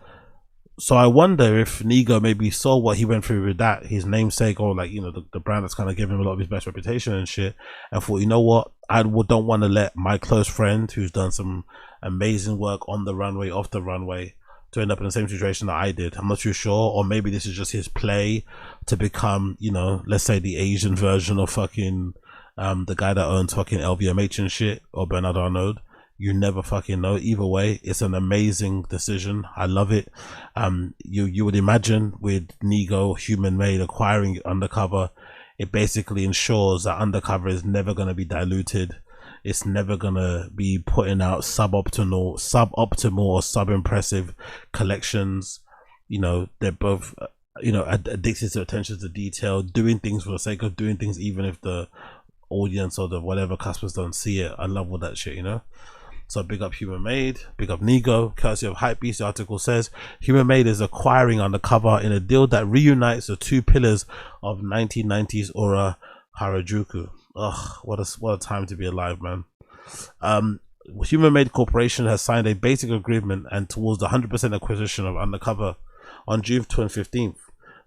So I wonder if Nigo maybe saw what he went through with that, his namesake, or like, you know, the brand that's kind of given him a lot of his best reputation and shit, and thought, you know what, I don't want to let my close friend, who's done some amazing work on the runway, off the runway, to end up in the same situation that I did. I'm not too sure, or maybe this is just his play to become, you know, let's say the Asian version of fucking the guy that owns fucking LVMH and shit, or Bernard Arnault. You never fucking know. Either way, it's an amazing decision. I love it. You would imagine with Nigo, Human Made, acquiring Undercover, it basically ensures that Undercover is never going to be diluted. It's never going to be putting out suboptimal or sub-impressive collections. You know, they're both, you know, addicted to attention to detail, doing things for the sake of doing things, even if the audience or the whatever customers don't see it. I love all that shit, you know. So big up Human Made, big up Nigo, courtesy of Hypebeast. The article says Human Made is acquiring Undercover in a deal that reunites the two pillars of 1990s Ura-Harajuku. Ugh, what a time to be alive, man. Human Made Corporation has signed a basic agreement and towards the 100% acquisition of Undercover on June 15th.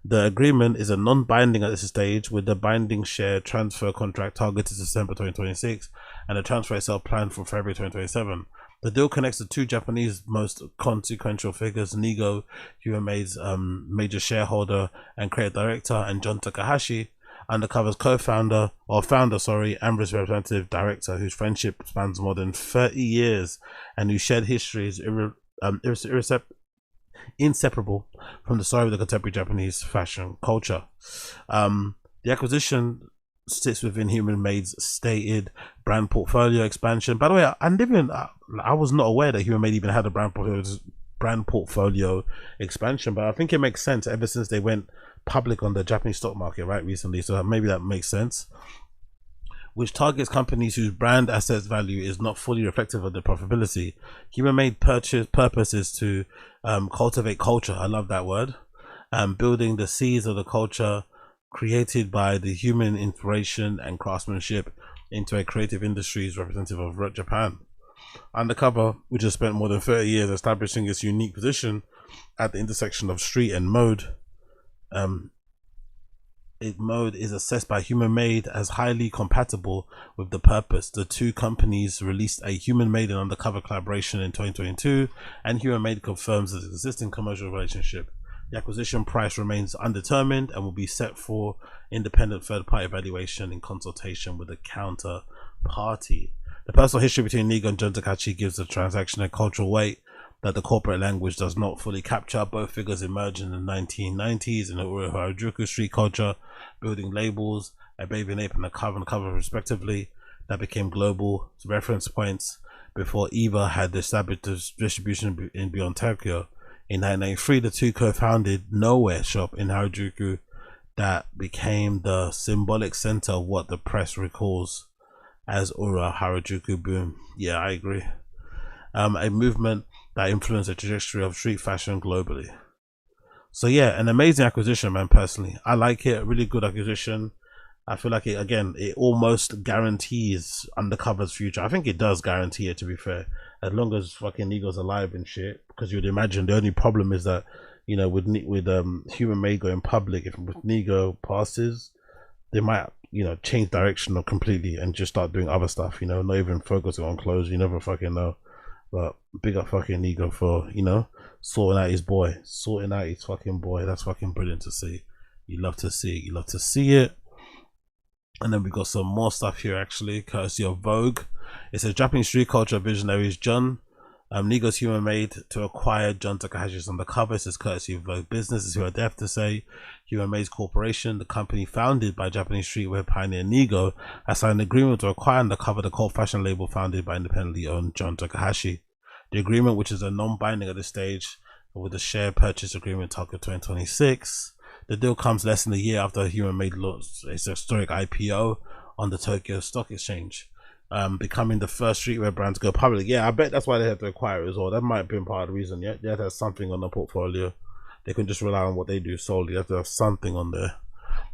The agreement is a non-binding at this stage, with the binding share transfer contract targeted December 2026 and the transfer itself planned for February 2027. The deal connects the two Japanese most consequential figures, Nigo, Human Made's major shareholder and creative director, and John Takahashi, Undercover's co-founder, or founder, sorry, Amber's representative director, whose friendship spans more than 30 years and whose shared history is inseparable from the story of the contemporary Japanese fashion culture. The acquisition sits within Human Made's stated brand portfolio expansion. By the way, I was not aware that Human Made even had a brand portfolio expansion, but I think it makes sense ever since they went public on the Japanese stock market right recently, so maybe that makes sense, which targets companies whose brand assets value is not fully reflective of their profitability. Human Made purpose is to cultivate culture. I love that word. Building the seeds of the culture created by the human inspiration and craftsmanship into a creative industries representative of Japan. Undercover, which has spent more than 30 years establishing its unique position at the intersection of street and mode, mode is assessed by Human Made as highly compatible with the purpose. The two companies released a Human Made and Undercover collaboration in 2022, and Human Made confirms the existing commercial relationship. The acquisition price remains undetermined and will be set for independent third-party evaluation in consultation with the counterparty. The personal history between Nigo and John Takahashi gives the transaction a cultural weight that the corporate language does not fully capture. Both figures emerged in the 1990s in the Ura-Harajuku street culture, building labels, a baby nape and a cover respectively, that became global reference points before either had established distribution in beyond Tokyo. In 1993, the two co-founded Nowhere shop in Harajuku that became the symbolic center of what the press recalls as Ura-Harajuku boom. Yeah, I agree. A movement that influenced the trajectory of street fashion globally. So yeah, an amazing acquisition, man. Personally, I like it. A really good acquisition. I feel like it almost guarantees Undercover's future. I think it does guarantee it, to be fair, as long as fucking Nigo's alive and shit. Because you'd imagine the only problem is that, you know, with Human Made going public, if Nigo passes, they might, you know, change direction completely and just start doing other stuff. You know, not even focusing on clothes. You never fucking know. But big up fucking Nigo for, you know, sorting out his fucking boy. That's fucking brilliant to see. You love to see it. You love to see it. And then we got some more stuff here, actually, courtesy of Vogue. It says Japanese street culture visionaries John Nigo's Human Made to acquire John Takahashi's Undercover. This is courtesy of Vogue Business. Is who I have to say. Human Made's Corporation, the company founded by Japanese streetwear pioneer Nigo, has signed an agreement to acquire Undercover, the cult fashion label founded by independently owned John Takahashi. The agreement, which is a non-binding at this stage, with a share purchase agreement target 2026. The deal comes less than a year after Human Made launched its historic IPO on the Tokyo Stock Exchange, becoming the first streetwear brand to go public. Yeah, I bet that's why they had to acquire it as well. That might have been part of the reason. Yeah, they had to have something on the portfolio. They couldn't just rely on what they do solely. They have to have something on there.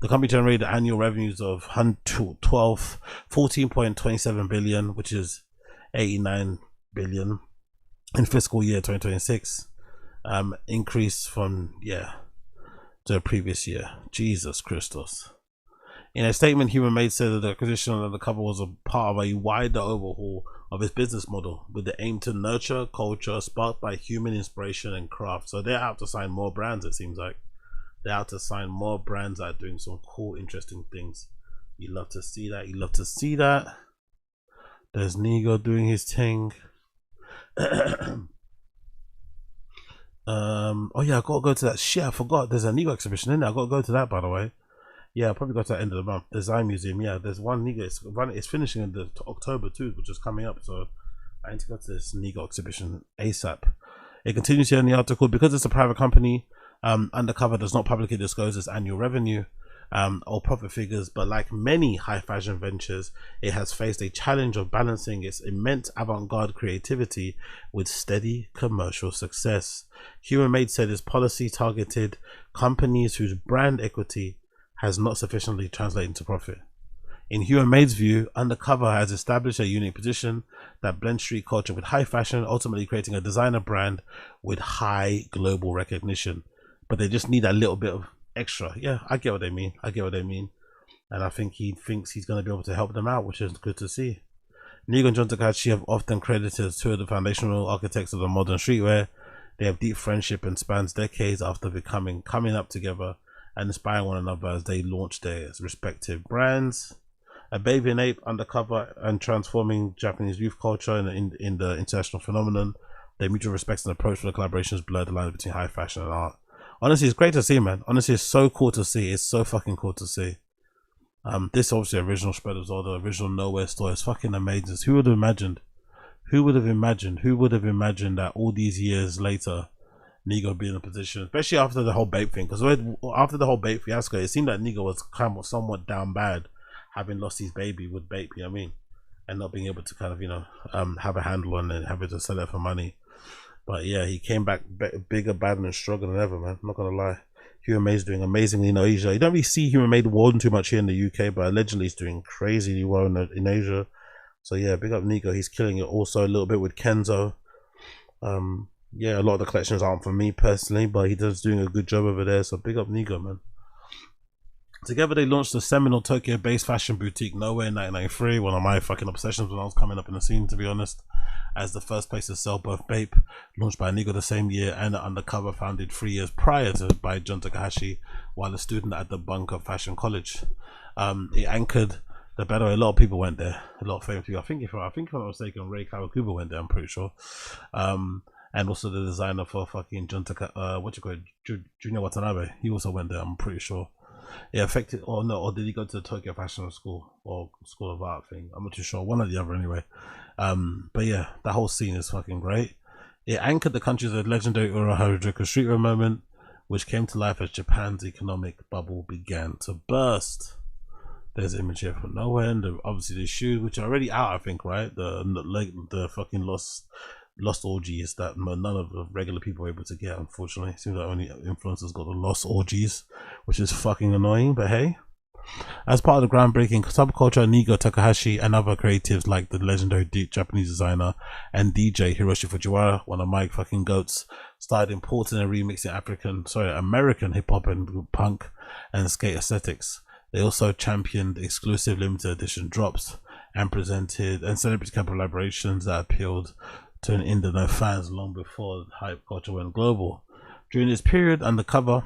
The company generated annual revenues of 14.27 billion, which is 89 billion in fiscal year 2026. Increase from to the previous year. Jesus Christos. In a statement, Human Made said that the acquisition of Undercover was a part of a wider overhaul of its business model with the aim to nurture culture sparked by human inspiration and craft. So they're out to sign more brands, it seems like. They're out to sign more brands that are doing some cool, interesting things. You love to see that. You love to see that. There's Nigo doing his thing. Oh yeah, I gotta go to that shit. I forgot. There's a Nigo exhibition in there. I gotta go to that, by the way. Yeah, I'll probably go to the end of the month. Design Museum. Yeah, there's one Nigo. It's finishing in the October too, which is coming up. So I need to go to this Nigo exhibition ASAP. It continues here in the article, because it's a private company. Undercover does not publicly disclose its annual revenue. or profit figures, but like many high fashion ventures, it has faced a challenge of balancing its immense avant-garde creativity with steady commercial success. Human Made said its policy targeted companies whose brand equity has not sufficiently translated into profit. In Human Made's view, Undercover has established a unique position that blends street culture with high fashion, ultimately creating a designer brand with high global recognition. But they just need a little bit of extra. Yeah, I get what they mean. And I think he thinks he's going to be able to help them out, which is good to see. Nigo and John Takahashi have often credited as two of the foundational architects of the modern streetwear. They have deep friendship and spans decades after coming up together and inspiring one another as they launch their respective brands. A baby and ape, Undercover, and transforming Japanese youth culture in the international phenomenon. Their mutual respect and approach for the collaborations blur the lines between high fashion and art. Honestly, it's great to see, man. Honestly, it's so cool to see. It's so fucking cool to see. This obviously original spread as well, the original Nowhere store is fucking amazing. Who would have imagined? Who would have imagined that all these years later, Nigo would be in a position, especially after the whole Bape thing, because after the whole Bape fiasco, it seemed like Nigo was kind of somewhat down bad, having lost his baby with Bape, you know what I mean? And not being able to kind of, you know, have a handle on it, having to sell it for money. But yeah, he came back bigger, badder, and stronger than ever, man. I'm not gonna lie. Human Made's doing amazingly in Asia. You don't really see Human Made warden too much here in the UK, but allegedly he's doing crazily well in Asia. So yeah, big up Nigo. He's killing it also a little bit with Kenzo. Yeah, a lot of the collections aren't for me personally, but he does doing a good job over there. So big up Nigo, man. Together they launched the seminal Tokyo-based fashion boutique Nowhere in 1993, one of my fucking obsessions when I was coming up in the scene, to be honest, as the first place to sell both Bape, launched by Nigo the same year, and Undercover, founded 3 years prior to by John Takahashi while a student at the Bunker Fashion College. It anchored the better. A lot of people went there, a lot of famous people. I think if I'm not mistaken, Ray Kawakubo went there, I'm pretty sure. And also the designer for fucking John Junior Watanabe, he also went there, I'm pretty sure. It affected, or no, or did he go to the Tokyo Fashion School or School of Art thing? I'm not too sure, one or the other anyway. But yeah, that whole scene is fucking great. It anchored the country's legendary Ura-Harajuku streetwear moment, which came to life as Japan's economic bubble began to burst. There's image here from Nowhere, and obviously the shoes, which are already out, I think, right? The fucking lost orgies that none of the regular people were able to get, unfortunately. It seems like only influencers got the lost orgies, which is fucking annoying, but hey. As part of the groundbreaking subculture, Nigo Takahashi and other creatives like the legendary Japanese designer and DJ Hiroshi Fujiwara, one of my fucking goats, started importing and remixing American hip-hop and punk and skate aesthetics. They also championed exclusive limited edition drops and presented and celebrity collaborations that appealed to an in-the-know fans long before hype culture went global. During this period, Undercover,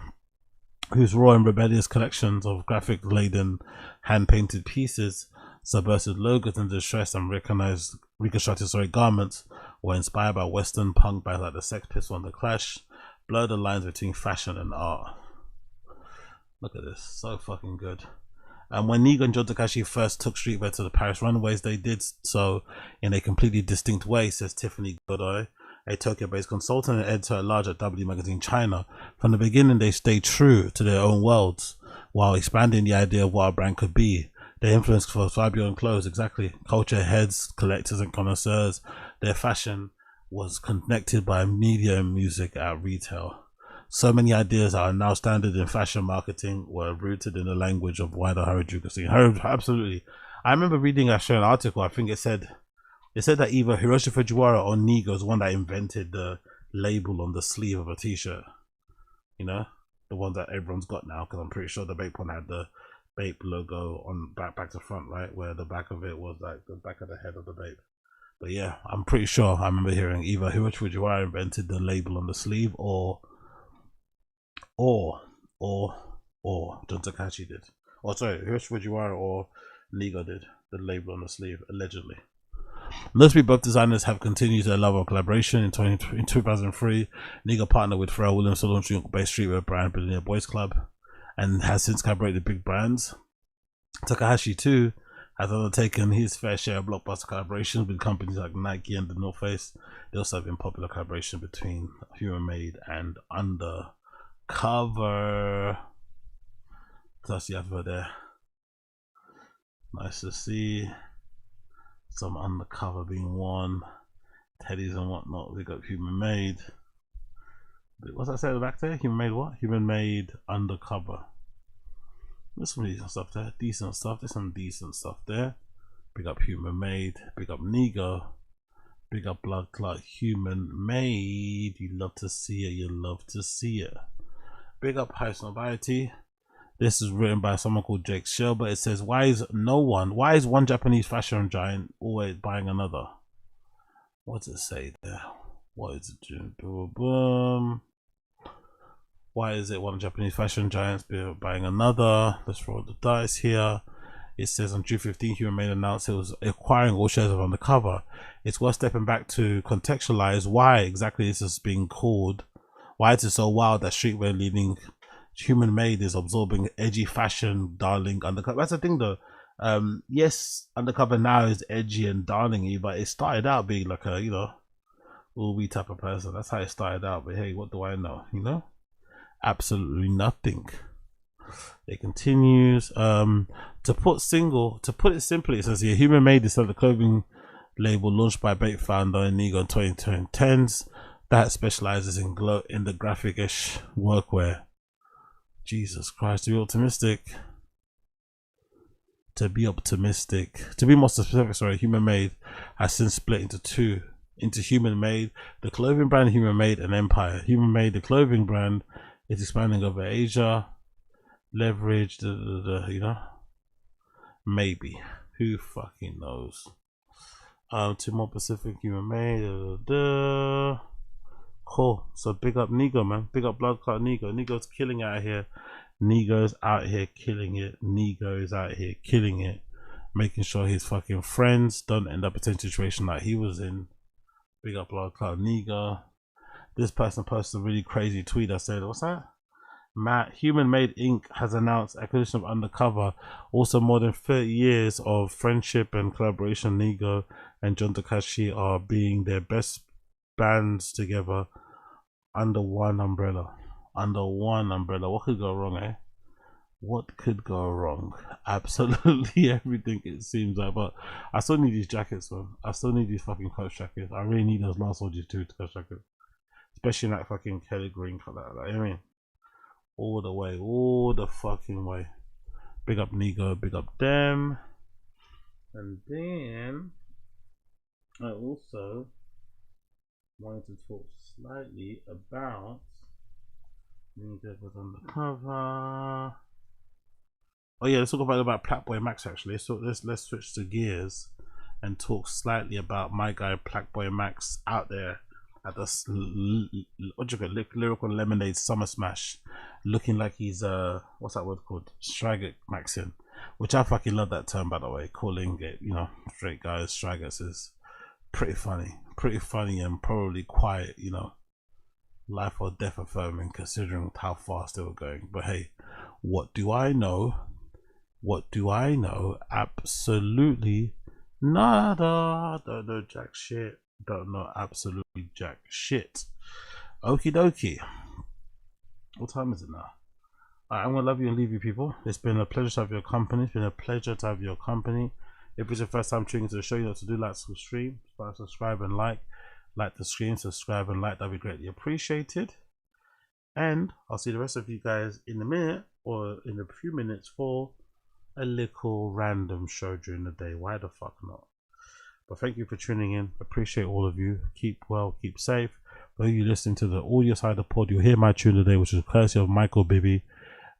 whose raw and rebellious collections of graphic-laden, hand-painted pieces, subversive logos and distressed and reconstructed garments were inspired by Western punk bands like the Sex Pistols and the Clash, blurred the lines between fashion and art. Look at this, so fucking good. And when Nigo and John Takahashi first took streetwear to the Paris runways, they did so in a completely distinct way, says Tiffany Godoy, a Tokyo-based consultant and editor at large at W Magazine China. From the beginning, they stayed true to their own worlds while expanding the idea of what a brand could be. Their influence for Fabio and clothes, exactly. Culture heads, collectors and connoisseurs. Their fashion was connected by media and music at retail. So many ideas that are now standard in fashion marketing were rooted in the language of wider Harajuku scene. Absolutely. I remember reading an article, I think it said that either Hiroshi Fujiwara or Nigo is one that invented the label on the sleeve of a t-shirt. You know? The one that everyone's got now, because I'm pretty sure the Bape one had the Bape logo on back to front, right? Where the back of it was like the back of the head of the Bape. But yeah, I'm pretty sure I remember hearing either Hiroshi Fujiwara invented the label on the sleeve or John Takahashi did. Or sorry, Hiroshi Fujiwara or Nigo did the label on the sleeve, allegedly. Notably, both designers have continued their love of collaboration. In 2003, Nigo partnered with Pharrell Williams to launch New York-based streetwear brand Billionaire Boys Club and has since collaborated with big brands. Takahashi too has undertaken his fair share of blockbuster collaborations with companies like Nike and the North Face. They also have been popular collaboration between Human Made and Undercover. That's the advert there. Nice to see. Some undercover being worn. Teddies and whatnot. We got human made. What's that say at the back there? Human made what? Human made undercover. There's some decent stuff there. Decent stuff. There's some decent stuff there. Big up human made. Big up Nego. Big up blood clot human made. You love to see it. You love to see it. Big up high snobiety. This is written by someone called Jake Shell, but it says, why is one Japanese fashion giant always buying another? What does it say there? What is it doing? Boom, boom. Why is it one Japanese fashion giant buying another? Let's roll the dice here. It says on June 15, Human Made announced it was acquiring all shares of Undercover. It's worth stepping back to contextualize why exactly this is being called. Why is it so wild that streetwear leading Human Made is absorbing edgy fashion darling Undercover? That's the thing though. Yes, Undercover now is edgy and darling-y, but it started out being like a, you know, all-we type of person. That's how it started out. But hey, what do I know? You know, absolutely nothing. It continues. To put it simply, it says here, Human Made is the clothing label launched by Bait founder Nego in 2010s that specializes in the graphic-ish workwear. Jesus Christ, to be optimistic. To be more specific, sorry, Human Made has since split into Human Made, the clothing brand, Human Made, and Empire. Human Made, the clothing brand, is expanding over Asia. Leverage, you know, maybe. Who fucking knows? To more Pacific, Human Made. Cool. So big up Nego, man. Big up blood clot Nego. Nego's killing out here. Nego's out here killing it. Nego is out here killing it. Making sure his fucking friends don't end up in a situation like he was in. Big up blood clot Nego. This person posted a really crazy tweet that said, what's that? Matt, Human Made Inc. has announced acquisition of Undercover. Also, more than 30 years of friendship and collaboration. Nego and John Takashi are being their best bands together under one umbrella. What could go wrong, eh? What could go wrong? Absolutely everything, it seems like. But I still need these jackets, man. I still need these fucking coach jackets. I really need those last soldiers too, coach jackets, especially in that fucking Kelly green color. Like, you know what I mean? All the way, all the fucking way. Big up Nego, big up them. And then I also wanted to talk slightly about Nego was Undercover. Oh yeah, let's talk about Blackboy Max actually. So let's switch to gears and talk slightly about my guy Blackboy Max out there at the lyrical lemonade summer smash, looking like he's what's that word called, Striger Maxin, which I fucking love that term, by the way. Calling it, you know, straight guys Stragers is pretty funny and probably quite, you know, life or death affirming considering how fast they were going. But hey, what do I know? Absolutely nada. Don't know jack shit. Don't know absolutely jack shit. Okie dokie. What time is it now? Alright, I'm gonna love you and leave you, people. It's been a pleasure to have your company. If it's your first time tuning into the show, you know what to do. Like the stream, subscribe and like the stream, subscribe and like. That'd be greatly appreciated. And I'll see the rest of you guys in a minute, or in a few minutes, for a little random show during the day. Why the fuck not? But thank you for tuning in. Appreciate all of you. Keep well, keep safe. For you listening to the audio side of the pod, you'll hear my tune today, which is courtesy of Michael Bibi,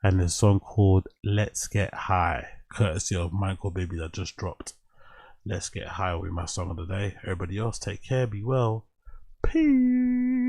and the song called Let's Get High, courtesy of Michael Bibi, that just dropped. Let's Get High will be my song of the day. Everybody else, take care, be well. Peace.